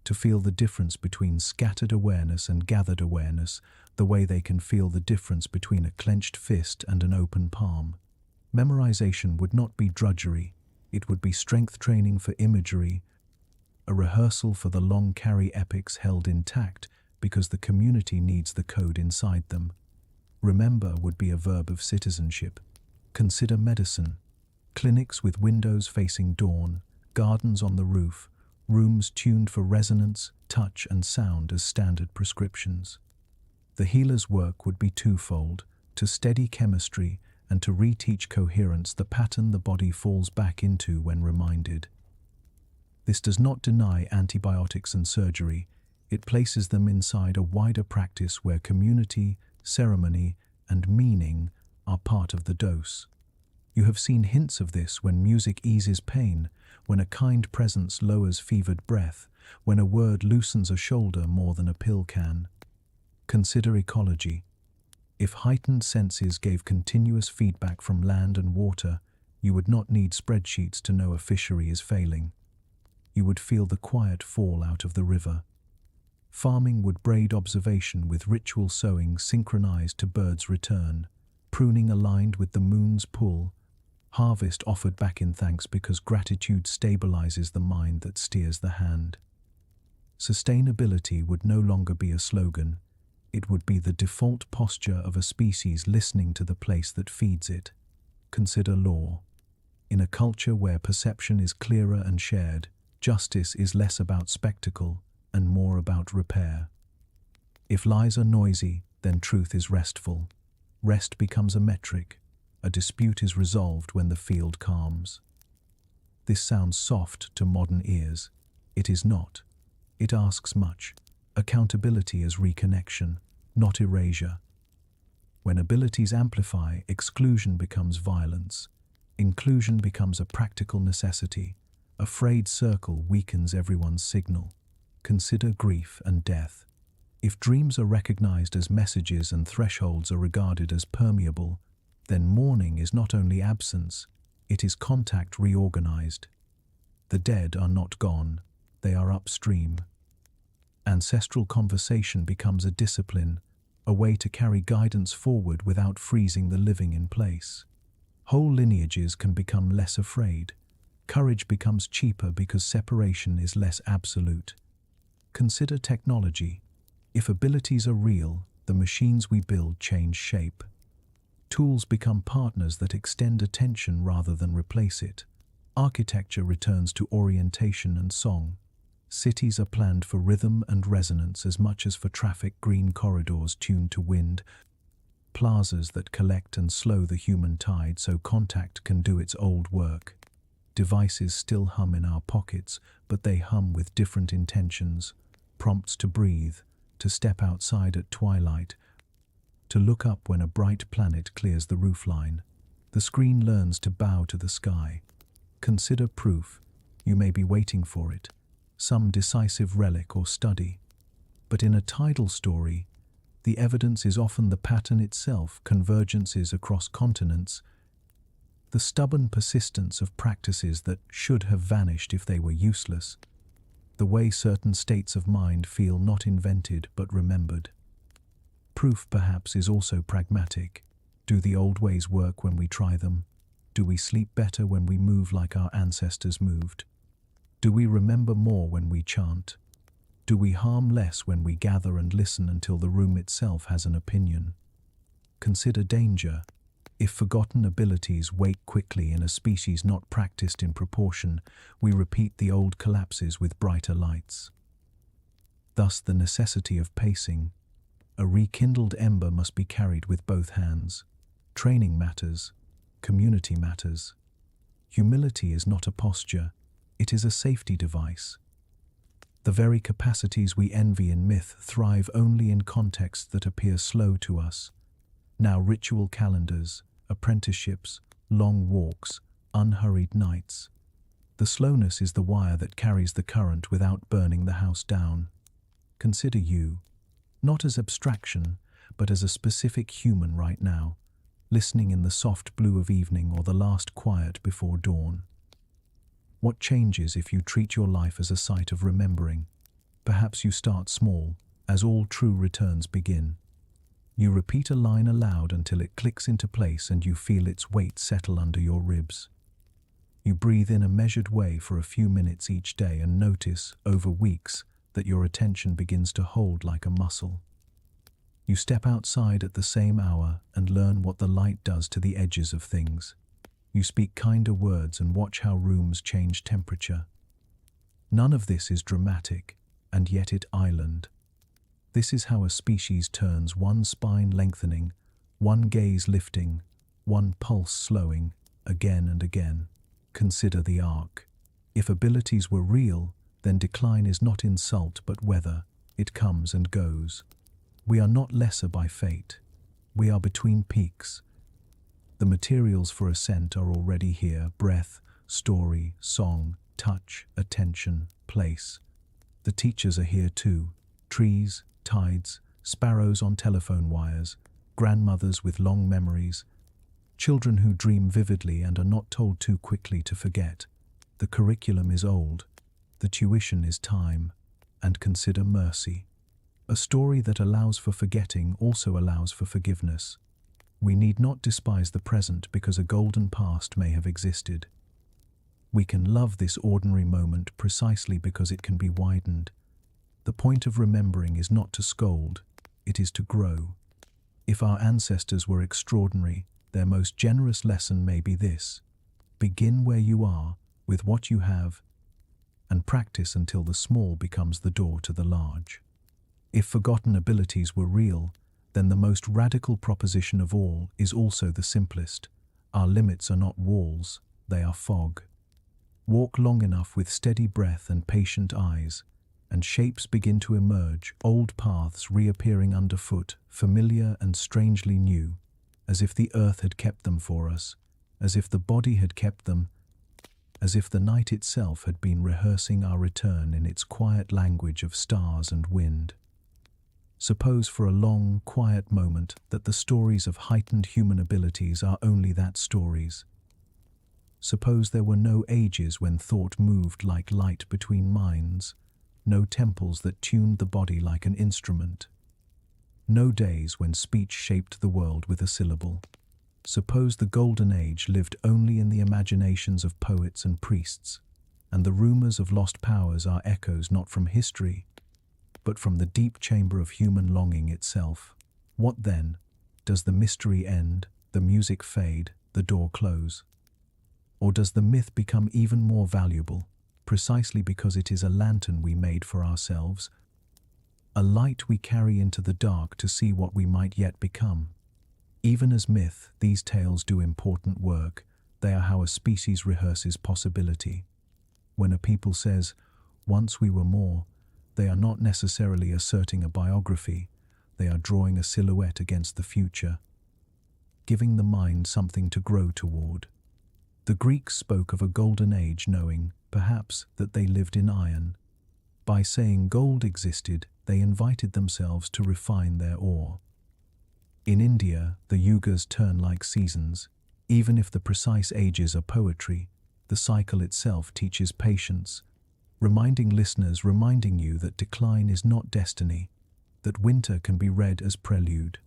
to feel the difference between scattered awareness and gathered awareness, the way they can feel the difference between a clenched fist and an open palm. Memorization would not be drudgery, it would be strength training for imagery, a rehearsal for the long carry epics held intact because the community needs the code inside them. Remember would be a verb of citizenship. Consider medicine. Clinics with windows facing dawn, gardens on the roof, rooms tuned for resonance, touch and sound as standard prescriptions. The healer's work would be twofold: to steady chemistry and to reteach coherence, the pattern the body falls back into when reminded. This does not deny antibiotics and surgery, it places them inside a wider practice where community, ceremony, and meaning are part of the dose. You have seen hints of this when music eases pain, when a kind presence lowers fevered breath, when a word loosens a shoulder more than a pill can. Consider ecology. If heightened senses gave continuous feedback from land and water, you would not need spreadsheets to know a fishery is failing. You would feel the quiet fall out of the river. Farming would braid observation with ritual sowing synchronized to birds' return, pruning aligned with the moon's pull, harvest offered back in thanks because gratitude stabilizes the mind that steers the hand. Sustainability would no longer be a slogan, it would be the default posture of a species listening to the place that feeds it. Consider law. In a culture where perception is clearer and shared, justice is less about spectacle and more about repair. If lies are noisy, then truth is restful. Rest becomes a metric. A dispute is resolved when the field calms. This sounds soft to modern ears. It is not. It asks much. Accountability as reconnection, not erasure. When abilities amplify, exclusion becomes violence. Inclusion becomes a practical necessity. A frayed circle weakens everyone's signal. Consider grief and death. If dreams are recognized as messages and thresholds are regarded as permeable, then mourning is not only absence, it is contact reorganized. The dead are not gone, they are upstream. Ancestral conversation becomes a discipline, a way to carry guidance forward without freezing the living in place. Whole lineages can become less afraid. Courage becomes cheaper because separation is less absolute. Consider technology. If abilities are real, the machines we build change shape. Tools become partners that extend attention rather than replace it. Architecture returns to orientation and song. Cities are planned for rhythm and resonance as much as for traffic, green corridors tuned to wind, plazas that collect and slow the human tide so contact can do its old work. Devices still hum in our pockets, but they hum with different intentions. Prompts to breathe, to step outside at twilight, to look up when a bright planet clears the roofline. The screen learns to bow to the sky. Consider proof. You may be waiting for it, some decisive relic or study. But in a tidal story, the evidence is often the pattern itself, convergences across continents, the stubborn persistence of practices that should have vanished if they were useless, the way certain states of mind feel not invented but remembered. Proof, perhaps, is also pragmatic. Do the old ways work when we try them? Do we sleep better when we move like our ancestors moved? Do we remember more when we chant? Do we harm less when we gather and listen until the room itself has an opinion? Consider danger. If forgotten abilities wake quickly in a species not practiced in proportion, we repeat the old collapses with brighter lights. Thus the necessity of pacing. A rekindled ember must be carried with both hands. Training matters. Community matters. Humility is not a posture, it is a safety device. The very capacities we envy in myth thrive only in contexts that appear slow to us. Now ritual calendars, apprenticeships, long walks, unhurried nights. The slowness is the wire that carries the current without burning the house down. Consider you, not as abstraction, but as a specific human right now, listening in the soft blue of evening or the last quiet before dawn. What changes if you treat your life as a site of remembering? Perhaps you start small, as all true returns begin. You repeat a line aloud until it clicks into place and you feel its weight settle under your ribs. You breathe in a measured way for a few minutes each day and notice, over weeks, that your attention begins to hold like a muscle. You step outside at the same hour and learn what the light does to the edges of things. You speak kinder words and watch how rooms change temperature. None of this is dramatic, and yet it island. This is how a species turns one spine lengthening, one gaze lifting, one pulse slowing, again and again. Consider the arc. If abilities were real, then decline is not insult but weather. It comes and goes. We are not lesser by fate. We are between peaks. The materials for ascent are already here: breath, story, song, touch, attention, place. The teachers are here too: trees, tides, sparrows on telephone wires, grandmothers with long memories, children who dream vividly and are not told too quickly to forget. The curriculum is old, the tuition is time, and consider mercy. A story that allows for forgetting also allows for forgiveness. We need not despise the present because a golden past may have existed. We can love this ordinary moment precisely because it can be widened. The point of remembering is not to scold, it is to grow. If our ancestors were extraordinary, their most generous lesson may be this: begin where you are, with what you have, and practice until the small becomes the door to the large. If forgotten abilities were real, then the most radical proposition of all is also the simplest. Our limits are not walls, they are fog. Walk long enough with steady breath and patient eyes, and shapes begin to emerge, old paths reappearing underfoot, familiar and strangely new, as if the earth had kept them for us, as if the body had kept them, as if the night itself had been rehearsing our return in its quiet language of stars and wind. Suppose for a long, quiet moment that the stories of heightened human abilities are only that, stories. Suppose there were no ages when thought moved like light between minds, no temples that tuned the body like an instrument, no days when speech shaped the world with a syllable. Suppose the golden age lived only in the imaginations of poets and priests, and the rumors of lost powers are echoes not from history, but from the deep chamber of human longing itself. What then? Does the mystery end, the music fade, the door close? Or does the myth become even more valuable, precisely because it is a lantern we made for ourselves, a light we carry into the dark to see what we might yet become? Even as myth, these tales do important work. They are how a species rehearses possibility. When a people says, "Once we were more," they are not necessarily asserting a biography, they are drawing a silhouette against the future, giving the mind something to grow toward. The Greeks spoke of a golden age knowing, perhaps, that they lived in iron. By saying gold existed, they invited themselves to refine their ore. In India, the yugas turn like seasons. Even if the precise ages are poetry, the cycle itself teaches patience, reminding you that decline is not destiny, that winter can be read as prelude.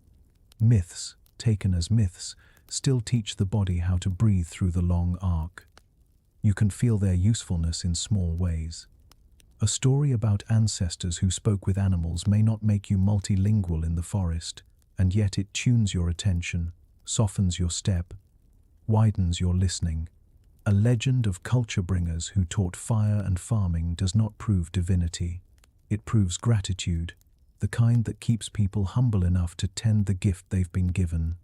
Myths, taken as myths, still teach the body how to breathe through the long arc. You can feel their usefulness in small ways. A story about ancestors who spoke with animals may not make you multilingual in the forest, and yet it tunes your attention, softens your step, widens your listening. A legend of culture bringers who taught fire and farming does not prove divinity. It proves gratitude, the kind that keeps people humble enough to tend the gift they've been given.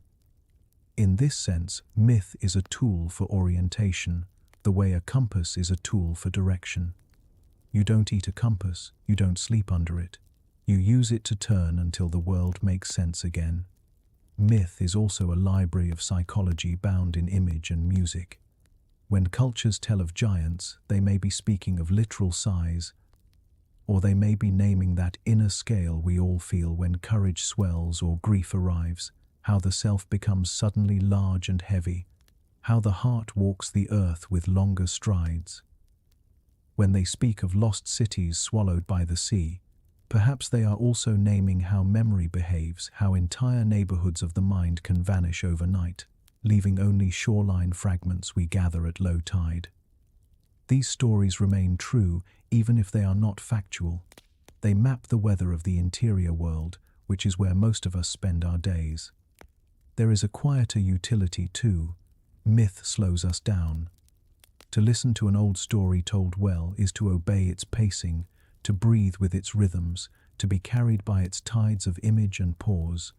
In this sense, myth is a tool for orientation, the way a compass is a tool for direction. You don't eat a compass, you don't sleep under it. You use it to turn until the world makes sense again. Myth is also a library of psychology bound in image and music. When cultures tell of giants, they may be speaking of literal size, or they may be naming that inner scale we all feel when courage swells or grief arrives, how the self becomes suddenly large and heavy, how the heart walks the earth with longer strides. When they speak of lost cities swallowed by the sea, Perhaps they are also naming how memory behaves, how entire neighborhoods of the mind can vanish overnight, leaving only shoreline fragments we gather at low tide. These stories remain true even if they are not factual. They map the weather of the interior world, which is where most of us spend our days. There is a quieter utility too. Myth slows us down. To listen to an old story told well is to obey its pacing, to breathe with its rhythms, to be carried by its tides of image and pause.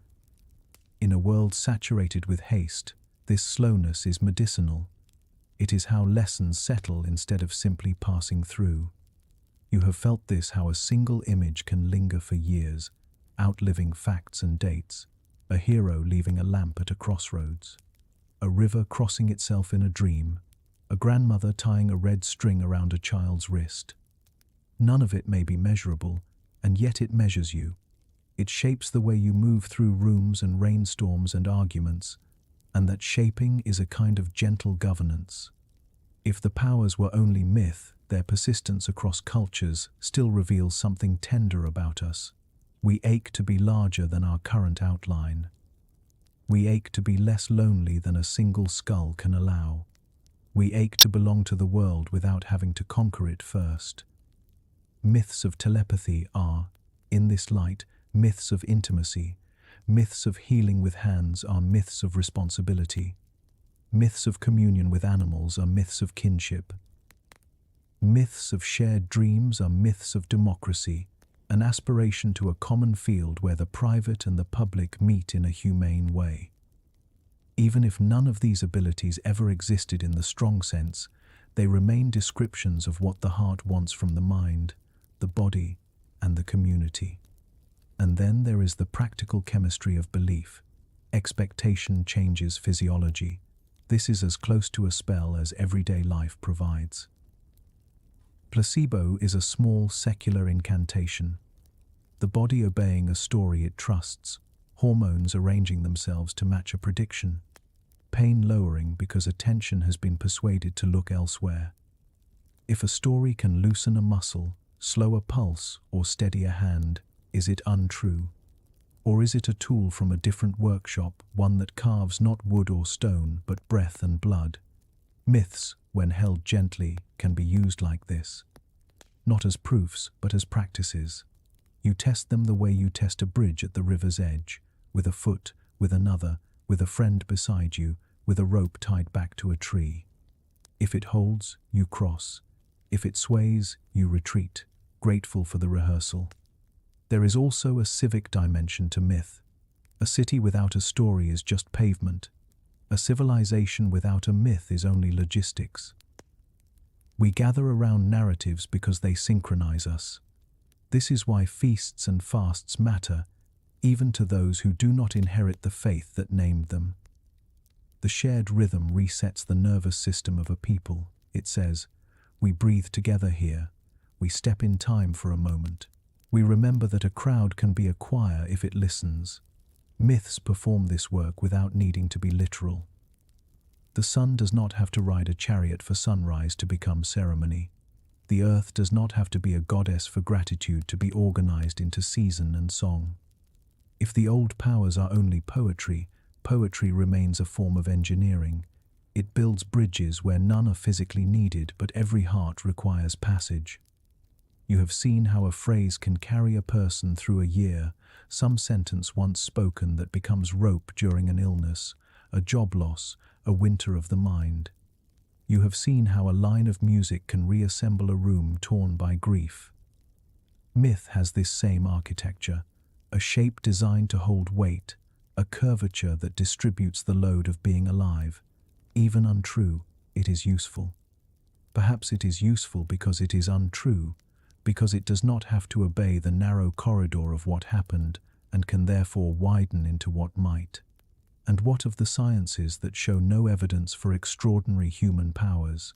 In a world saturated with haste, this slowness is medicinal. It is how lessons settle instead of simply passing through. You have felt this, how a single image can linger for years, outliving facts and dates. A hero leaving a lamp at a crossroads, a river crossing itself in a dream, a grandmother tying a red string around a child's wrist. None of it may be measurable, and yet it measures you. It shapes the way you move through rooms and rainstorms and arguments, and that shaping is a kind of gentle governance. If the powers were only myth, their persistence across cultures still reveals something tender about us. We ache to be larger than our current outline. We ache to be less lonely than a single skull can allow. We ache to belong to the world without having to conquer it first. Myths of telepathy are, in this light, myths of intimacy. Myths of healing with hands are myths of responsibility. Myths of communion with animals are myths of kinship. Myths of shared dreams are myths of democracy, an aspiration to a common field where the private and the public meet in a humane way. Even if none of these abilities ever existed in the strong sense, they remain descriptions of what the heart wants from the mind, the body, and the community. And then there is the practical chemistry of belief. Expectation changes physiology. This is as close to a spell as everyday life provides. Placebo is a small secular incantation. The body obeying a story it trusts, hormones arranging themselves to match a prediction, pain lowering because attention has been persuaded to look elsewhere. If a story can loosen a muscle, slow a pulse, or steady a hand, is it untrue? Or is it a tool from a different workshop, one that carves not wood or stone, but breath and blood? Myths, when held gently, can be used like this. Not as proofs, but as practices. You test them the way you test a bridge at the river's edge, with a foot, with another, with a friend beside you, with a rope tied back to a tree. If it holds, you cross. If it sways, you retreat, grateful for the rehearsal. There is also a civic dimension to myth. A city without a story is just pavement. A civilization without a myth is only logistics. We gather around narratives because they synchronize us. This is why feasts and fasts matter, even to those who do not inherit the faith that named them. The shared rhythm resets the nervous system of a people. It says, we breathe together here. We step in time for a moment. We remember that a crowd can be a choir if it listens. Myths perform this work without needing to be literal. The sun does not have to ride a chariot for sunrise to become ceremony. The earth does not have to be a goddess for gratitude to be organized into season and song. If the old powers are only poetry, poetry remains a form of engineering. It builds bridges where none are physically needed, but every heart requires passage. You have seen how a phrase can carry a person through a year, some sentence once spoken that becomes rope during an illness, a job loss, a winter of the mind. You have seen how a line of music can reassemble a room torn by grief. Myth has this same architecture, a shape designed to hold weight, a curvature that distributes the load of being alive. Even untrue, it is useful. Perhaps it is useful because it is untrue, because it does not have to obey the narrow corridor of what happened and can therefore widen into what might. And what of the sciences that show no evidence for extraordinary human powers?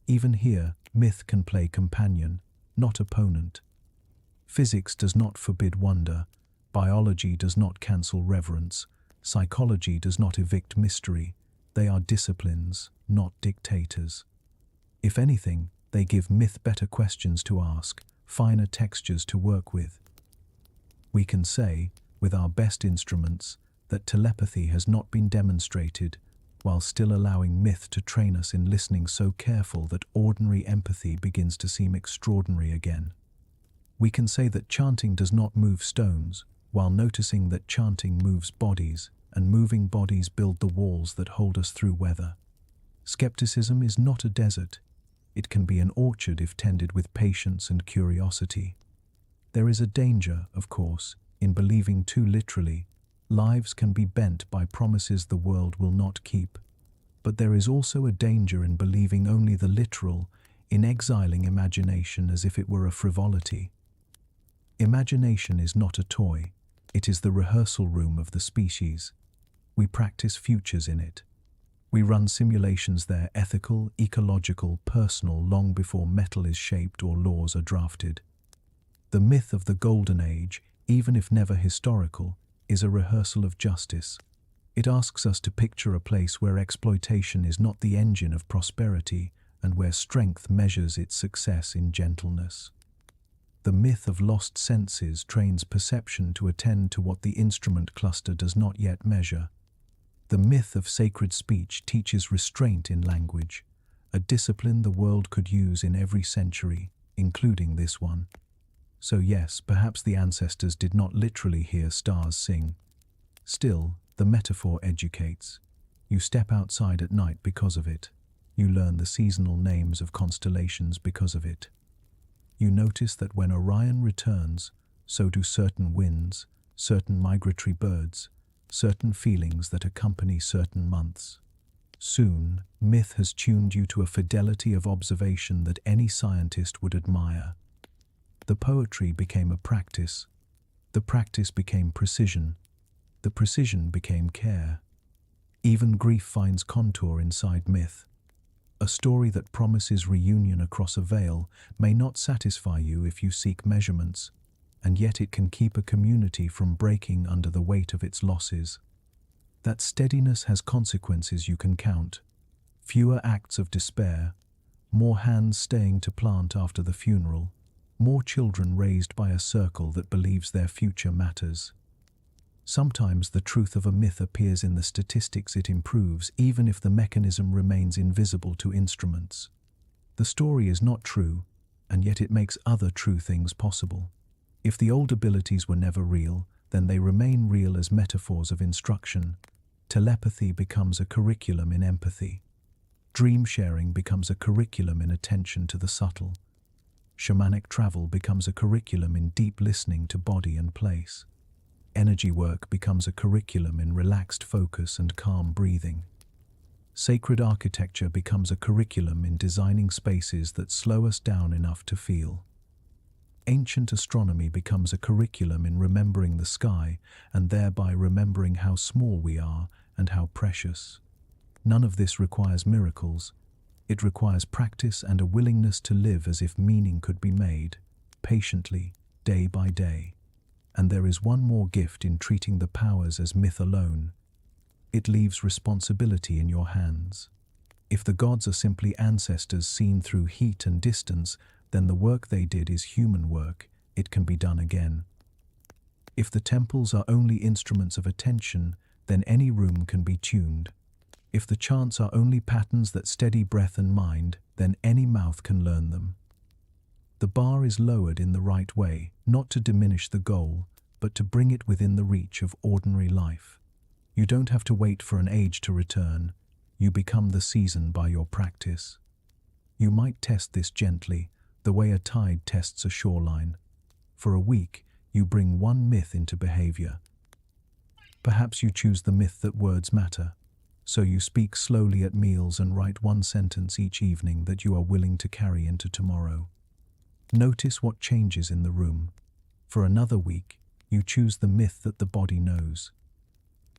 Even here, myth can play companion, not opponent. Physics does not forbid wonder, biology does not cancel reverence, psychology does not evict mystery. They are disciplines, not dictators. If anything, they give myth better questions to ask, finer textures to work with. We can say, with our best instruments, that telepathy has not been demonstrated, while still allowing myth to train us in listening so careful that ordinary empathy begins to seem extraordinary again. We can say that chanting does not move stones, while noticing that chanting moves bodies, and moving bodies build the walls that hold us through weather. Skepticism is not a desert. It can be an orchard if tended with patience and curiosity. There is a danger, of course, in believing too literally. Lives can be bent by promises the world will not keep. But there is also a danger in believing only the literal, in exiling imagination as if it were a frivolity. Imagination is not a toy. It is the rehearsal room of the species. We practice futures in it. We run simulations there, ethical, ecological, personal, long before metal is shaped or laws are drafted. The myth of the Golden Age, even if never historical, is a rehearsal of justice. It asks us to picture a place where exploitation is not the engine of prosperity and where strength measures its success in gentleness. The myth of lost senses trains perception to attend to what the instrument cluster does not yet measure. The myth of sacred speech teaches restraint in language, a discipline the world could use in every century, including this one. So yes, perhaps the ancestors did not literally hear stars sing. Still, the metaphor educates. You step outside at night because of it. You learn the seasonal names of constellations because of it. You notice that when Orion returns, so do certain winds, certain migratory birds, certain feelings that accompany certain months. Soon, myth has tuned you to a fidelity of observation that any scientist would admire. The poetry became a practice. The practice became precision. The precision became care. Even grief finds contour inside myth. A story that promises reunion across a veil may not satisfy you if you seek measurements, and yet it can keep a community from breaking under the weight of its losses. That steadiness has consequences you can count. Fewer acts of despair, more hands staying to plant after the funeral, more children raised by a circle that believes their future matters. Sometimes the truth of a myth appears in the statistics it improves, even if the mechanism remains invisible to instruments. The story is not true, and yet it makes other true things possible. If the old abilities were never real, then they remain real as metaphors of instruction. Telepathy becomes a curriculum in empathy. Dream sharing becomes a curriculum in attention to the subtle. Shamanic travel becomes a curriculum in deep listening to body and place. Energy work becomes a curriculum in relaxed focus and calm breathing. Sacred architecture becomes a curriculum in designing spaces that slow us down enough to feel. Ancient astronomy becomes a curriculum in remembering the sky and thereby remembering how small we are and how precious. None of this requires miracles. It requires practice and a willingness to live as if meaning could be made, patiently, day by day. And there is one more gift in treating the powers as myth alone. It leaves responsibility in your hands. If the gods are simply ancestors seen through heat and distance, then the work they did is human work. It can be done again. If the temples are only instruments of attention, then any room can be tuned. If the chants are only patterns that steady breath and mind, then any mouth can learn them. The bar is lowered in the right way, not to diminish the goal, but to bring it within the reach of ordinary life. You don't have to wait for an age to return. You become the season by your practice. You might test this gently, the way a tide tests a shoreline. For a week, you bring one myth into behavior. Perhaps you choose the myth that words matter. So you speak slowly at meals and write one sentence each evening that you are willing to carry into tomorrow. Notice what changes in the room. For another week, you choose the myth that the body knows.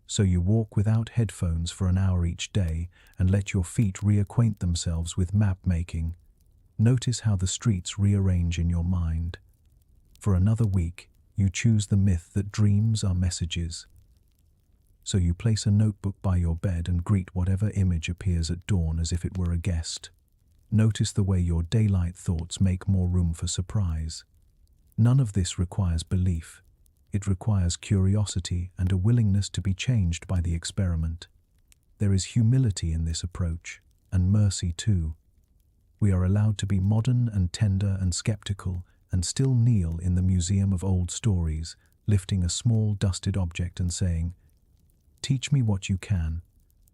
So you walk without headphones for an hour each day and let your feet reacquaint themselves with map making. Notice how the streets rearrange in your mind. For another week, you choose the myth that dreams are messages. So you place a notebook by your bed and greet whatever image appears at dawn as if it were a guest. Notice the way your daylight thoughts make more room for surprise. None of this requires belief. It requires curiosity and a willingness to be changed by the experiment. There is humility in this approach, and mercy too. We are allowed to be modern and tender and skeptical, and still kneel in the museum of old stories, lifting a small dusted object and saying, "Teach me what you can."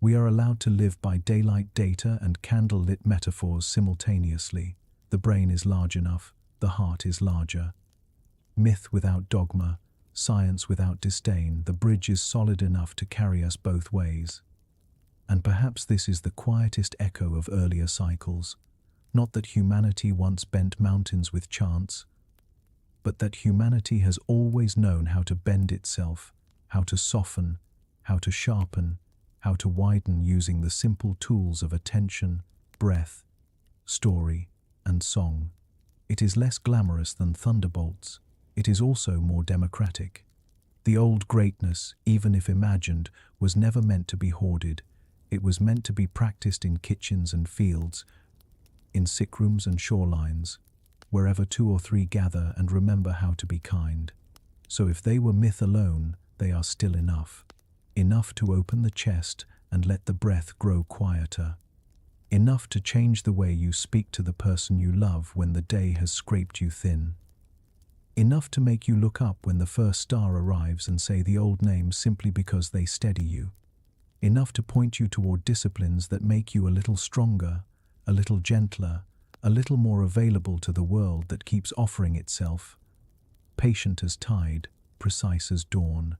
We are allowed to live by daylight data and candle-lit metaphors simultaneously. The brain is large enough, the heart is larger. Myth without dogma, science without disdain, the bridge is solid enough to carry us both ways. And perhaps this is the quietest echo of earlier cycles. Not that humanity once bent mountains with chance, but that humanity has always known how to bend itself, how to soften, how to sharpen, how to widen using the simple tools of attention, breath, story, and song. It is less glamorous than thunderbolts. It is also more democratic. The old greatness, even if imagined, was never meant to be hoarded. It was meant to be practiced in kitchens and fields, in sick rooms and shorelines, wherever two or three gather and remember how to be kind. So if they were myth alone, they are still enough. Enough to open the chest and let the breath grow quieter. Enough to change the way you speak to the person you love when the day has scraped you thin. Enough to make you look up when the first star arrives and say the old name simply because they steady you. Enough to point you toward disciplines that make you a little stronger, a little gentler, a little more available to the world that keeps offering itself, patient as tide, precise as dawn.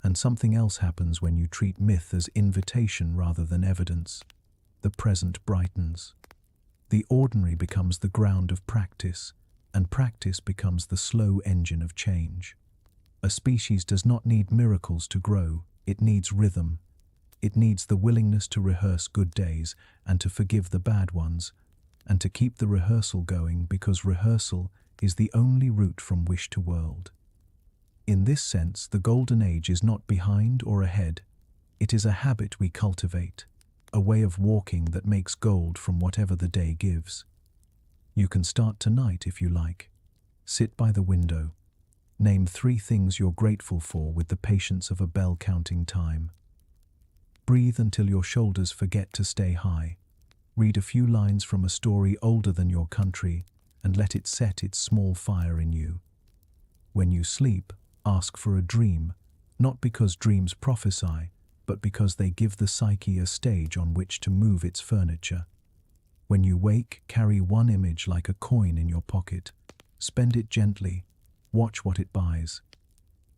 And something else happens when you treat myth as invitation rather than evidence. The present brightens. The ordinary becomes the ground of practice, and practice becomes the slow engine of change. A species does not need miracles to grow, it needs rhythm. It needs the willingness to rehearse good days and to forgive the bad ones, and to keep the rehearsal going, because rehearsal is the only route from wish to world. In this sense, the golden age is not behind or ahead. It is a habit we cultivate, a way of walking that makes gold from whatever the day gives. You can start tonight if you like. Sit by the window. Name 3 things you're grateful for with the patience of a bell counting time. Breathe until your shoulders forget to stay high. Read a few lines from a story older than your country and let it set its small fire in you. When you sleep, ask for a dream, not because dreams prophesy, but because they give the psyche a stage on which to move its furniture. When you wake, carry one image like a coin in your pocket. Spend it gently. Watch what it buys.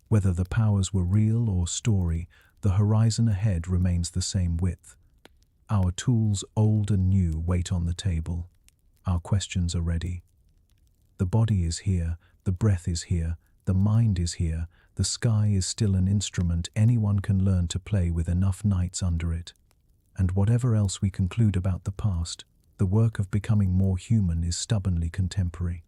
Whether the powers were real or story, the horizon ahead remains the same width. Our tools, old and new, wait on the table. Our questions are ready. The body is here, the breath is here, the mind is here, the sky is still an instrument anyone can learn to play with enough nights under it. And whatever else we conclude about the past, the work of becoming more human is stubbornly contemporary.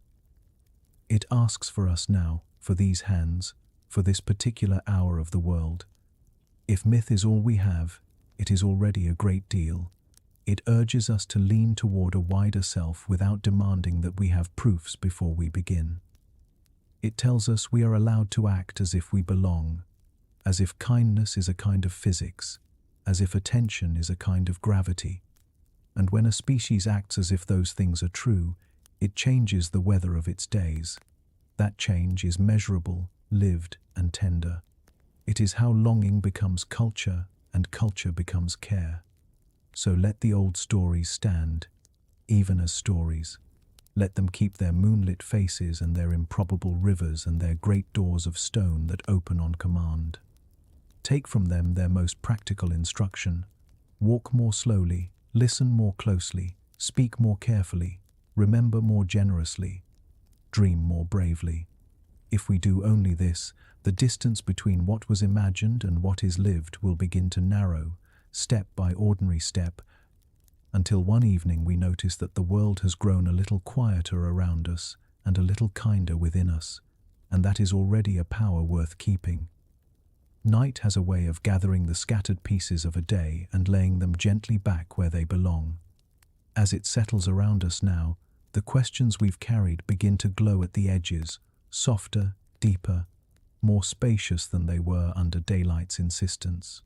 It asks for us now, for these hands, for this particular hour of the world. If myth is all we have, it is already a great deal. It urges us to lean toward a wider self without demanding that we have proofs before we begin. It tells us we are allowed to act as if we belong, as if kindness is a kind of physics, as if attention is a kind of gravity. And when a species acts as if those things are true, it changes the weather of its days. That change is measurable, lived, and tender. It is how longing becomes culture, and culture becomes care. So let the old stories stand, even as stories. Let them keep their moonlit faces and their improbable rivers and their great doors of stone that open on command. Take from them their most practical instruction. Walk more slowly, listen more closely, speak more carefully, remember more generously, dream more bravely. If we do only this, the distance between what was imagined and what is lived will begin to narrow, step by ordinary step, until one evening we notice that the world has grown a little quieter around us and a little kinder within us, and that is already a power worth keeping. Night has a way of gathering the scattered pieces of a day and laying them gently back where they belong. As it settles around us now, the questions we've carried begin to glow at the edges, softer, deeper, more spacious than they were under daylight's insistence.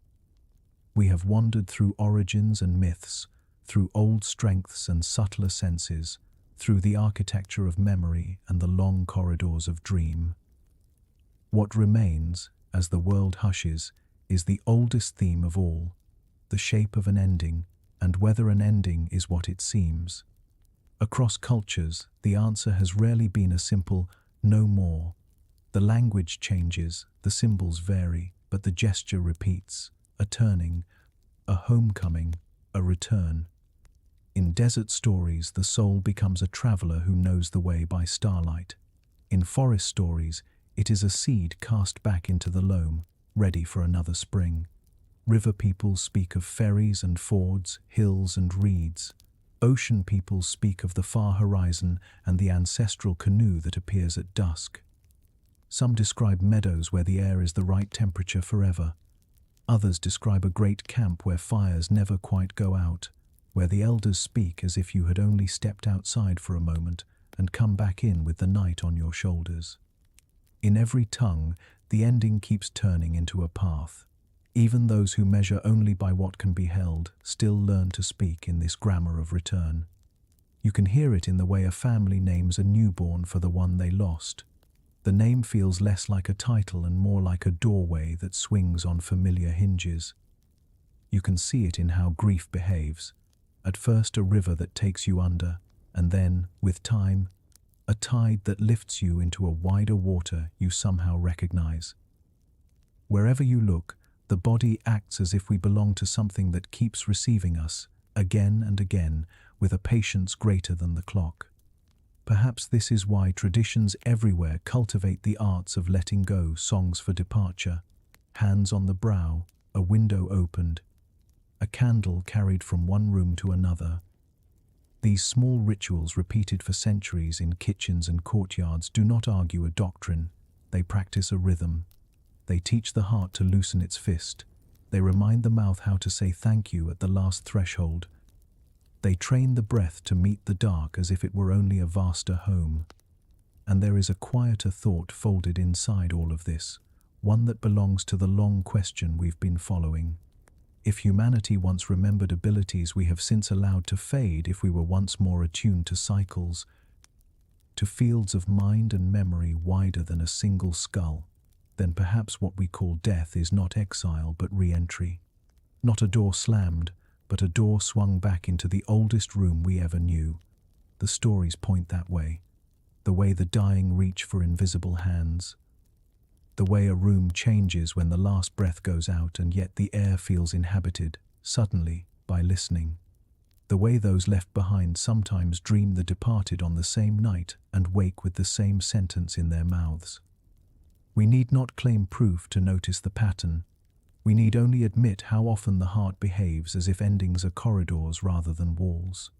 We have wandered through origins and myths, through old strengths and subtler senses, through the architecture of memory and the long corridors of dream. What remains, as the world hushes, is the oldest theme of all, the shape of an ending, and whether an ending is what it seems. Across cultures, the answer has rarely been a simple "no more." The language changes, the symbols vary, but the gesture repeats: a turning, a homecoming, a return. In desert stories, the soul becomes a traveler who knows the way by starlight. In forest stories, it is a seed cast back into the loam, ready for another spring. River peoples speak of ferries and fords, hills and reeds. Ocean peoples speak of the far horizon and the ancestral canoe that appears at dusk. Some describe meadows where the air is the right temperature forever. Others describe a great camp where fires never quite go out, where the elders speak as if you had only stepped outside for a moment and come back in with the night on your shoulders. In every tongue, the ending keeps turning into a path. Even those who measure only by what can be held still learn to speak in this grammar of return. You can hear it in the way a family names a newborn for the one they lost. The name feels less like a title and more like a doorway that swings on familiar hinges. You can see it in how grief behaves. At first a river that takes you under, and then, with time, a tide that lifts you into a wider water you somehow recognize. Wherever you look, the body acts as if we belong to something that keeps receiving us, again and again, with a patience greater than the clock. Perhaps this is why traditions everywhere cultivate the arts of letting go: songs for departure, hands on the brow, a window opened, a candle carried from one room to another. These small rituals, repeated for centuries in kitchens and courtyards, do not argue a doctrine, they practice a rhythm. They teach the heart to loosen its fist. They remind the mouth how to say thank you at the last threshold. They train the breath to meet the dark as if it were only a vaster home. And there is a quieter thought folded inside all of this, one that belongs to the long question we've been following. If humanity once remembered abilities we have since allowed to fade, if we were once more attuned to cycles, to fields of mind and memory wider than a single skull, then perhaps what we call death is not exile but re-entry. Not a door slammed, but a door swung back into the oldest room we ever knew. The stories point that way. The way the dying reach for invisible hands. The way a room changes when the last breath goes out and yet the air feels inhabited, suddenly, by listening. The way those left behind sometimes dream the departed on the same night and wake with the same sentence in their mouths. We need not claim proof to notice the pattern. We need only admit how often the heart behaves as if endings are corridors rather than walls.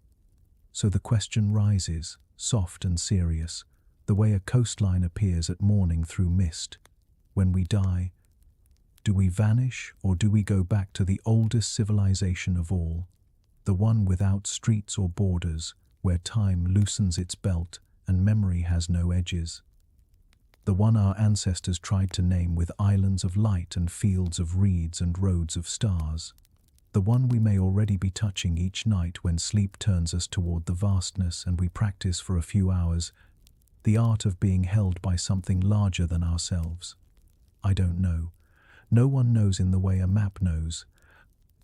So the question rises, soft and serious, the way a coastline appears at morning through mist. When we die, do we vanish or do we go back to the oldest civilization of all, the one without streets or borders, where time loosens its belt and memory has no edges? The one our ancestors tried to name with islands of light and fields of reeds and roads of stars. The one we may already be touching each night when sleep turns us toward the vastness and we practice for a few hours the art of being held by something larger than ourselves. I don't know. No one knows in the way a map knows.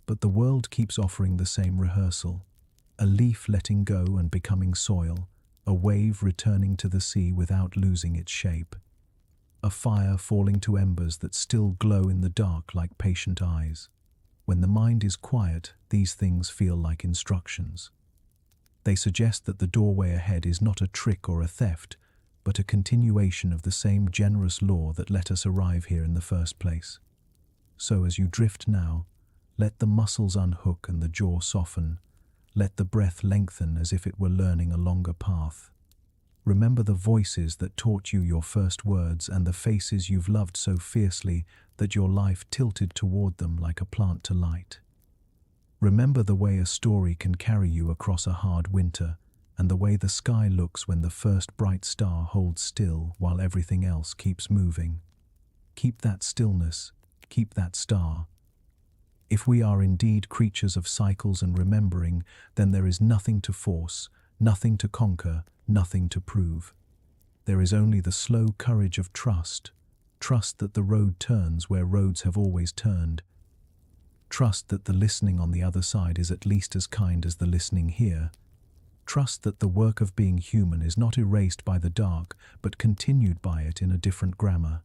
But the world keeps offering the same rehearsal. A leaf letting go and becoming soil. A wave returning to the sea without losing its shape. A fire falling to embers that still glow in the dark like patient eyes. When the mind is quiet, these things feel like instructions. They suggest that the doorway ahead is not a trick or a theft, but a continuation of the same generous law that let us arrive here in the first place. So as you drift now, let the muscles unhook and the jaw soften. Let the breath lengthen as if it were learning a longer path. Remember the voices that taught you your first words and the faces you've loved so fiercely that your life tilted toward them like a plant to light. Remember the way a story can carry you across a hard winter, and the way the sky looks when the first bright star holds still while everything else keeps moving. Keep that stillness, keep that star. If we are indeed creatures of cycles and remembering, then there is nothing to force, nothing to conquer, nothing to prove. There is only the slow courage of trust, trust that the road turns where roads have always turned, trust that the listening on the other side is at least as kind as the listening here, trust that the work of being human is not erased by the dark, but continued by it in a different grammar.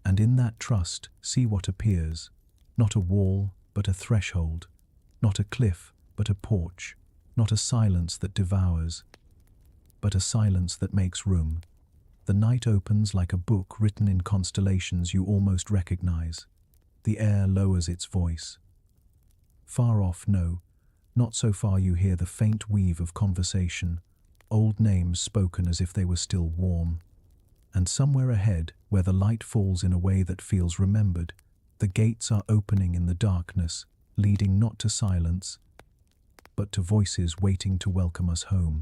And in that trust, see what appears, not a wall, but a threshold, not a cliff, but a porch, not a silence that devours, but a silence that makes room. The night opens like a book written in constellations you almost recognize. The air lowers its voice. Far off, no, not so far you hear the faint weave of conversation, old names spoken as if they were still warm. And somewhere ahead, where the light falls in a way that feels remembered, the gates are opening in the darkness, leading not to silence, but to voices waiting to welcome us home.